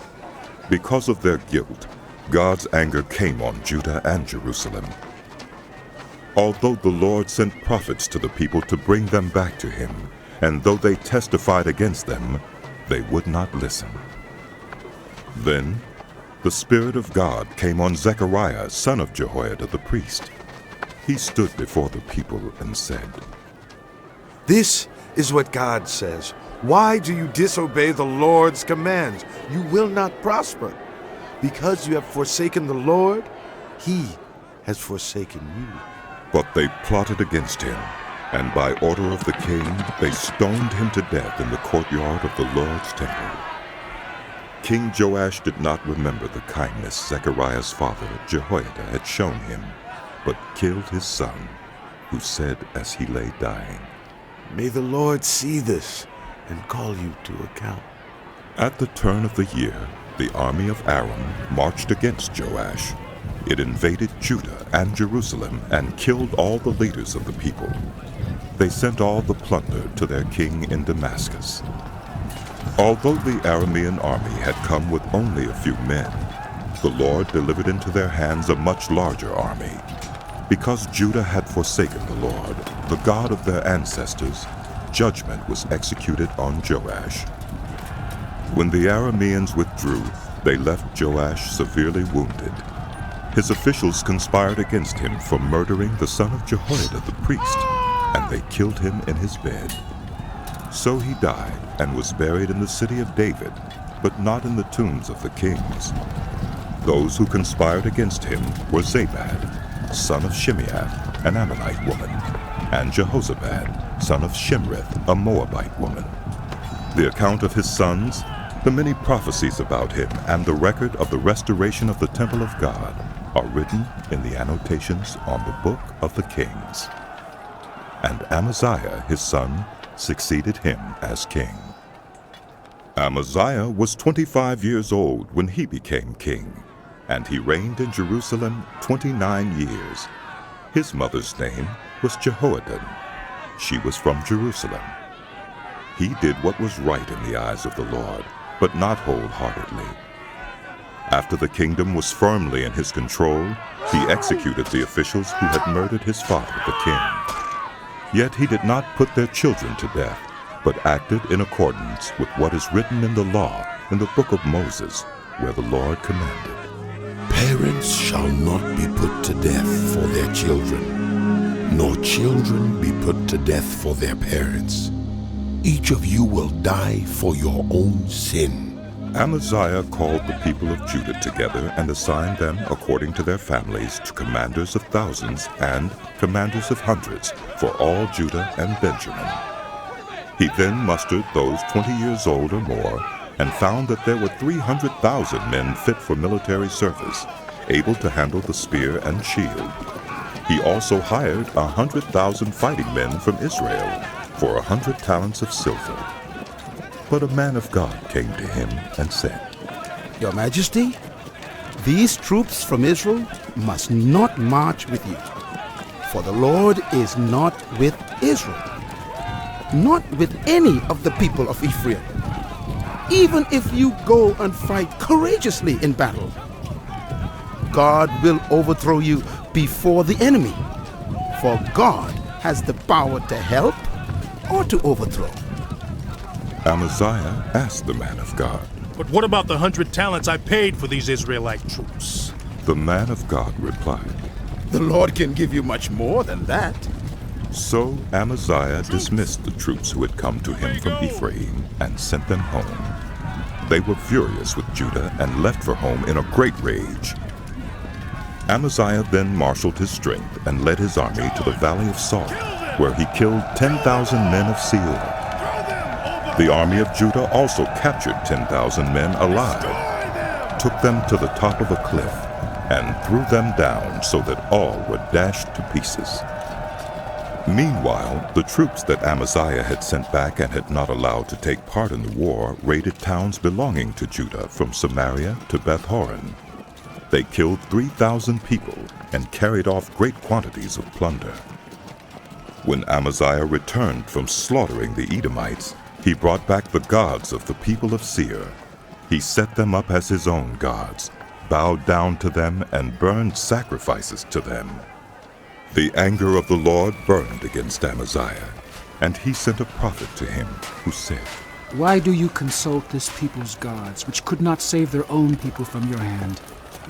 Because of their guilt, God's anger came on Judah and Jerusalem. Although the Lord sent prophets to the people to bring them back to him, and though they testified against them, they would not listen. Then the Spirit of God came on Zechariah, son of Jehoiada the priest. He stood before the people and said, "This is what God says. Why do you disobey the Lord's commands? You will not prosper. Because you have forsaken the Lord, he has forsaken you." But they plotted against him, and by order of the king, they stoned him to death in the courtyard of the Lord's temple. King Joash did not remember the kindness Zechariah's father, Jehoiada, had shown him, but killed his son, who said as he lay dying, "May the Lord see this and call you to account." At the turn of the year, the army of Aram marched against Joash. It invaded Judah and Jerusalem and killed all the leaders of the people. They sent all the plunder to their king in Damascus. Although the Aramean army had come with only a few men, the Lord delivered into their hands a much larger army. Because Judah had forsaken the Lord, the God of their ancestors, judgment was executed on Joash. When the Arameans withdrew, they left Joash severely wounded. His officials conspired against him for murdering the son of Jehoiada the priest, and they killed him in his bed. So he died and was buried in the city of David, but not in the tombs of the kings. Those who conspired against him were Zabad, son of Shimeath, an Ammonite woman, and Jehozabad, son of Shimrith, a Moabite woman. The account of his sons, the many prophecies about him, and the record of the restoration of the temple of God are written in the annotations on the book of the kings. And Amaziah, his son, succeeded him as king. Amaziah was 25 years old when he became king, and he reigned in Jerusalem 29 years. His mother's name was Jehoadan. She was from Jerusalem. He did what was right in the eyes of the Lord, but not wholeheartedly. After the kingdom was firmly in his control, he executed the officials who had murdered his father, the king. Yet he did not put their children to death, but acted in accordance with what is written in the law in the book of Moses, where the Lord commanded. Parents shall not be put to death for their children, nor children be put to death for their parents. Each of you will die for your own sin. Amaziah called the people of Judah together and assigned them according to their families to commanders of thousands and commanders of hundreds for all Judah and Benjamin. He then mustered those 20 years old or more and found that there were 300,000 men fit for military service, able to handle the spear and shield. He also hired 100,000 fighting men from Israel for 100 talents of silver. But a man of God came to him and said, Your Majesty, these troops from Israel must not march with you, for the Lord is not with Israel, not with any of the people of Ephraim. Even if you go and fight courageously in battle, God will overthrow you before the enemy, for God has the power to help or to overthrow. Amaziah asked the man of God, But what about the 100 talents I paid for these Israelite troops? The man of God replied, The Lord can give you much more than that. So Amaziah dismissed the troops who had come to him from Ephraim and sent them home. They were furious with Judah and left for home in a great rage. Amaziah then marshaled his strength and led his army to the valley of Salt, where he killed 10,000 men of Seir. The army of Judah also captured 10,000 men alive, took them to the top of a cliff, and threw them down so that all were dashed to pieces. Meanwhile, the troops that Amaziah had sent back and had not allowed to take part in the war raided towns belonging to Judah from Samaria to Beth-horon. They killed 3,000 people and carried off great quantities of plunder. When Amaziah returned from slaughtering the Edomites, he brought back the gods of the people of Seir. He set them up as his own gods, bowed down to them, and burned sacrifices to them. The anger of the Lord burned against Amaziah, and he sent a prophet to him, who said, Why do you consult this people's gods, which could not save their own people from your hand?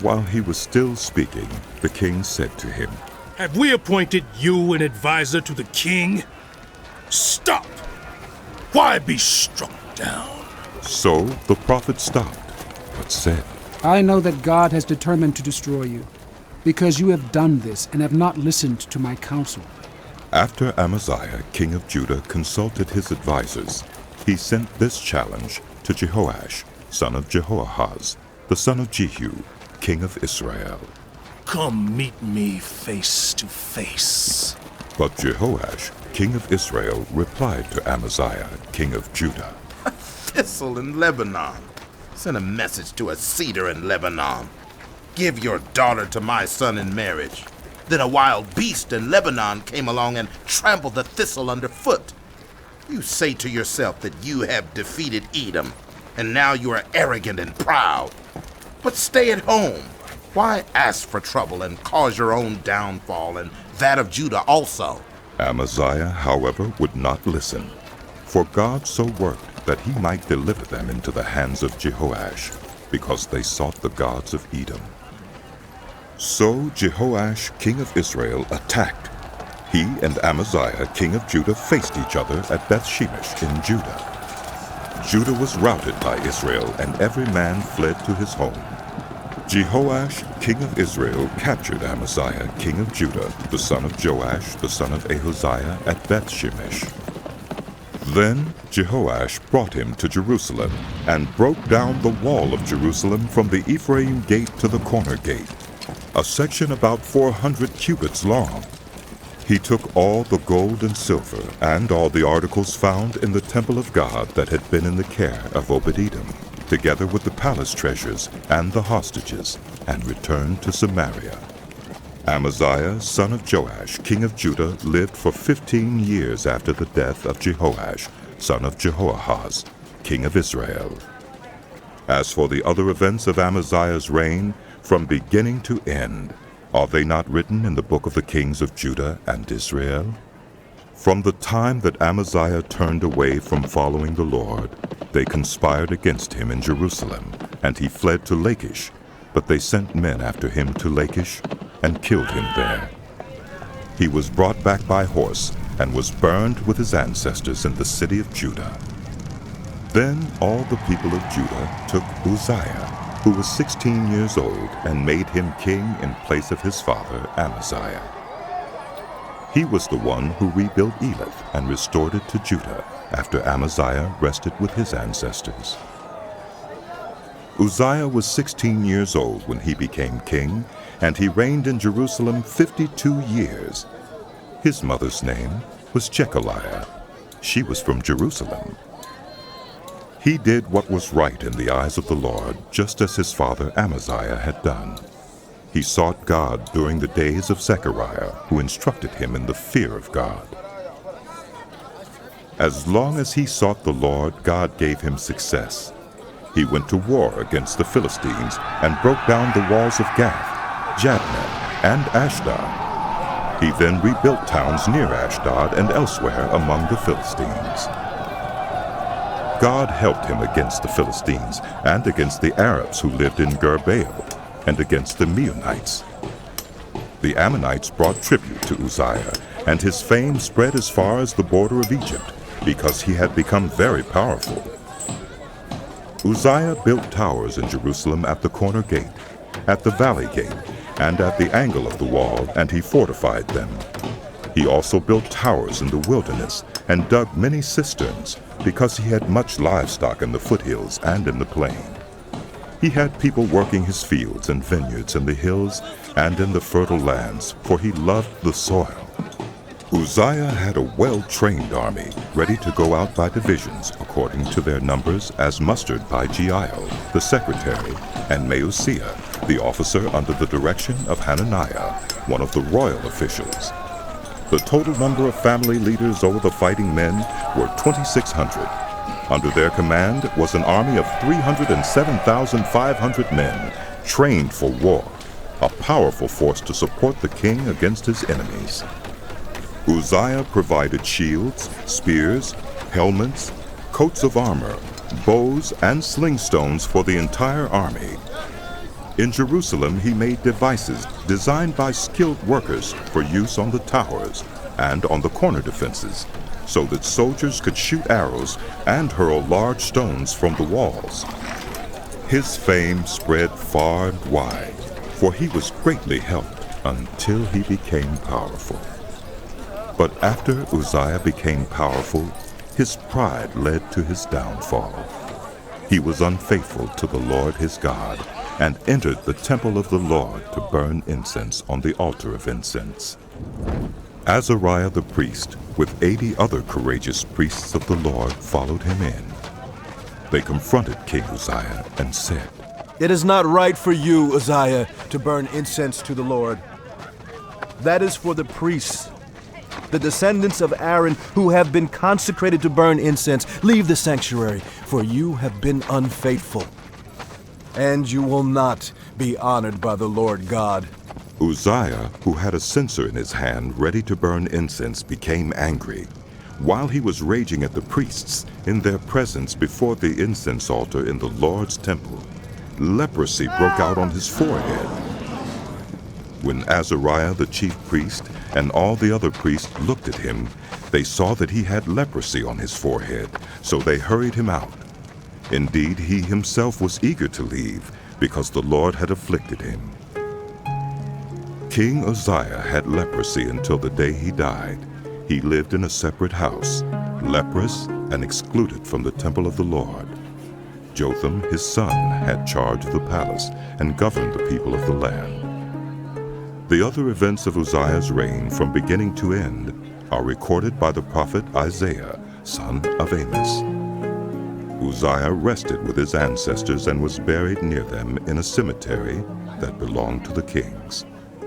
While he was still speaking, the king said to him, Have we appointed you an advisor to the king? Stop! Why be struck down? So the prophet stopped, but said, I know that God has determined to destroy you, because you have done this and have not listened to my counsel. After Amaziah, king of Judah, consulted his advisers, he sent this challenge to Jehoash, son of Jehoahaz, the son of Jehu, king of Israel. Come meet me face to face. But Jehoash, king of Israel, replied to Amaziah, king of Judah, A thistle in Lebanon, Send a message to a cedar in Lebanon. Give your daughter to my son in marriage. Then a wild beast in Lebanon came along and trampled the thistle underfoot. You say to yourself that you have defeated Edom, and now you are arrogant and proud. But stay at home. Why ask for trouble and cause your own downfall and that of Judah also? Amaziah, however, would not listen, for God so worked that he might deliver them into the hands of Jehoash, because they sought the gods of Edom. So Jehoash, king of Israel, attacked. He and Amaziah, king of Judah, faced each other at Beth-shemesh in Judah. Judah was routed by Israel, and every man fled to his home. Jehoash, king of Israel, captured Amaziah, king of Judah, the son of Joash, the son of Ahaziah, at Beth-shemesh. Then Jehoash brought him to Jerusalem, and broke down the wall of Jerusalem from the Ephraim gate to the corner gate, a section about 400 cubits long. He took all the gold and silver, and all the articles found in the temple of God that had been in the care of Obed-Edom, together with the palace treasures and the hostages, and returned to Samaria. Amaziah, son of Joash, king of Judah, lived for 15 years after the death of Jehoash, son of Jehoahaz, king of Israel. As for the other events of Amaziah's reign, from beginning to end, are they not written in the book of the kings of Judah and Israel? From the time that Amaziah turned away from following the Lord, they conspired against him in Jerusalem, and he fled to Lachish, but they sent men after him to Lachish and killed him there. He was brought back by horse and was burned with his ancestors in the city of Judah. Then all the people of Judah took Uzziah, who was 16 years old, and made him king in place of his father Amaziah. He was the one who rebuilt Elath and restored it to Judah after Amaziah rested with his ancestors. Uzziah was 16 years old when he became king, and he reigned in Jerusalem 52 years. His mother's name was Jechaliah. She was from Jerusalem. He did what was right in the eyes of the Lord, just as his father Amaziah had done. He sought God during the days of Zechariah, who instructed him in the fear of God. As long as he sought the Lord, God gave him success. He went to war against the Philistines and broke down the walls of Gath, Jabneh, and Ashdod. He then rebuilt towns near Ashdod and elsewhere among the Philistines. God helped him against the Philistines and against the Arabs who lived in Gur-baal, and against the Meunites. The Ammonites brought tribute to Uzziah, and his fame spread as far as the border of Egypt, because he had become very powerful. Uzziah built towers in Jerusalem at the corner gate, at the valley gate, and at the angle of the wall, and he fortified them. He also built towers in the wilderness, and dug many cisterns, because he had much livestock in the foothills and in the plain. He had people working his fields and vineyards in the hills and in the fertile lands, for he loved the soil. Uzziah had a well-trained army, ready to go out by divisions according to their numbers, as mustered by Jeiel, the secretary, and Maaseiah, the officer under the direction of Hananiah, one of the royal officials. The total number of family leaders over the fighting men were 2,600. Under their command was an army of 307,500 men, trained for war, a powerful force to support the king against his enemies. Uzziah provided shields, spears, helmets, coats of armor, bows, and sling stones for the entire army. In Jerusalem he made devices designed by skilled workers for use on the towers and on the corner defenses, so that soldiers could shoot arrows and hurl large stones from the walls. His fame spread far and wide, for he was greatly helped until he became powerful. But after Uzziah became powerful, his pride led to his downfall. He was unfaithful to the Lord his God, and entered the temple of the Lord to burn incense on the altar of incense. Azariah the priest, with 80 other courageous priests of the Lord, followed him in. They confronted King Uzziah and said, "It is not right for you, Uzziah, to burn incense to the Lord. That is for the priests, the descendants of Aaron, who have been consecrated to burn incense. Leave the sanctuary, for you have been unfaithful, and you will not be honored by the Lord God." Uzziah, who had a censer in his hand ready to burn incense, became angry. While he was raging at the priests in their presence before the incense altar in the Lord's temple, leprosy broke out on his forehead. When Azariah the chief priest and all the other priests looked at him, they saw that he had leprosy on his forehead, so they hurried him out. Indeed, he himself was eager to leave, because the Lord had afflicted him. King Uzziah had leprosy until the day he died. He lived in a separate house, leprous and excluded from the temple of the Lord. Jotham, his son, had charge of the palace and governed the people of the land. The other events of Uzziah's reign from beginning to end are recorded by the prophet Isaiah, son of Amos. Uzziah rested with his ancestors and was buried near them in a cemetery that belonged to the kings.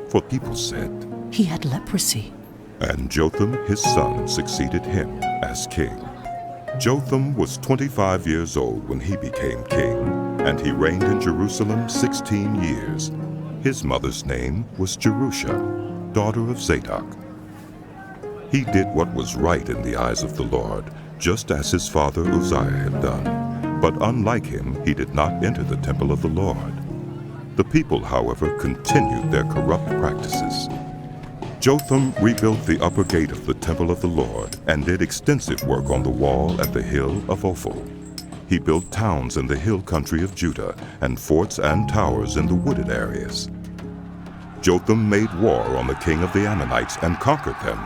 For people said, "He had leprosy." And Jotham, his son, succeeded him as king. Jotham was 25 years old when he became king, and he reigned in Jerusalem 16 years. His mother's name was Jerusha, daughter of Zadok. He did what was right in the eyes of the Lord, just as his father Uzziah had done. But unlike him, he did not enter the temple of the Lord. The people, however, continued their corrupt practices. Jotham rebuilt the upper gate of the temple of the Lord and did extensive work on the wall at the hill of Ophel. He built towns in the hill country of Judah and forts and towers in the wooded areas. Jotham made war on the king of the Ammonites and conquered them.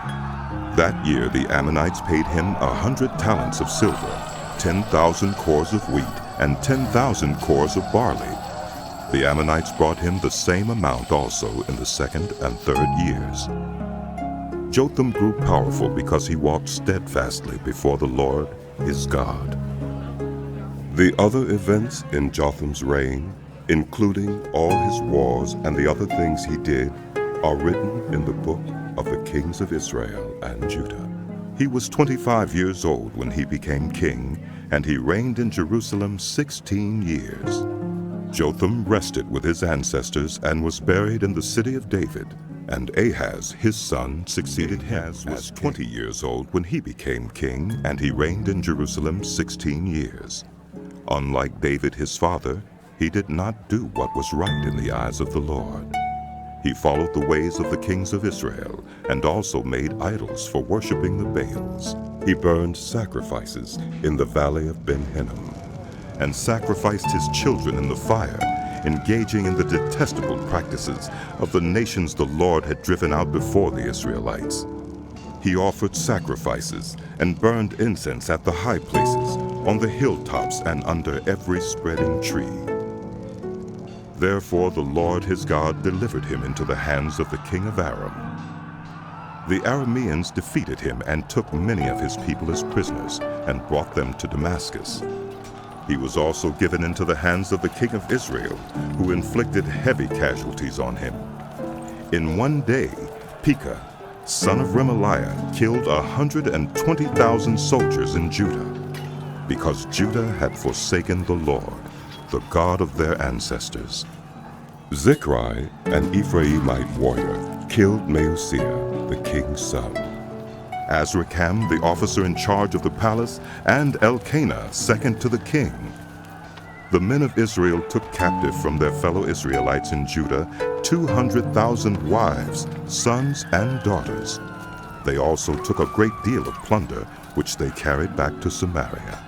That year the Ammonites paid him 100 talents of silver, 10,000 cores of wheat, and 10,000 cores of barley. The Ammonites brought him the same amount also in the second and third years. Jotham grew powerful because he walked steadfastly before the Lord, his God. The other events in Jotham's reign, including all his wars and the other things he did, are written in the book of the kings of Israel and Judah. He was 25 years old when he became king, and he reigned in Jerusalem 16 years. Jotham rested with his ancestors and was buried in the city of David, and Ahaz, his son, succeeded him. Ahaz was 20 years old when he became king, and he reigned in Jerusalem 16 years. Unlike David his father, he did not do what was right in the eyes of the Lord. He followed the ways of the kings of Israel, and also made idols for worshiping the Baals. He burned sacrifices in the valley of Ben-Hinnom, and sacrificed his children in the fire, engaging in the detestable practices of the nations the Lord had driven out before the Israelites. He offered sacrifices and burned incense at the high places, on the hilltops, and under every spreading tree. Therefore the Lord his God delivered him into the hands of the king of Aram. The Arameans defeated him and took many of his people as prisoners and brought them to Damascus. He was also given into the hands of the king of Israel, who inflicted heavy casualties on him. In one day, Pekah, son of Remaliah, killed 120,000 soldiers in Judah, because Judah had forsaken the Lord, the God of their ancestors. Zichri, an Ephraimite warrior, killed Maaseiah, the king's son. Azrikam, the officer in charge of the palace, and Elkanah, second to the king. The men of Israel took captive from their fellow Israelites in Judah 200,000 wives, sons, and daughters. They also took a great deal of plunder, which they carried back to Samaria.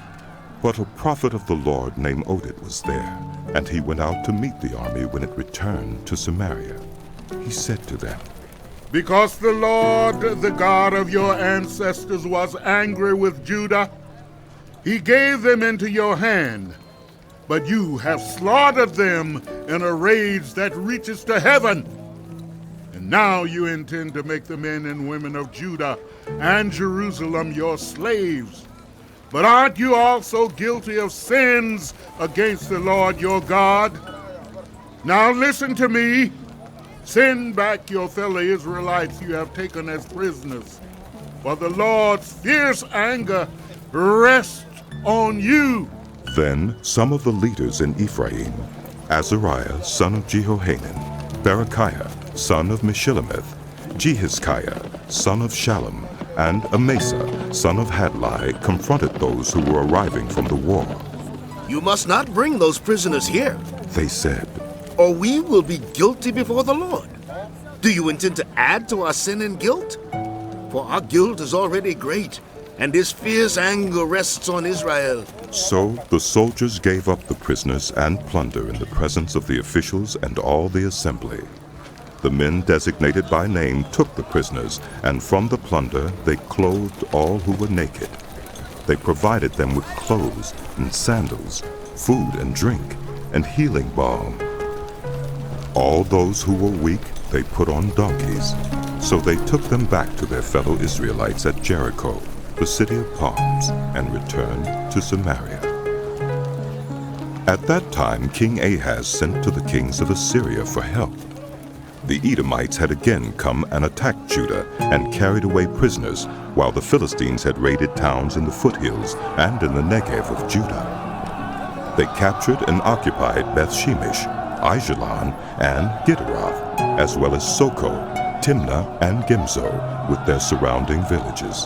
But a prophet of the Lord named Oded was there, and he went out to meet the army when it returned to Samaria. He said to them, "Because the Lord, the God of your ancestors, was angry with Judah, he gave them into your hand. But you have slaughtered them in a rage that reaches to heaven. And now you intend to make the men and women of Judah and Jerusalem your slaves. But aren't you also guilty of sins against the Lord your God? Now listen to me. Send back your fellow Israelites you have taken as prisoners, for the Lord's fierce anger rests on you. Then some of the leaders in Ephraim, Azariah son of Jehohanan, Berechiah son of Meshillemith, Jehizkiah son of Shallum, and Amasa son of Hadlai confronted those who were arriving from the war. You must not bring those prisoners here, They said, or we will be guilty before the Lord. Do you intend to add to our sin and guilt? For our guilt is already great, and his fierce anger rests on Israel. So the soldiers gave up the prisoners and plunder in the presence of the officials and all the assembly. The men designated by name took the prisoners, and from the plunder they clothed all who were naked. They provided them with clothes and sandals, food and drink, and healing balm. All those who were weak they put on donkeys. So they took them back to their fellow Israelites at Jericho, the city of palms, and returned to Samaria. At that time King Ahaz sent to the kings of Assyria for help. The Edomites had again come and attacked Judah and carried away prisoners, while the Philistines had raided towns in the foothills and in the Negev of Judah. They captured and occupied Beth-Shemesh, Aijalon, and Gidderoth, as well as Soko, Timnah, and Gimzo, with their surrounding villages.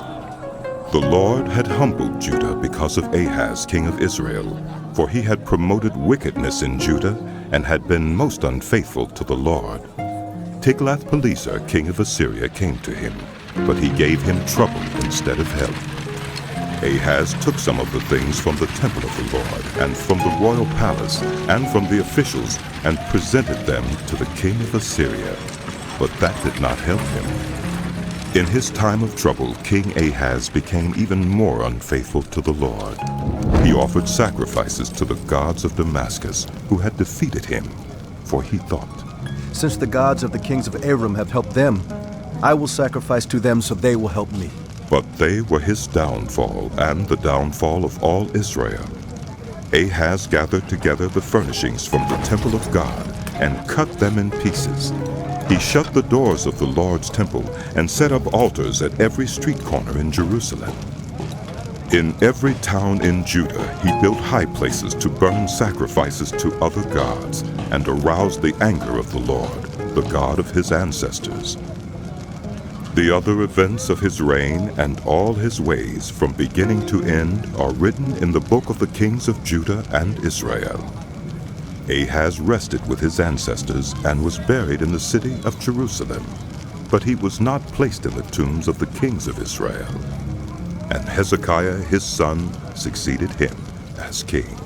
The Lord had humbled Judah because of Ahaz, king of Israel, for he had promoted wickedness in Judah and had been most unfaithful to the Lord. Tiglath-Pileser, king of Assyria, came to him, but he gave him trouble instead of help. Ahaz took some of the things from the temple of the Lord, and from the royal palace, and from the officials, and presented them to the king of Assyria. But that did not help him. In his time of trouble, King Ahaz became even more unfaithful to the Lord. He offered sacrifices to the gods of Damascus, who had defeated him, for he thought, Since the gods of the kings of Aram have helped them, I will sacrifice to them so they will help me. But they were his downfall and the downfall of all Israel. Ahaz gathered together the furnishings from the temple of God and cut them in pieces. He shut the doors of the Lord's temple and set up altars at every street corner in Jerusalem. In every town in Judah he built high places to burn sacrifices to other gods and aroused the anger of the Lord, the God of his ancestors. The other events of his reign and all his ways from beginning to end are written in the book of the kings of Judah and Israel. Ahaz rested with his ancestors and was buried in the city of Jerusalem, but he was not placed in the tombs of the kings of Israel. And Hezekiah his son succeeded him as king.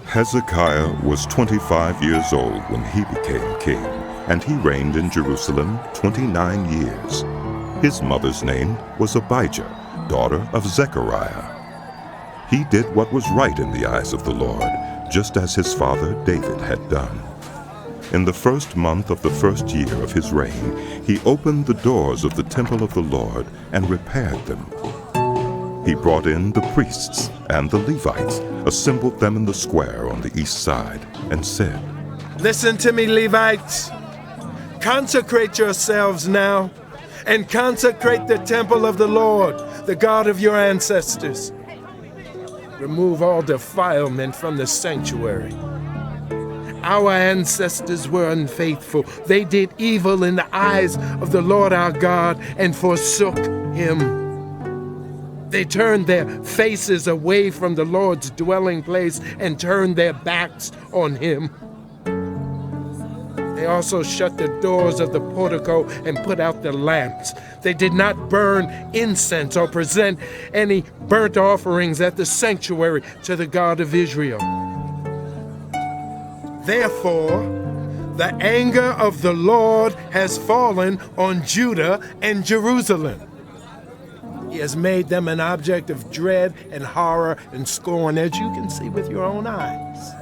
Hezekiah was 25 years old when he became king, and he reigned in Jerusalem 29 years. His mother's name was Abijah, daughter of Zechariah. He did what was right in the eyes of the Lord, just as his father David had done. In the first month of the first year of his reign, he opened the doors of the temple of the Lord and repaired them. He brought in the priests and the Levites, assembled them in the square on the east side, and said, Listen to me, Levites. Consecrate yourselves now, and consecrate the temple of the Lord, the God of your ancestors. Remove all defilement from the sanctuary. Our ancestors were unfaithful. They did evil in the eyes of the Lord our God and forsook him. They turned their faces away from the Lord's dwelling place and turned their backs on him. They also shut the doors of the portico and put out the lamps. They did not burn incense or present any burnt offerings at the sanctuary to the God of Israel. Therefore, the anger of the Lord has fallen on Judah and Jerusalem. He has made them an object of dread and horror and scorn, as you can see with your own eyes.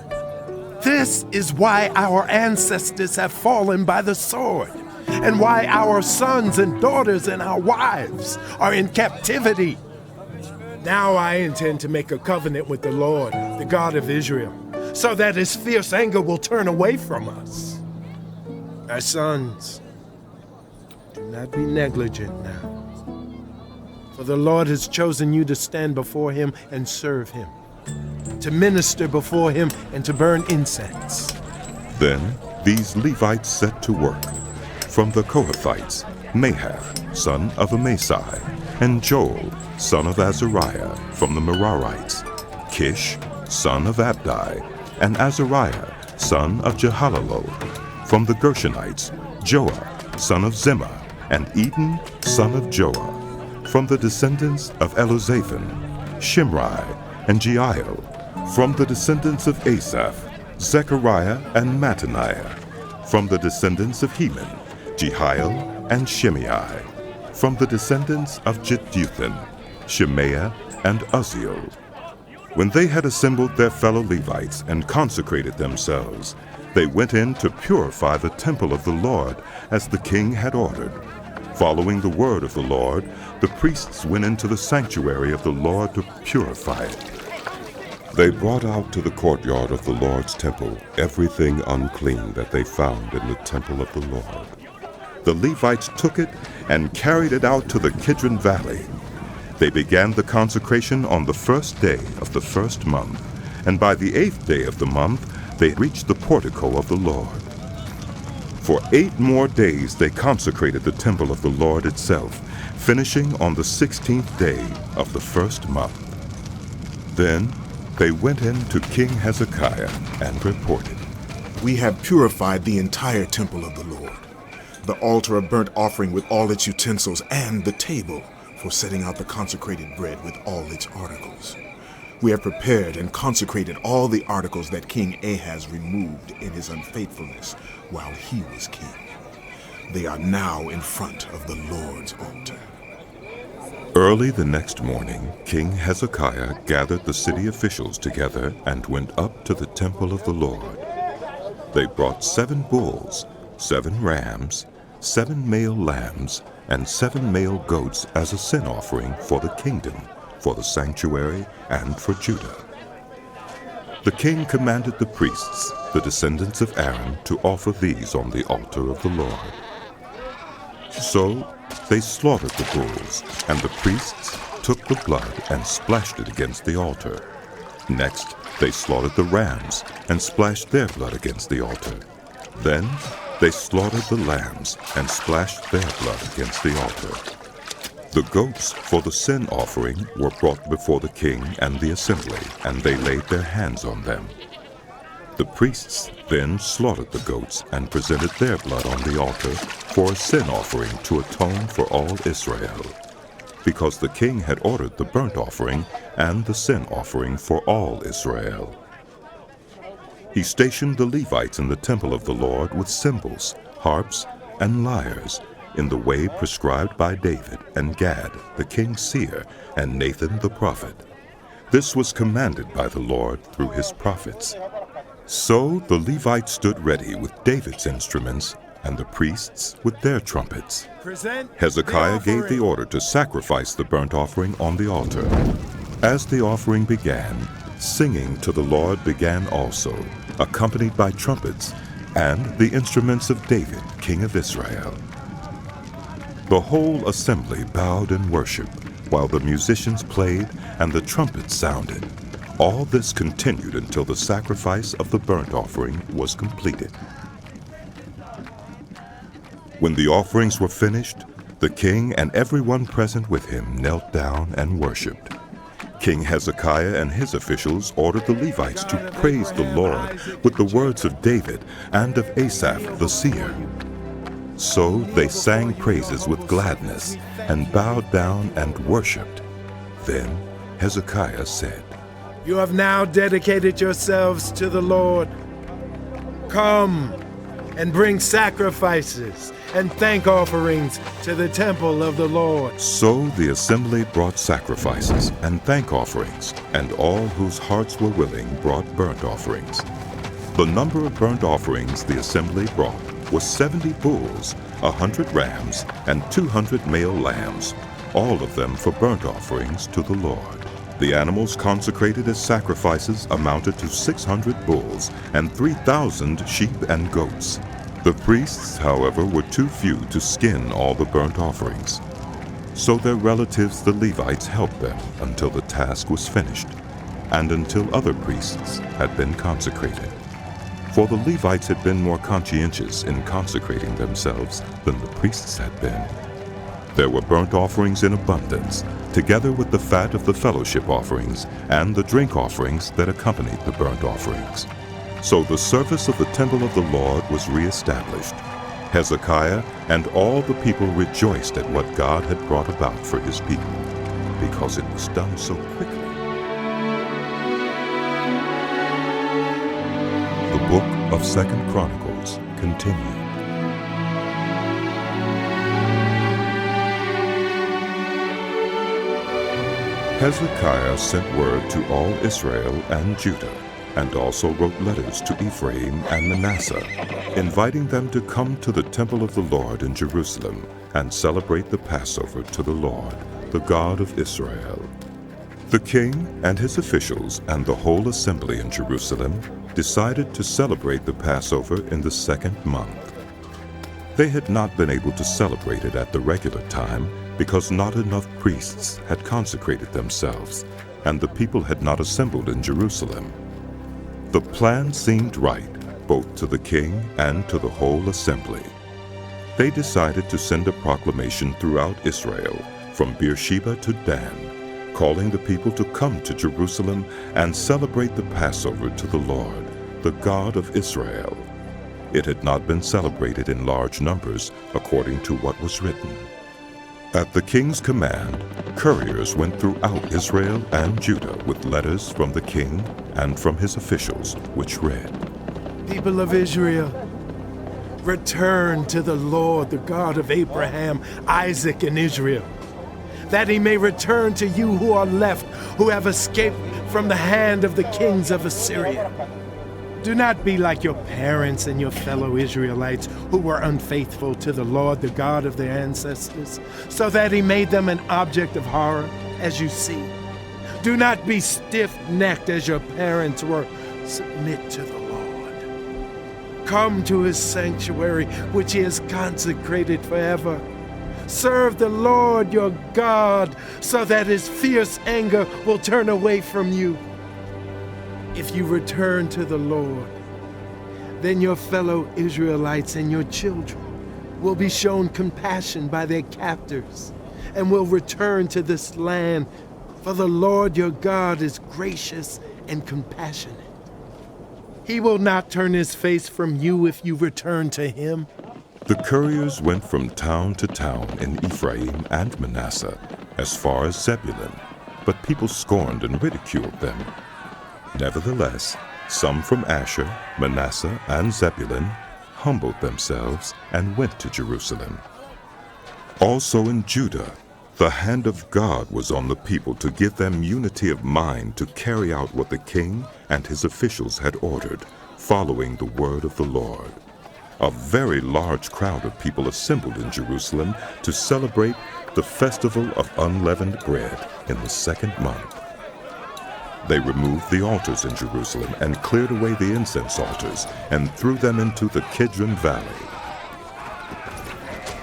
This is why our ancestors have fallen by the sword, and why our sons and daughters and our wives are in captivity. Now I intend to make a covenant with the Lord, the God of Israel, so that his fierce anger will turn away from us. My sons, do not be negligent now, for the Lord has chosen you to stand before him and serve him, to minister before him and to burn incense. Then these Levites set to work. From the Kohathites, Mahath, son of Amasai, and Joel, son of Azariah, from the Merarites, Kish, son of Abdi, and Azariah, son of Jehalelel, from the Gershonites, Joah, son of Zimmah, and Eden, son of Joah, from the descendants of Eluzaphan, Shimri, and Jeiel, from the descendants of Asaph, Zechariah and Mattaniah, from the descendants of Heman, Jehiel and Shimei, from the descendants of Jeduthun, Shemaiah and Uzziel. When they had assembled their fellow Levites and consecrated themselves, they went in to purify the temple of the Lord as the king had ordered. Following the word of the Lord, the priests went into the sanctuary of the Lord to purify it. They brought out to the courtyard of the Lord's temple everything unclean that they found in the temple of the Lord. The Levites took it and carried it out to the Kidron Valley. They began the consecration on the first day of the first month, and by the 8th day of the month they reached the portico of the Lord. For 8 more days they consecrated the temple of the Lord itself, finishing on the 16th day of the first month. Then they went in to King Hezekiah and reported, "We have purified the entire temple of the Lord, the altar of burnt offering with all its utensils, and the table for setting out the consecrated bread with all its articles. We have prepared and consecrated all the articles that King Ahaz removed in his unfaithfulness while he was king. They are now in front of the Lord's altar." Early the next morning, King Hezekiah gathered the city officials together and went up to the temple of the Lord. They brought 7 bulls, 7 rams, 7 male lambs, and 7 male goats as a sin offering for the kingdom, for the sanctuary, and for Judah. The king commanded the priests, the descendants of Aaron, to offer these on the altar of the Lord. So they slaughtered the bulls, and the priests took the blood and splashed it against the altar. Next, they slaughtered the rams and splashed their blood against the altar. Then they slaughtered the lambs and splashed their blood against the altar. The goats for the sin offering were brought before the king and the assembly, and they laid their hands on them. The priests then slaughtered the goats and presented their blood on the altar for a sin offering to atone for all Israel, because the king had ordered the burnt offering and the sin offering for all Israel. He stationed the Levites in the temple of the Lord with cymbals, harps, and lyres, in the way prescribed by David and Gad, the king's seer, and Nathan the prophet. This was commanded by the Lord through his prophets. So the Levites stood ready with David's instruments, and the priests with their trumpets. Hezekiah gave the order to sacrifice the burnt offering on the altar. As the offering began, singing to the Lord began also, accompanied by trumpets and the instruments of David, king of Israel. The whole assembly bowed in worship, while the musicians played and the trumpets sounded. All this continued until the sacrifice of the burnt offering was completed. When the offerings were finished, the king and everyone present with him knelt down and worshipped. King Hezekiah and his officials ordered the Levites to praise the Lord with the words of David and of Asaph the seer. So they sang praises with gladness and bowed down and worshipped. Then Hezekiah said, "You have now dedicated yourselves to the Lord. Come and bring sacrifices and thank offerings to the temple of the Lord." So the assembly brought sacrifices and thank offerings, and all whose hearts were willing brought burnt offerings. The number of burnt offerings the assembly brought was 70 bulls, 100 rams, and 200 male lambs, all of them for burnt offerings to the Lord. The animals consecrated as sacrifices amounted to 600 bulls and 3,000 sheep and goats. The priests, however, were too few to skin all the burnt offerings. So their relatives, the Levites, helped them until the task was finished, and until other priests had been consecrated. For the Levites had been more conscientious in consecrating themselves than the priests had been. There were burnt offerings in abundance, together with the fat of the fellowship offerings and the drink offerings that accompanied the burnt offerings. So the service of the temple of the Lord was reestablished. Hezekiah and all the people rejoiced at what God had brought about for his people, because it was done so quickly. The book of 2 Chronicles continued. Hezekiah sent word to all Israel and Judah, and also wrote letters to Ephraim and Manasseh, inviting them to come to the temple of the Lord in Jerusalem and celebrate the Passover to the Lord, the God of Israel. The king and his officials and the whole assembly in Jerusalem decided to celebrate the Passover in the 2nd month. They had not been able to celebrate it at the regular time because not enough priests had consecrated themselves, and the people had not assembled in Jerusalem. The plan seemed right, both to the king and to the whole assembly. They decided to send a proclamation throughout Israel, from Beersheba to Dan, calling the people to come to Jerusalem and celebrate the Passover to the Lord, the God of Israel. It had not been celebrated in large numbers, according to what was written. At the king's command, couriers went throughout Israel and Judah with letters from the king and from his officials, which read, People of Israel, return to the Lord, the God of Abraham, Isaac, and Israel, that he may return to you who are left, who have escaped from the hand of the kings of Assyria. Do not be like your parents and your fellow Israelites who were unfaithful to the Lord, the God of their ancestors, so that he made them an object of horror, as you see. Do not be stiff-necked as your parents were. Submit to the Lord. Come to his sanctuary, which he has consecrated forever. Serve the Lord your God, so that his fierce anger will turn away from you. If you return to the Lord, then your fellow Israelites and your children will be shown compassion by their captors and will return to this land, for the Lord your God is gracious and compassionate. He will not turn his face from you if you return to him. The couriers went from town to town in Ephraim and Manasseh, as far as Zebulun, but people scorned and ridiculed them. Nevertheless, some from Asher, Manasseh, and Zebulun humbled themselves and went to Jerusalem. Also in Judah, the hand of God was on the people to give them unity of mind to carry out what the king and his officials had ordered, following the word of the Lord. A very large crowd of people assembled in Jerusalem to celebrate the festival of unleavened bread in the 2nd month. They removed the altars in Jerusalem and cleared away the incense altars and threw them into the Kidron Valley.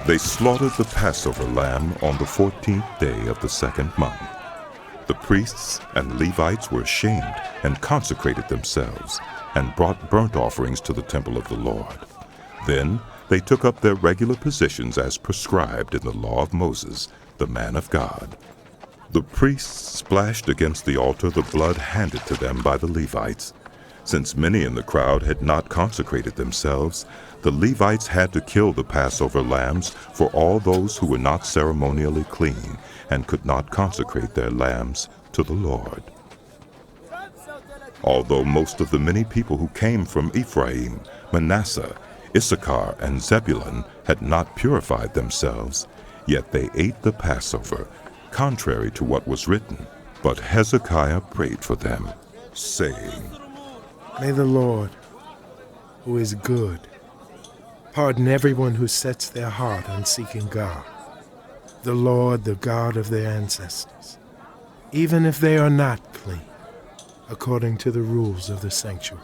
They slaughtered the Passover lamb on the 14th day of the 2nd month. The priests and Levites were ashamed and consecrated themselves and brought burnt offerings to the temple of the Lord. Then they took up their regular positions as prescribed in the law of Moses, the man of God. The priests splashed against the altar the blood handed to them by the Levites. Since many in the crowd had not consecrated themselves, the Levites had to kill the Passover lambs for all those who were not ceremonially clean and could not consecrate their lambs to the Lord. Although most of the many people who came from Ephraim, Manasseh, Issachar, and Zebulun had not purified themselves, yet they ate the Passover, contrary to what was written. But Hezekiah prayed for them, saying, May the Lord, who is good, pardon everyone who sets their heart on seeking God, the Lord, the God of their ancestors. even if they are not clean, according to the rules of the sanctuary.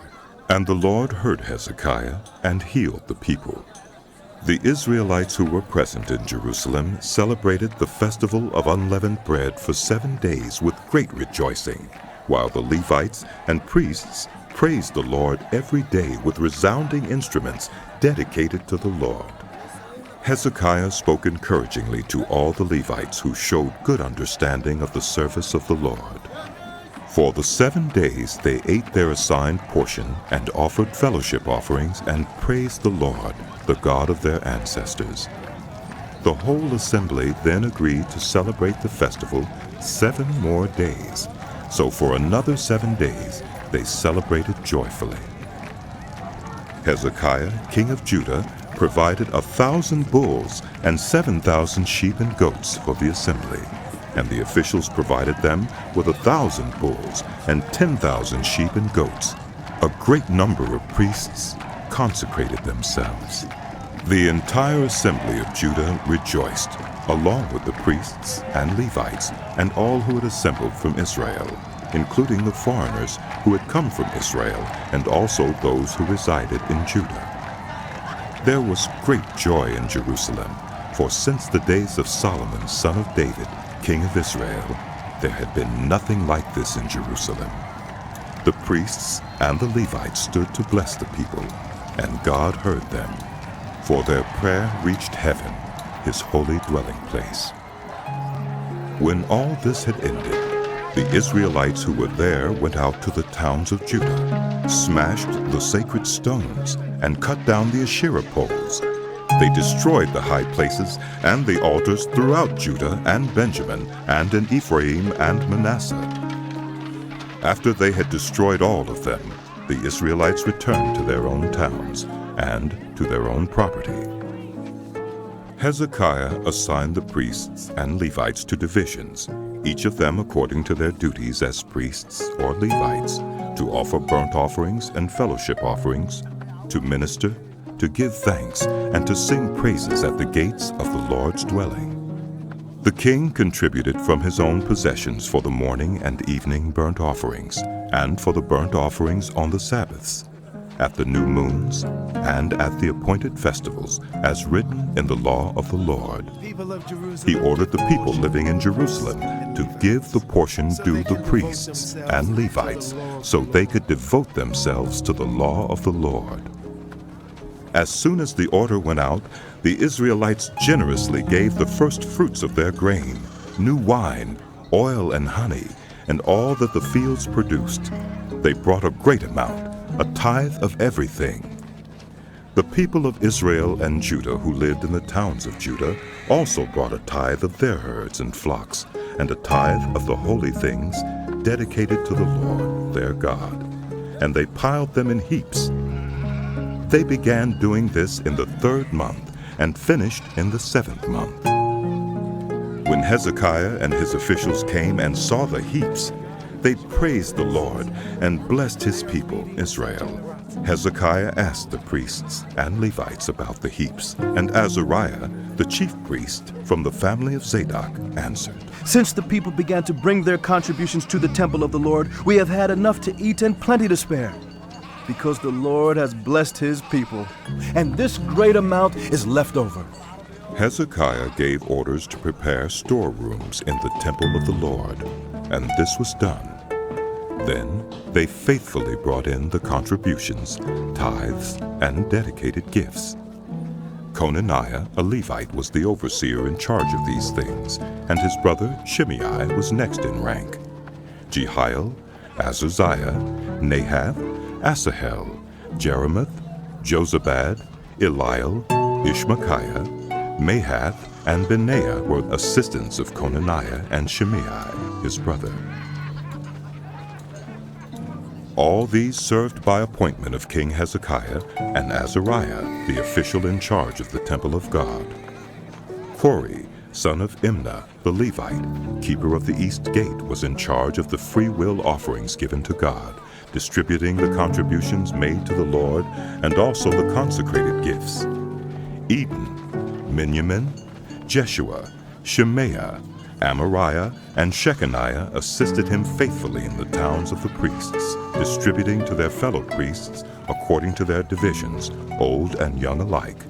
And the Lord heard Hezekiah and healed the people. The Israelites who were present in Jerusalem celebrated the festival of unleavened bread for 7 days with great rejoicing, while the Levites and priests praised the Lord every day with resounding instruments dedicated to the Lord. Hezekiah spoke encouragingly to all the Levites who showed good understanding of the service of the Lord. For the 7 days they ate their assigned portion and offered fellowship offerings and praised the Lord, the God of their ancestors. The whole assembly then agreed to celebrate the festival 7 more days. So for another 7 days they celebrated joyfully. Hezekiah, king of Judah, provided 1,000 bulls and 7,000 sheep and goats for the assembly, and the officials provided them with 1,000 bulls and 10,000 sheep and goats. A great number of priests consecrated themselves. The entire assembly of Judah rejoiced, along with the priests and Levites and all who had assembled from Israel, including the foreigners who had come from Israel and also those who resided in Judah. There was great joy in Jerusalem, for since the days of Solomon, son of David, king of Israel, there had been nothing like this in Jerusalem. The priests and the Levites stood to bless the people, and God heard them, for their prayer reached heaven, his holy dwelling place. When all this had ended, the Israelites who were there went out to the towns of Judah, smashed the sacred stones, and cut down the Asherah poles. They destroyed the high places and the altars throughout Judah and Benjamin, and in Ephraim and Manasseh. After they had destroyed all of them, the Israelites returned to their own towns and to their own property. Hezekiah assigned the priests and Levites to divisions, each of them according to their duties as priests or Levites, to offer burnt offerings and fellowship offerings, to minister, to give thanks, and to sing praises at the gates of the Lord's dwelling. The king contributed from his own possessions for the morning and evening burnt offerings, and for the burnt offerings on the Sabbaths, at the new moons, and at the appointed festivals, as written in the law of the Lord. He ordered the people living in Jerusalem to give the portion due the priests and Levites, so they could devote themselves to the law of the Lord. As soon as the order went out, the Israelites generously gave the first fruits of their grain, new wine, oil and honey, and all that the fields produced. They brought a great amount, a tithe of everything. The people of Israel and Judah who lived in the towns of Judah also brought a tithe of their herds and flocks, and a tithe of the holy things dedicated to the Lord their God, and they piled them in heaps. They began doing this in the 3rd month and finished in the 7th month. When Hezekiah and his officials came and saw the heaps, they praised the Lord and blessed his people, Israel. Hezekiah asked the priests and Levites about the heaps, and Azariah, the chief priest from the family of Zadok, answered, Since the people began to bring their contributions to the temple of the Lord, we have had enough to eat and plenty to spare, because the Lord has blessed his people, and this great amount is left over. Hezekiah gave orders to prepare storerooms in the temple of the Lord, and this was done. Then they faithfully brought in the contributions, tithes, and dedicated gifts. Conaniah, a Levite, was the overseer in charge of these things, and his brother Shimei was next in rank. Jehiel, Azaziah, Nahath, Asahel, Jeremoth, Jozabad, Eliel, Ishmachiah, Mahath, and Benaiah were assistants of Conaniah and Shimei, his brother. All these served by appointment of King Hezekiah, and Azariah, the official in charge of the temple of God. Kori, son of Imnah, the Levite, keeper of the east gate, was in charge of the free will offerings given to God, distributing the contributions made to the Lord, and also the consecrated gifts. Eden, Miniamin, Jeshua, Shemaiah, Amariah and Shechaniah assisted him faithfully in the towns of the priests, distributing to their fellow priests according to their divisions, old and young alike.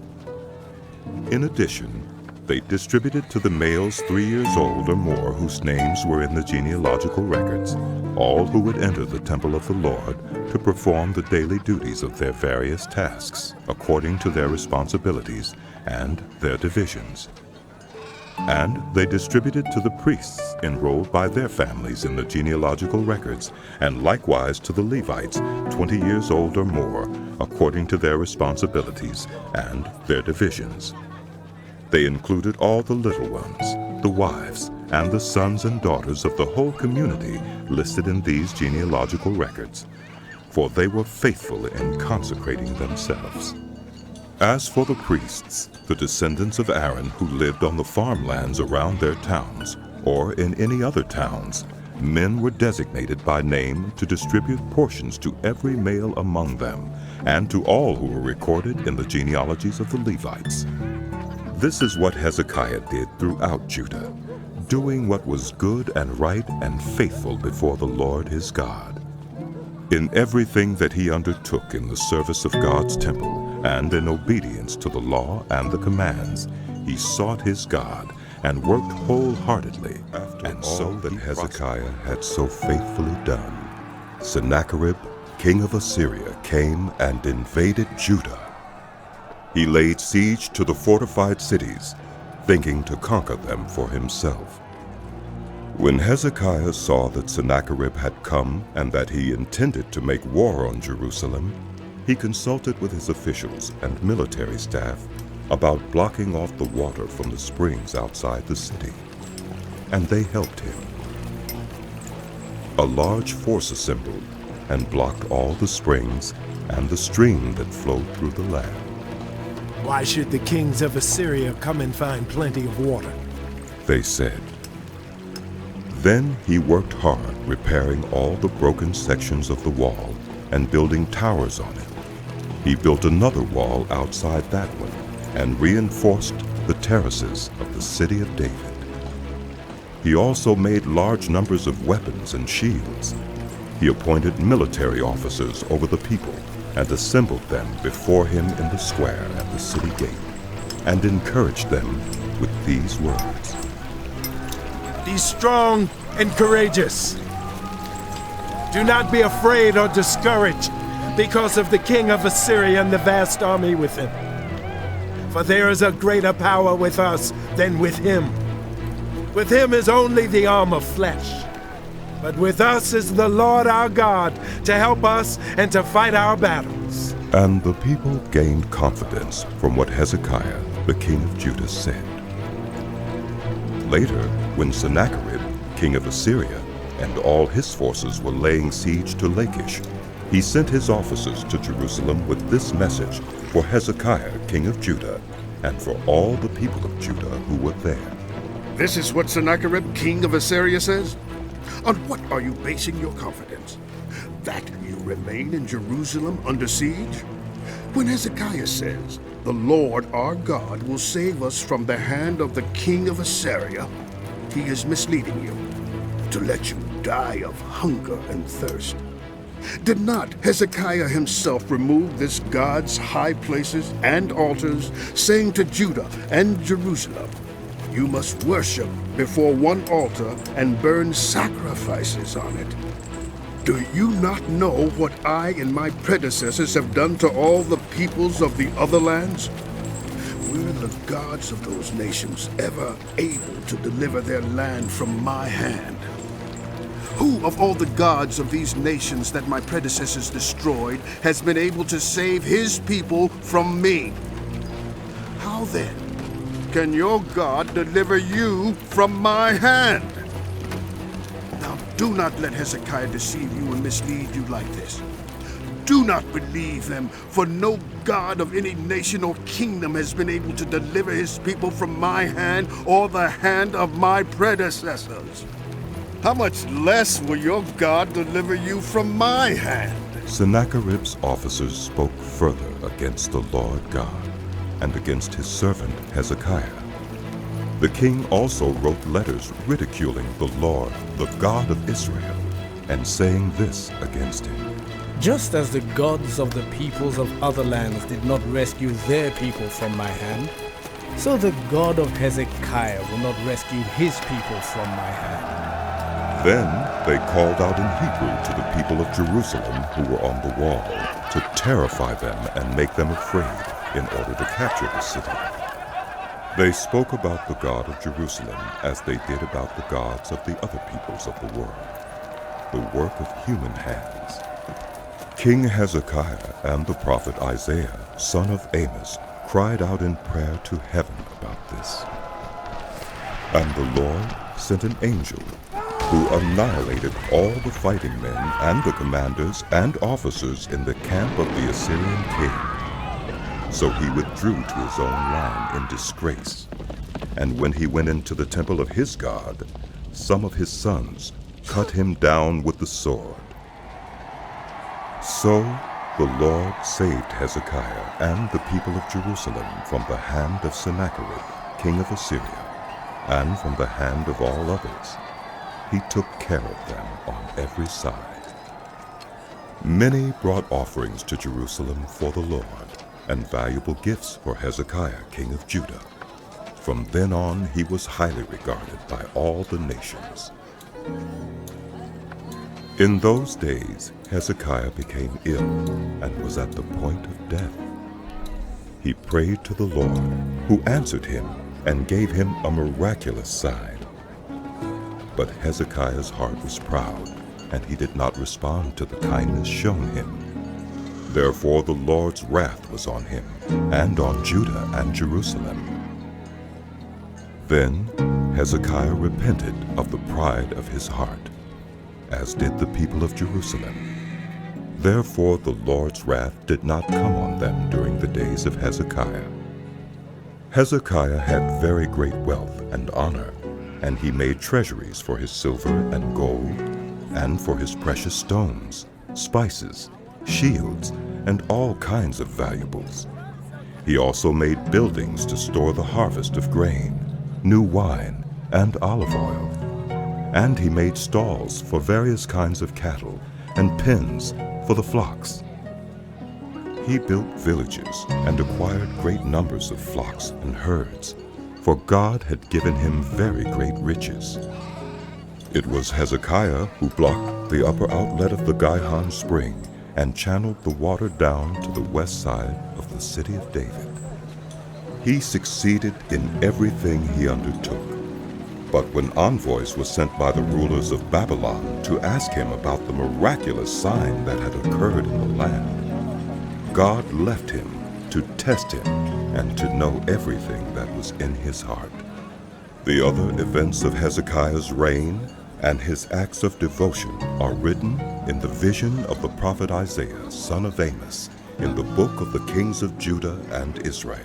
In addition, they distributed to the males 3 years old or more whose names were in the genealogical records, all who would enter the temple of the Lord to perform the daily duties of their various tasks, according to their responsibilities and their divisions. And they distributed to the priests enrolled by their families in the genealogical records, and likewise to the Levites 20 years old or more, according to their responsibilities and their divisions. They included all the little ones, the wives, and the sons and daughters of the whole community listed in these genealogical records, for they were faithful in consecrating themselves. As for the priests, the descendants of Aaron who lived on the farmlands around their towns, or in any other towns, men were designated by name to distribute portions to every male among them, and to all who were recorded in the genealogies of the Levites. This is what Hezekiah did throughout Judah, doing what was good and right and faithful before the Lord his God. In everything that he undertook in the service of God's temple, and in obedience to the law and the commands, he sought his God and worked wholeheartedly, and so that Hezekiah had so faithfully done, Sennacherib, king of Assyria, came and invaded Judah. He laid siege to the fortified cities, thinking to conquer them for himself. When Hezekiah saw that Sennacherib had come and that he intended to make war on Jerusalem, he consulted with his officials and military staff about blocking off the water from the springs outside the city, and they helped him. A large force assembled and blocked all the springs and the stream that flowed through the land. Why should the kings of Assyria come and find plenty of water? They said. Then he worked hard repairing all the broken sections of the wall and building towers on it. He built another wall outside that one and reinforced the terraces of the city of David. He also made large numbers of weapons and shields. He appointed military officers over the people and assembled them before him in the square at the city gate, and encouraged them with these words: Be strong and courageous. Do not be afraid or discouraged because of the king of Assyria and the vast army with him. For there is a greater power with us than with him. With him is only the arm of flesh, but with us is the Lord our God to help us and to fight our battles. And the people gained confidence from what Hezekiah, the king of Judah, said. Later, when Sennacherib, king of Assyria, and all his forces were laying siege to Lachish, he sent his officers to Jerusalem with this message for Hezekiah, king of Judah, and for all the people of Judah who were there. This is what Sennacherib, king of Assyria, says? On what are you basing your confidence? That you remain in Jerusalem under siege? When Hezekiah says, the Lord our God will save us from the hand of the king of Assyria, he is misleading you, to let you die of hunger and thirst. Did not Hezekiah himself remove this God's high places and altars, saying to Judah and Jerusalem, you must worship before one altar and burn sacrifices on it? Do you not know what I and my predecessors have done to all the peoples of the other lands? Were the gods of those nations ever able to deliver their land from my hand? Who of all the gods of these nations that my predecessors destroyed has been able to save his people from me? How then can your God deliver you from my hand? Now do not let Hezekiah deceive you and mislead you like this. Do not believe him, for no god of any nation or kingdom has been able to deliver his people from my hand or the hand of my predecessors. How much less will your God deliver you from my hand? Sennacherib's officers spoke further against the Lord God and against his servant Hezekiah. The king also wrote letters ridiculing the Lord, the God of Israel, and saying this against him: Just as the gods of the peoples of other lands did not rescue their people from my hand, so the God of Hezekiah will not rescue his people from my hand. Then they called out in Hebrew to the people of Jerusalem who were on the wall, to terrify them and make them afraid, in order to capture the city. They spoke about the God of Jerusalem as they did about the gods of the other peoples of the world, the work of human hands. King Hezekiah and the prophet Isaiah, son of Amos, cried out in prayer to heaven about this. And the Lord sent an angel who annihilated all the fighting men and the commanders and officers in the camp of the Assyrian king. So he withdrew to his own land in disgrace. And when he went into the temple of his God, some of his sons cut him down with the sword. So the Lord saved Hezekiah and the people of Jerusalem from the hand of Sennacherib, king of Assyria, and from the hand of all others. He took care of them on every side. Many brought offerings to Jerusalem for the Lord, and valuable gifts for Hezekiah, king of Judah. From then on he was highly regarded by all the nations. In those days Hezekiah became ill and was at the point of death. He prayed to the Lord, who answered him and gave him a miraculous sign. But Hezekiah's heart was proud, and he did not respond to the kindness shown him. Therefore the Lord's wrath was on him, and on Judah and Jerusalem. Then Hezekiah repented of the pride of his heart, as did the people of Jerusalem. Therefore the Lord's wrath did not come on them during the days of Hezekiah. Hezekiah had very great wealth and honor, and he made treasuries for his silver and gold, and for his precious stones, spices, shields, and all kinds of valuables. He also made buildings to store the harvest of grain, new wine, and olive oil. And he made stalls for various kinds of cattle, and pens for the flocks. He built villages and acquired great numbers of flocks and herds, for God had given him very great riches. It was Hezekiah who blocked the upper outlet of the Gihon spring and channeled the water down to the west side of the city of David. He succeeded in everything he undertook. But when envoys were sent by the rulers of Babylon to ask him about the miraculous sign that had occurred in the land, God left him to test him and to know everything that was in his heart. The other events of Hezekiah's reign and his acts of devotion are written in the vision of the prophet Isaiah, son of Amos, in the book of the kings of Judah and Israel.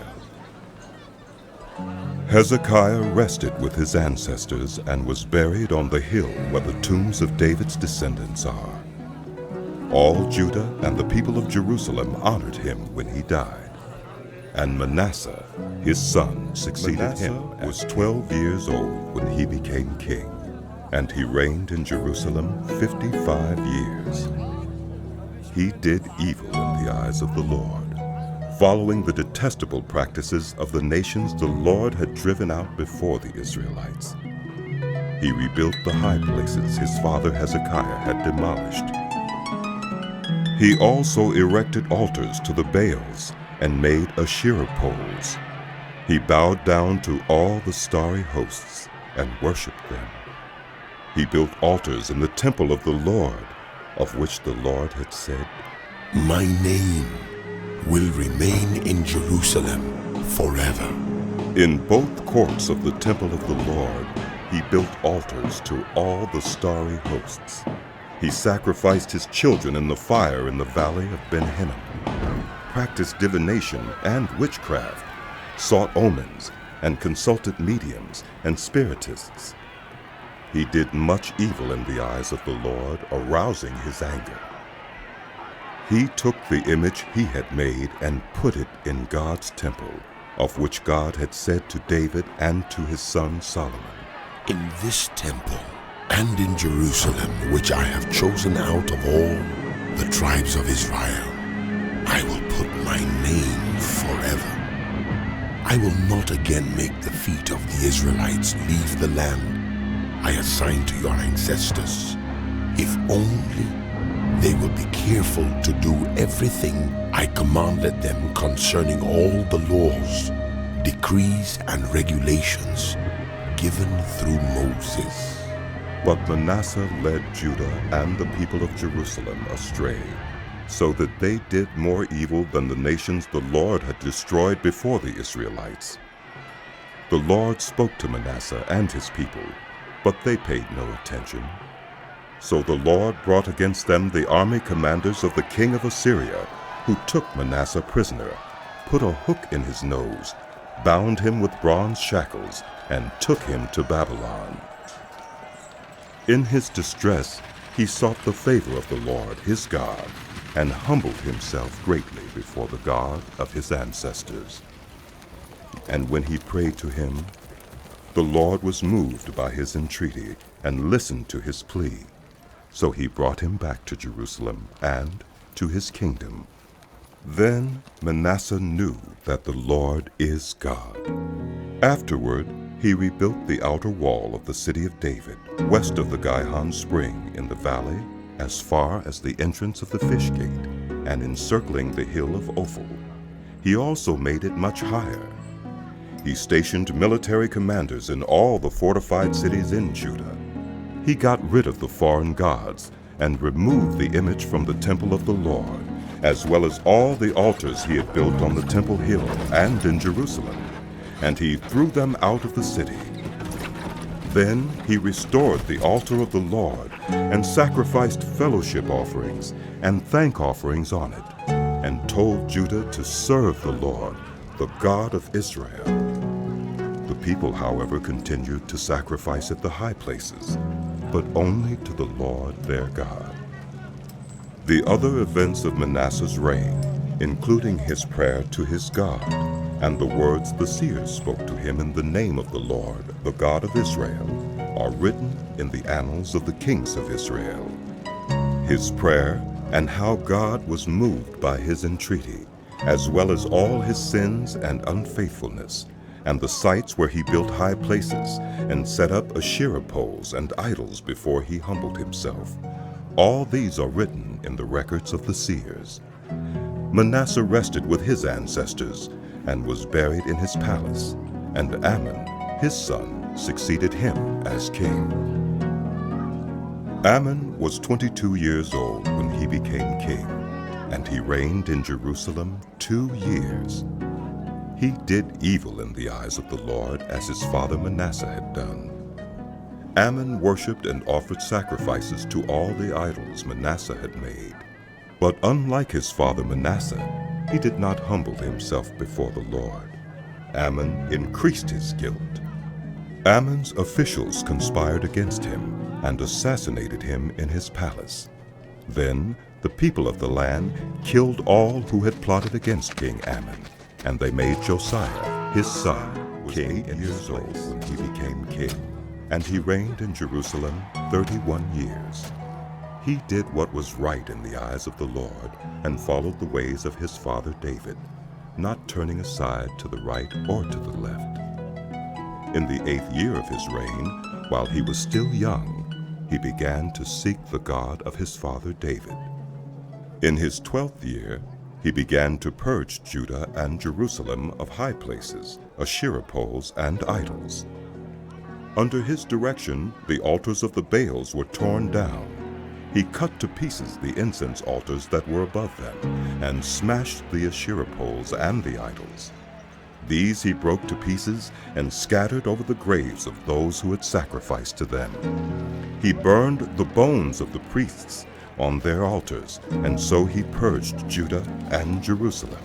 Hezekiah rested with his ancestors and was buried on the hill where the tombs of David's descendants are. All Judah and the people of Jerusalem honored him when he died. And Manasseh, his son, succeeded him, was 12 years old when he became king, and he reigned in Jerusalem 55 years. He did evil in the eyes of the Lord, following the detestable practices of the nations the Lord had driven out before the Israelites. He rebuilt the high places his father Hezekiah had demolished. He also erected altars to the Baals and made Asherah poles. He bowed down to all the starry hosts and worshipped them. He built altars in the temple of the Lord, of which the Lord had said, "My name will remain in Jerusalem forever." In both courts of the temple of the Lord, he built altars to all the starry hosts. He sacrificed his children in the fire in the valley of Ben-Hinnom, practiced divination and witchcraft, sought omens, and consulted mediums and spiritists. He did much evil in the eyes of the Lord, arousing his anger. He took the image he had made and put it in God's temple, of which God had said to David and to his son Solomon. In this temple and in Jerusalem, which I have chosen out of all the tribes of Israel, I will put my name forever. I will not again make the feet of the Israelites leave the land I assigned to your ancestors, if only they will be careful to do everything I commanded them concerning all the laws, decrees, and regulations given through Moses. But Manasseh led Judah and the people of Jerusalem astray, so that they did more evil than the nations the Lord had destroyed before the Israelites. The Lord spoke to Manasseh and his people, but they paid no attention. So the Lord brought against them the army commanders of the king of Assyria, who took Manasseh prisoner, put a hook in his nose, bound him with bronze shackles, and took him to Babylon. In his distress, he sought the favor of the Lord his God, and humbled himself greatly before the God of his ancestors. And when he prayed to him, the Lord was moved by his entreaty and listened to his plea. So he brought him back to Jerusalem and to his kingdom. Then Manasseh knew that the Lord is God. Afterward, he rebuilt the outer wall of the city of David, west of the Gihon Spring in the valley, as far as the entrance of the fish gate, and encircling the hill of Ophel. He also made it much higher. He stationed military commanders in all the fortified cities in Judah. He got rid of the foreign gods and removed the image from the temple of the Lord, as well as all the altars he had built on the temple hill and in Jerusalem, and he threw them out of the city. Then he restored the altar of the Lord and sacrificed fellowship offerings and thank offerings on it, and told Judah to serve the Lord, the God of Israel. The people, however, continued to sacrifice at the high places, but only to the Lord their God. The other events of Manasseh's reign, including his prayer to his God, and the words the seers spoke to him in the name of the Lord, the God of Israel, are written in the annals of the kings of Israel. His prayer and how God was moved by his entreaty, as well as all his sins and unfaithfulness, and the sites where he built high places and set up Asherah poles and idols before he humbled himself. All these are written in the records of the seers. Manasseh rested with his ancestors and was buried in his palace, and Amon, his son, succeeded him as king. Amon was 22 years old when he became king, and he reigned in Jerusalem 2 years. He did evil in the eyes of the Lord, as his father Manasseh had done. Amon worshipped and offered sacrifices to all the idols Manasseh had made. But unlike his father Manasseh, he did not humble himself before the Lord. Amon increased his guilt. Amon's officials conspired against him and assassinated him in his palace. Then the people of the land killed all who had plotted against King Amon, and they made Josiah, his son, was 8 years old when he became king, and he reigned in Jerusalem 31 years. He did what was right in the eyes of the Lord, and followed the ways of his father David, not turning aside to the right or to the left. In the 8th year of his reign, while he was still young, he began to seek the God of his father David. In his 12th year, he began to purge Judah and Jerusalem of high places, Asherah poles, and idols. Under his direction, the altars of the Baals were torn down. He cut to pieces the incense altars that were above them, and smashed the Asherah poles and the idols. These he broke to pieces and scattered over the graves of those who had sacrificed to them. He burned the bones of the priests on their altars, and so he purged Judah and Jerusalem.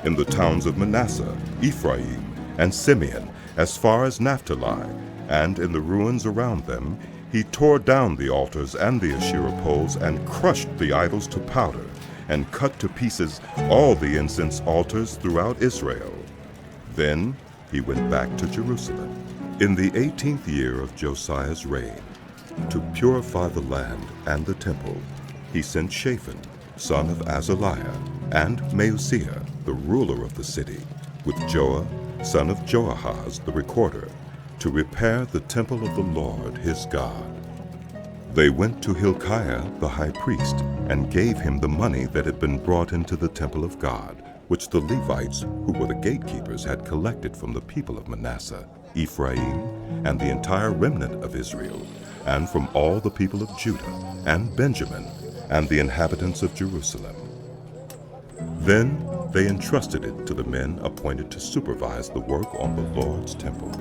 In the towns of Manasseh, Ephraim, and Simeon, as far as Naphtali, and in the ruins around them, he tore down the altars and the Asherah poles and crushed the idols to powder, and cut to pieces all the incense altars throughout Israel. Then he went back to Jerusalem. In the 18th year of Josiah's reign, to purify the land and the temple, he sent Shaphan, son of Azaliah, and Maaseiah, the ruler of the city, with Joah, son of Joahaz, the recorder, to repair the temple of the Lord his God. They went to Hilkiah the high priest, and gave him the money that had been brought into the temple of God, which the Levites, who were the gatekeepers, had collected from the people of Manasseh, Ephraim, and the entire remnant of Israel, and from all the people of Judah, and Benjamin, and the inhabitants of Jerusalem. Then they entrusted it to the men appointed to supervise the work on the Lord's temple.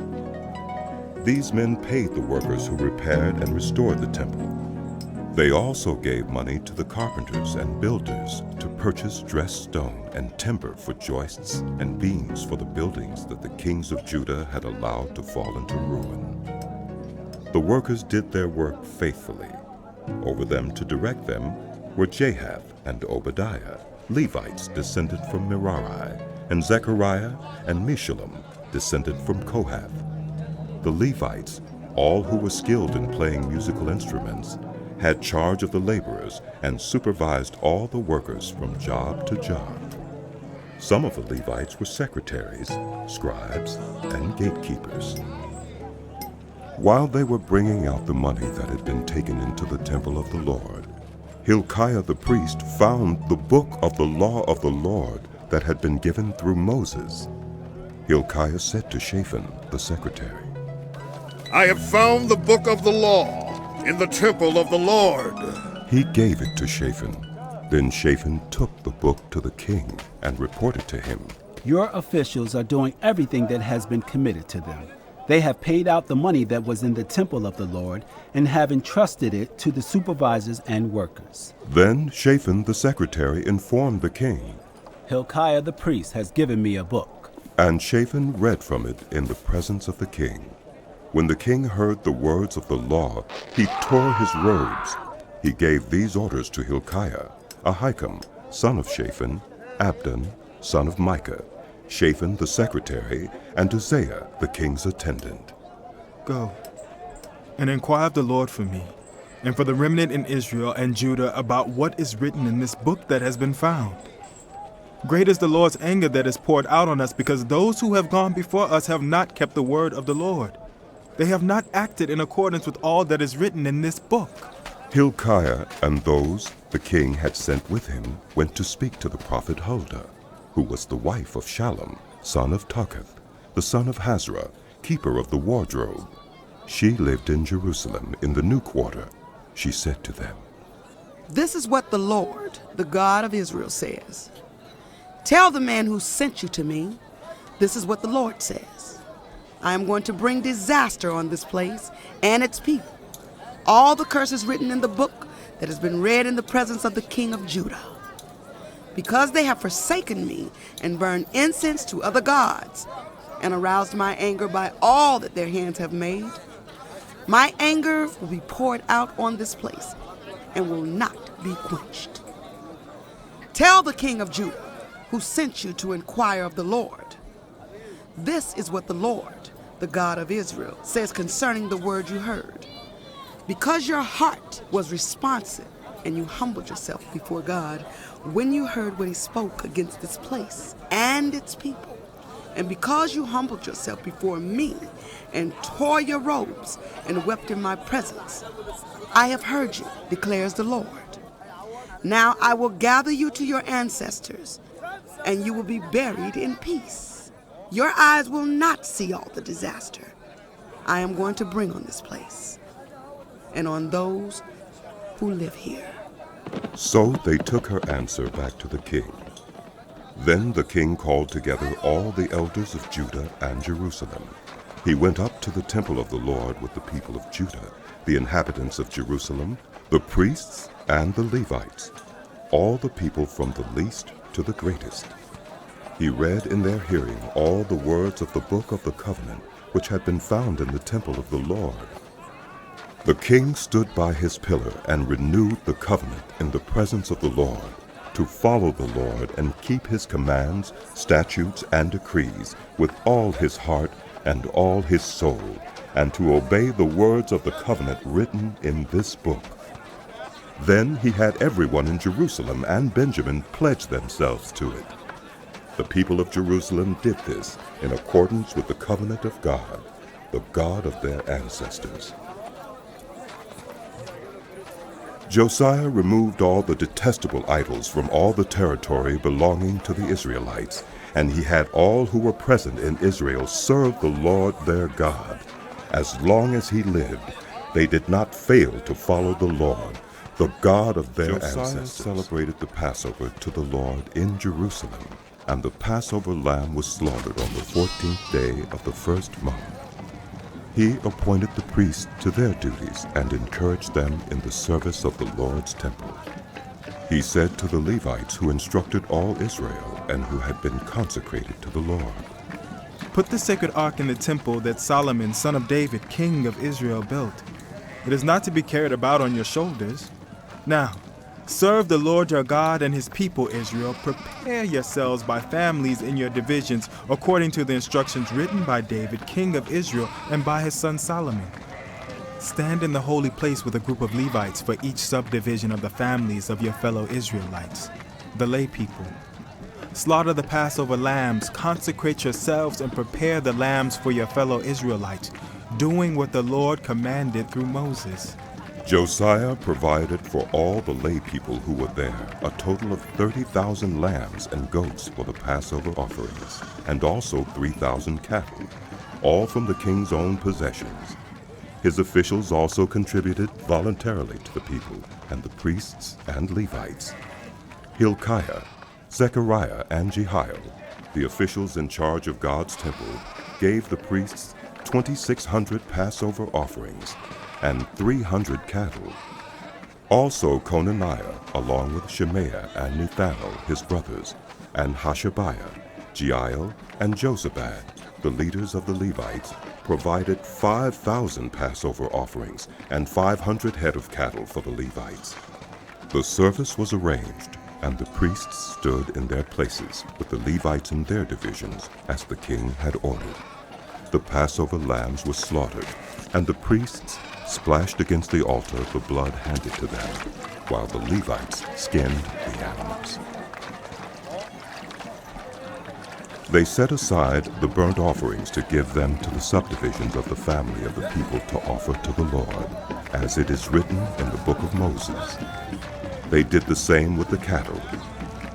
These men paid the workers who repaired and restored the temple. They also gave money to the carpenters and builders to purchase dressed stone and timber for joists and beams for the buildings that the kings of Judah had allowed to fall into ruin. The workers did their work faithfully. Over them to direct them were Jahath and Obadiah, Levites descended from Merari, and Zechariah and Meshullam, descended from Kohath. The Levites, all who were skilled in playing musical instruments, had charge of the laborers and supervised all the workers from job to job. Some of the Levites were secretaries, scribes, and gatekeepers. While they were bringing out the money that had been taken into the temple of the Lord, Hilkiah the priest found the book of the law of the Lord that had been given through Moses. Hilkiah said to Shaphan the secretary, I have found the book of the law in the temple of the Lord. He gave it to Shaphan. Then Shaphan took the book to the king and reported to him, Your officials are doing everything that has been committed to them. They have paid out the money that was in the temple of the Lord and have entrusted it to the supervisors and workers. Then Shaphan the secretary informed the king, Hilkiah the priest has given me a book. And Shaphan read from it in the presence of the king. When the king heard the words of the law, he tore his robes. He gave these orders to Hilkiah, Ahikam, son of Shaphan, Abdon, son of Micah, Shaphan the secretary, and Uzziah, the king's attendant. Go and inquire of the Lord for me, and for the remnant in Israel and Judah about what is written in this book that has been found. Great is the Lord's anger that is poured out on us, because those who have gone before us have not kept the word of the Lord. They have not acted in accordance with all that is written in this book. Hilkiah and those the king had sent with him went to speak to the prophet Huldah, who was the wife of Shallum, son of Taketh, the son of Hazra, keeper of the wardrobe. She lived in Jerusalem in the new quarter. She said to them, This is what the Lord, the God of Israel, says. Tell the man who sent you to me, this is what the Lord says. I am going to bring disaster on this place and its people. All the curses written in the book that has been read in the presence of the king of Judah. Because they have forsaken me and burned incense to other gods and aroused my anger by all that their hands have made, my anger will be poured out on this place and will not be quenched. Tell the king of Judah, who sent you to inquire of the Lord, this is what the Lord, the God of Israel, says concerning the word you heard. Because your heart was responsive and you humbled yourself before God when you heard what he spoke against this place and its people, and because you humbled yourself before me and tore your robes and wept in my presence, I have heard you, declares the Lord. Now I will gather you to your ancestors, and you will be buried in peace. Your eyes will not see all the disaster I am going to bring on this place and on those who live here. So they took her answer back to the king. Then the king called together all the elders of Judah and Jerusalem. He went up to the temple of the Lord with the people of Judah, the inhabitants of Jerusalem, the priests and the Levites, all the people from the least to the greatest. He read in their hearing all the words of the book of the covenant which had been found in the temple of the Lord. The king stood by his pillar and renewed the covenant in the presence of the Lord, to follow the Lord and keep his commands, statutes, and decrees with all his heart and all his soul, and to obey the words of the covenant written in this book. Then he had everyone in Jerusalem and Benjamin pledge themselves to it. The people of Jerusalem did this in accordance with the covenant of God, the God of their ancestors. Josiah removed all the detestable idols from all the territory belonging to the Israelites, and he had all who were present in Israel serve the Lord their God. As long as he lived, they did not fail to follow the Lord, the God of their ancestors. Celebrated the Passover to the Lord in Jerusalem, and the Passover lamb was slaughtered on the 14th day of the first month. He appointed the priests to their duties and encouraged them in the service of the Lord's temple. He said to the Levites who instructed all Israel and who had been consecrated to the Lord, "Put the sacred ark in the temple that Solomon, son of David, king of Israel, built. It is not to be carried about on your shoulders. Now, serve the Lord your God and his people, Israel. Prepare yourselves by families in your divisions, according to the instructions written by David, king of Israel, and by his son Solomon. Stand in the holy place with a group of Levites for each subdivision of the families of your fellow Israelites, the lay people. Slaughter the Passover lambs, consecrate yourselves, and prepare the lambs for your fellow Israelites, doing what the Lord commanded through Moses." Josiah provided for all the lay people who were there a total of 30,000 lambs and goats for the Passover offerings, and also 3,000 cattle, all from the king's own possessions. His officials also contributed voluntarily to the people, and the priests and Levites. Hilkiah, Zechariah, and Jehiel, the officials in charge of God's temple, gave the priests 2,600 Passover offerings and 300 cattle. Also Conaniah, along with Shemaiah and Nethanel, his brothers, and Hashabiah, Jeiel, and Jozabad, the leaders of the Levites, provided 5,000 Passover offerings and 500 head of cattle for the Levites. The service was arranged, and the priests stood in their places with the Levites in their divisions, as the king had ordered. The Passover lambs were slaughtered, and the priests splashed against the altar the blood handed to them, while the Levites skinned the animals. They set aside the burnt offerings to give them to the subdivisions of the family of the people to offer to the Lord, as it is written in the book of Moses. They did the same with the cattle.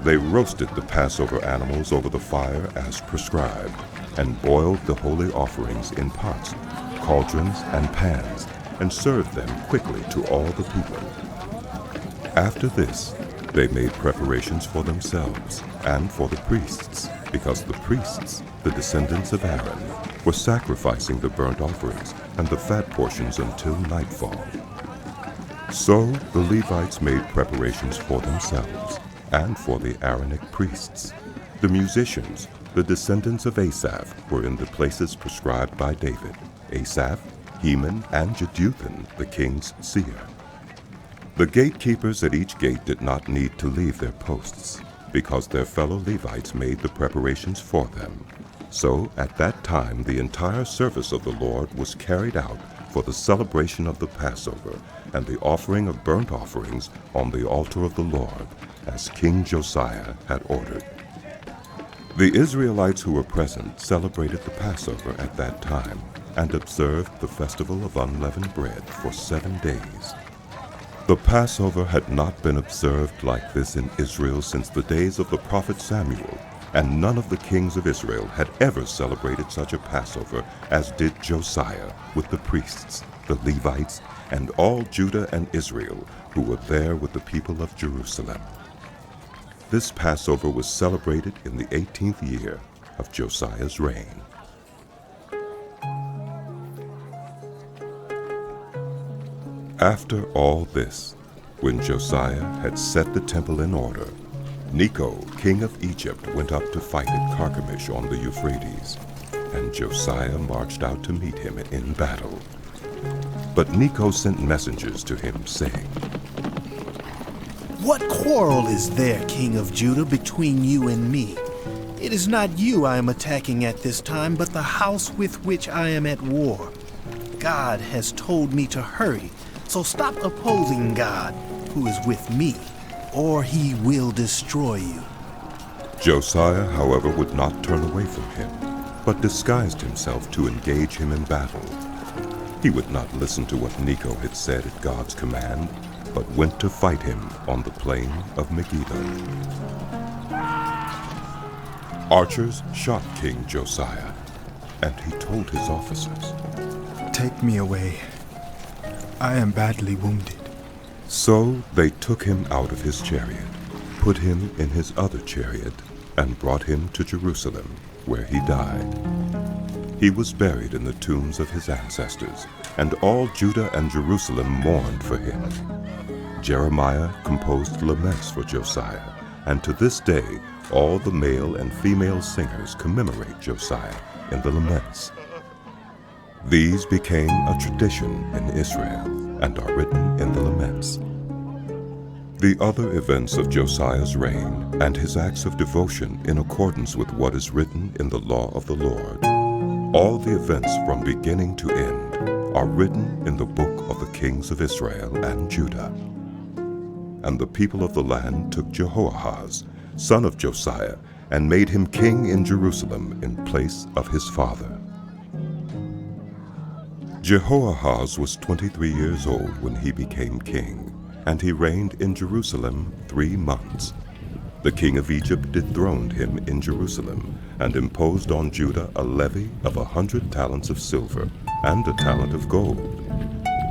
They roasted the Passover animals over the fire as prescribed, and boiled the holy offerings in pots, cauldrons, and pans, and served them quickly to all the people. After this, they made preparations for themselves and for the priests, because the priests, the descendants of Aaron, were sacrificing the burnt offerings and the fat portions until nightfall. So the Levites made preparations for themselves and for the Aaronic priests. The musicians, the descendants of Asaph, were in the places prescribed by David: Asaph, Heman, and Jeduthun, the king's seer. The gatekeepers at each gate did not need to leave their posts, because their fellow Levites made the preparations for them. So at that time the entire service of the Lord was carried out for the celebration of the Passover and the offering of burnt offerings on the altar of the Lord, as King Josiah had ordered. The Israelites who were present celebrated the Passover at that time and observed the festival of unleavened bread for 7 days. The Passover had not been observed like this in Israel since the days of the prophet Samuel, and none of the kings of Israel had ever celebrated such a Passover as did Josiah with the priests, the Levites, and all Judah and Israel who were there with the people of Jerusalem. This Passover was celebrated in the 18th year of Josiah's reign. After all this, when Josiah had set the temple in order, Necho, king of Egypt, went up to fight at Carchemish on the Euphrates, and Josiah marched out to meet him in battle. But Necho sent messengers to him, saying, What quarrel is there, King of Judah, between you and me? It is not you I am attacking at this time, but the house with which I am at war. God has told me to hurry, so stop opposing God, who is with me, or he will destroy you. Josiah, however, would not turn away from him, but disguised himself to engage him in battle. He would not listen to what Necho had said at God's command, but went to fight him on the plain of Megiddo. Archers shot King Josiah, and he told his officers, "Take me away. I am badly wounded." So they took him out of his chariot, put him in his other chariot, and brought him to Jerusalem, where he died. He was buried in the tombs of his ancestors, and all Judah and Jerusalem mourned for him. Jeremiah composed laments for Josiah, and to this day all the male and female singers commemorate Josiah in the laments. These became a tradition in Israel and are written in the laments. The other events of Josiah's reign and his acts of devotion in accordance with what is written in the law of the Lord, all the events from beginning to end are written in the book of the kings of Israel and Judah. And the people of the land took Jehoahaz, son of Josiah, and made him king in Jerusalem in place of his father. Jehoahaz was 23 years old when he became king, and he reigned in Jerusalem 3 months. The king of Egypt dethroned him in Jerusalem, and imposed on Judah a levy of 100 talents of silver and a talent of gold.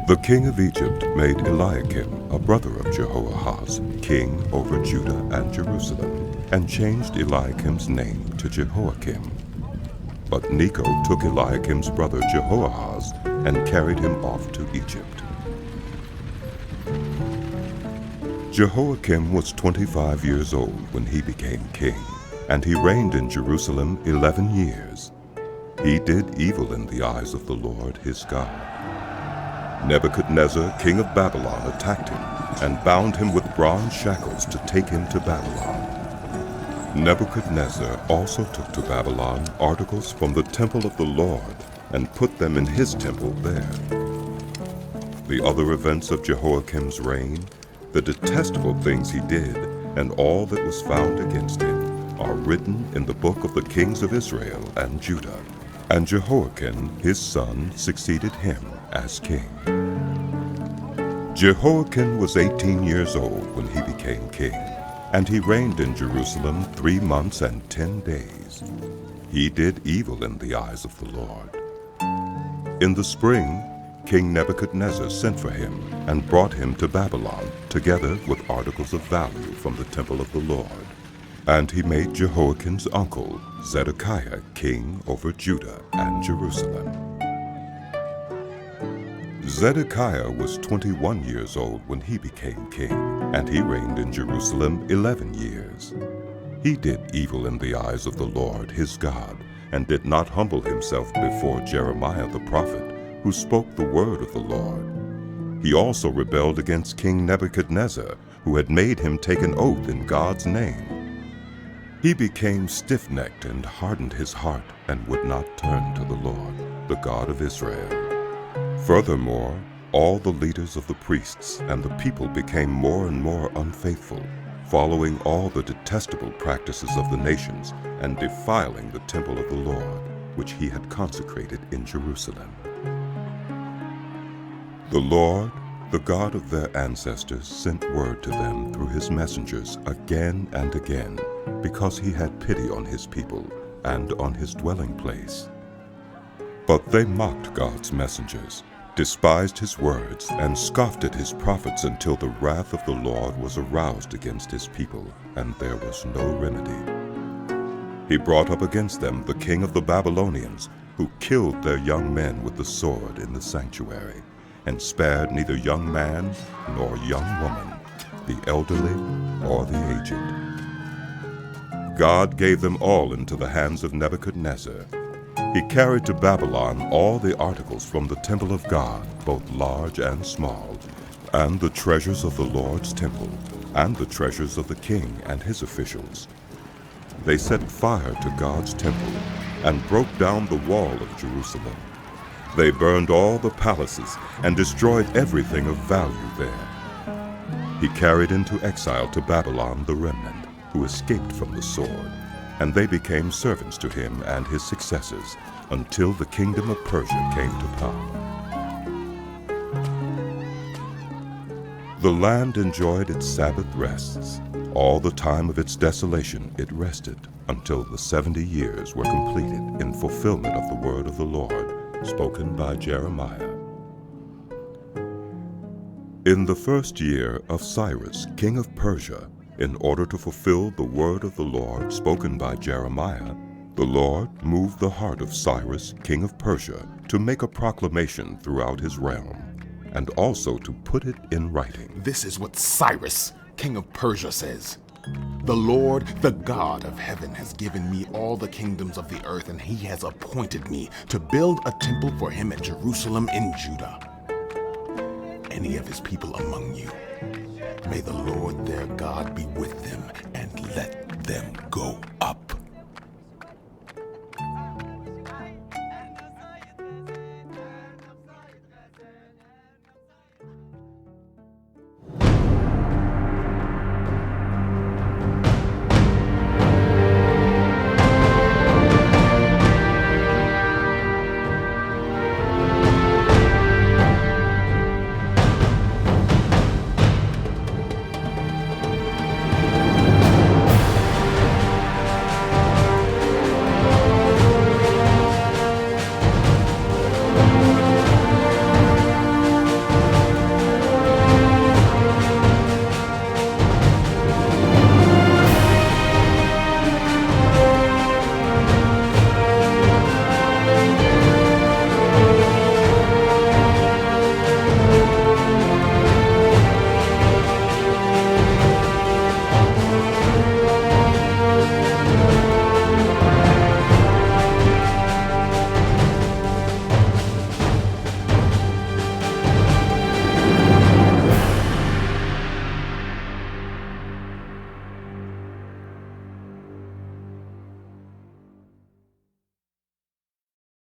The king of Egypt made Eliakim, a brother of Jehoahaz, king over Judah and Jerusalem, and changed Eliakim's name to Jehoiakim. But Necho took Eliakim's brother Jehoahaz and carried him off to Egypt. Jehoiakim was 25 years old when he became king, and he reigned in Jerusalem 11 years. He did evil in the eyes of the Lord his God. Nebuchadnezzar, king of Babylon, attacked him and bound him with bronze shackles to take him to Babylon. Nebuchadnezzar also took to Babylon articles from the temple of the Lord and put them in his temple there. The other events of Jehoiakim's reign, the detestable things he did, and all that was found against him, are written in the book of the kings of Israel and Judah. And Jehoiakim, his son, succeeded him as king. Jehoiakim was 18 years old when he became king, and he reigned in Jerusalem 3 months and 10 days. He did evil in the eyes of the Lord. In the spring, King Nebuchadnezzar sent for him and brought him to Babylon, together with articles of value from the temple of the Lord. And he made Jehoiakim's uncle, Zedekiah, king over Judah and Jerusalem. Zedekiah was 21 years old when he became king, and he reigned in Jerusalem 11 years. He did evil in the eyes of the Lord his God, and did not humble himself before Jeremiah the prophet, who spoke the word of the Lord. He also rebelled against King Nebuchadnezzar, who had made him take an oath in God's name. He became stiff-necked and hardened his heart, and would not turn to the Lord, the God of Israel. Furthermore, all the leaders of the priests and the people became more and more unfaithful, following all the detestable practices of the nations and defiling the temple of the Lord, which he had consecrated in Jerusalem. The Lord, the God of their ancestors, sent word to them through his messengers again and again, because he had pity on his people and on his dwelling place. But they mocked God's messengers, despised his words, and scoffed at his prophets until the wrath of the Lord was aroused against his people, and there was no remedy. He brought up against them the king of the Babylonians, who killed their young men with the sword in the sanctuary, and spared neither young man nor young woman, the elderly or the aged. God gave them all into the hands of Nebuchadnezzar. He carried to Babylon all the articles from the temple of God, both large and small, and the treasures of the Lord's temple, and the treasures of the king and his officials. They set fire to God's temple and broke down the wall of Jerusalem. They burned all the palaces and destroyed everything of value there. He carried into exile to Babylon the remnant who escaped from the sword, and they became servants to him and his successors until the kingdom of Persia came to power. The land enjoyed its Sabbath rests. All the time of its desolation it rested until the 70 years were completed in fulfillment of the word of the Lord spoken by Jeremiah. In the first year of Cyrus, king of Persia, in order to fulfill the word of the Lord spoken by Jeremiah, the Lord moved the heart of Cyrus, king of Persia, to make a proclamation throughout his realm, and also to put it in writing. This is what Cyrus, king of Persia, says. The Lord, the God of heaven, has given me all the kingdoms of the earth, and he has appointed me to build a temple for him at Jerusalem in Judah. Any of his people among you, may the Lord their God be with them, and let them go up.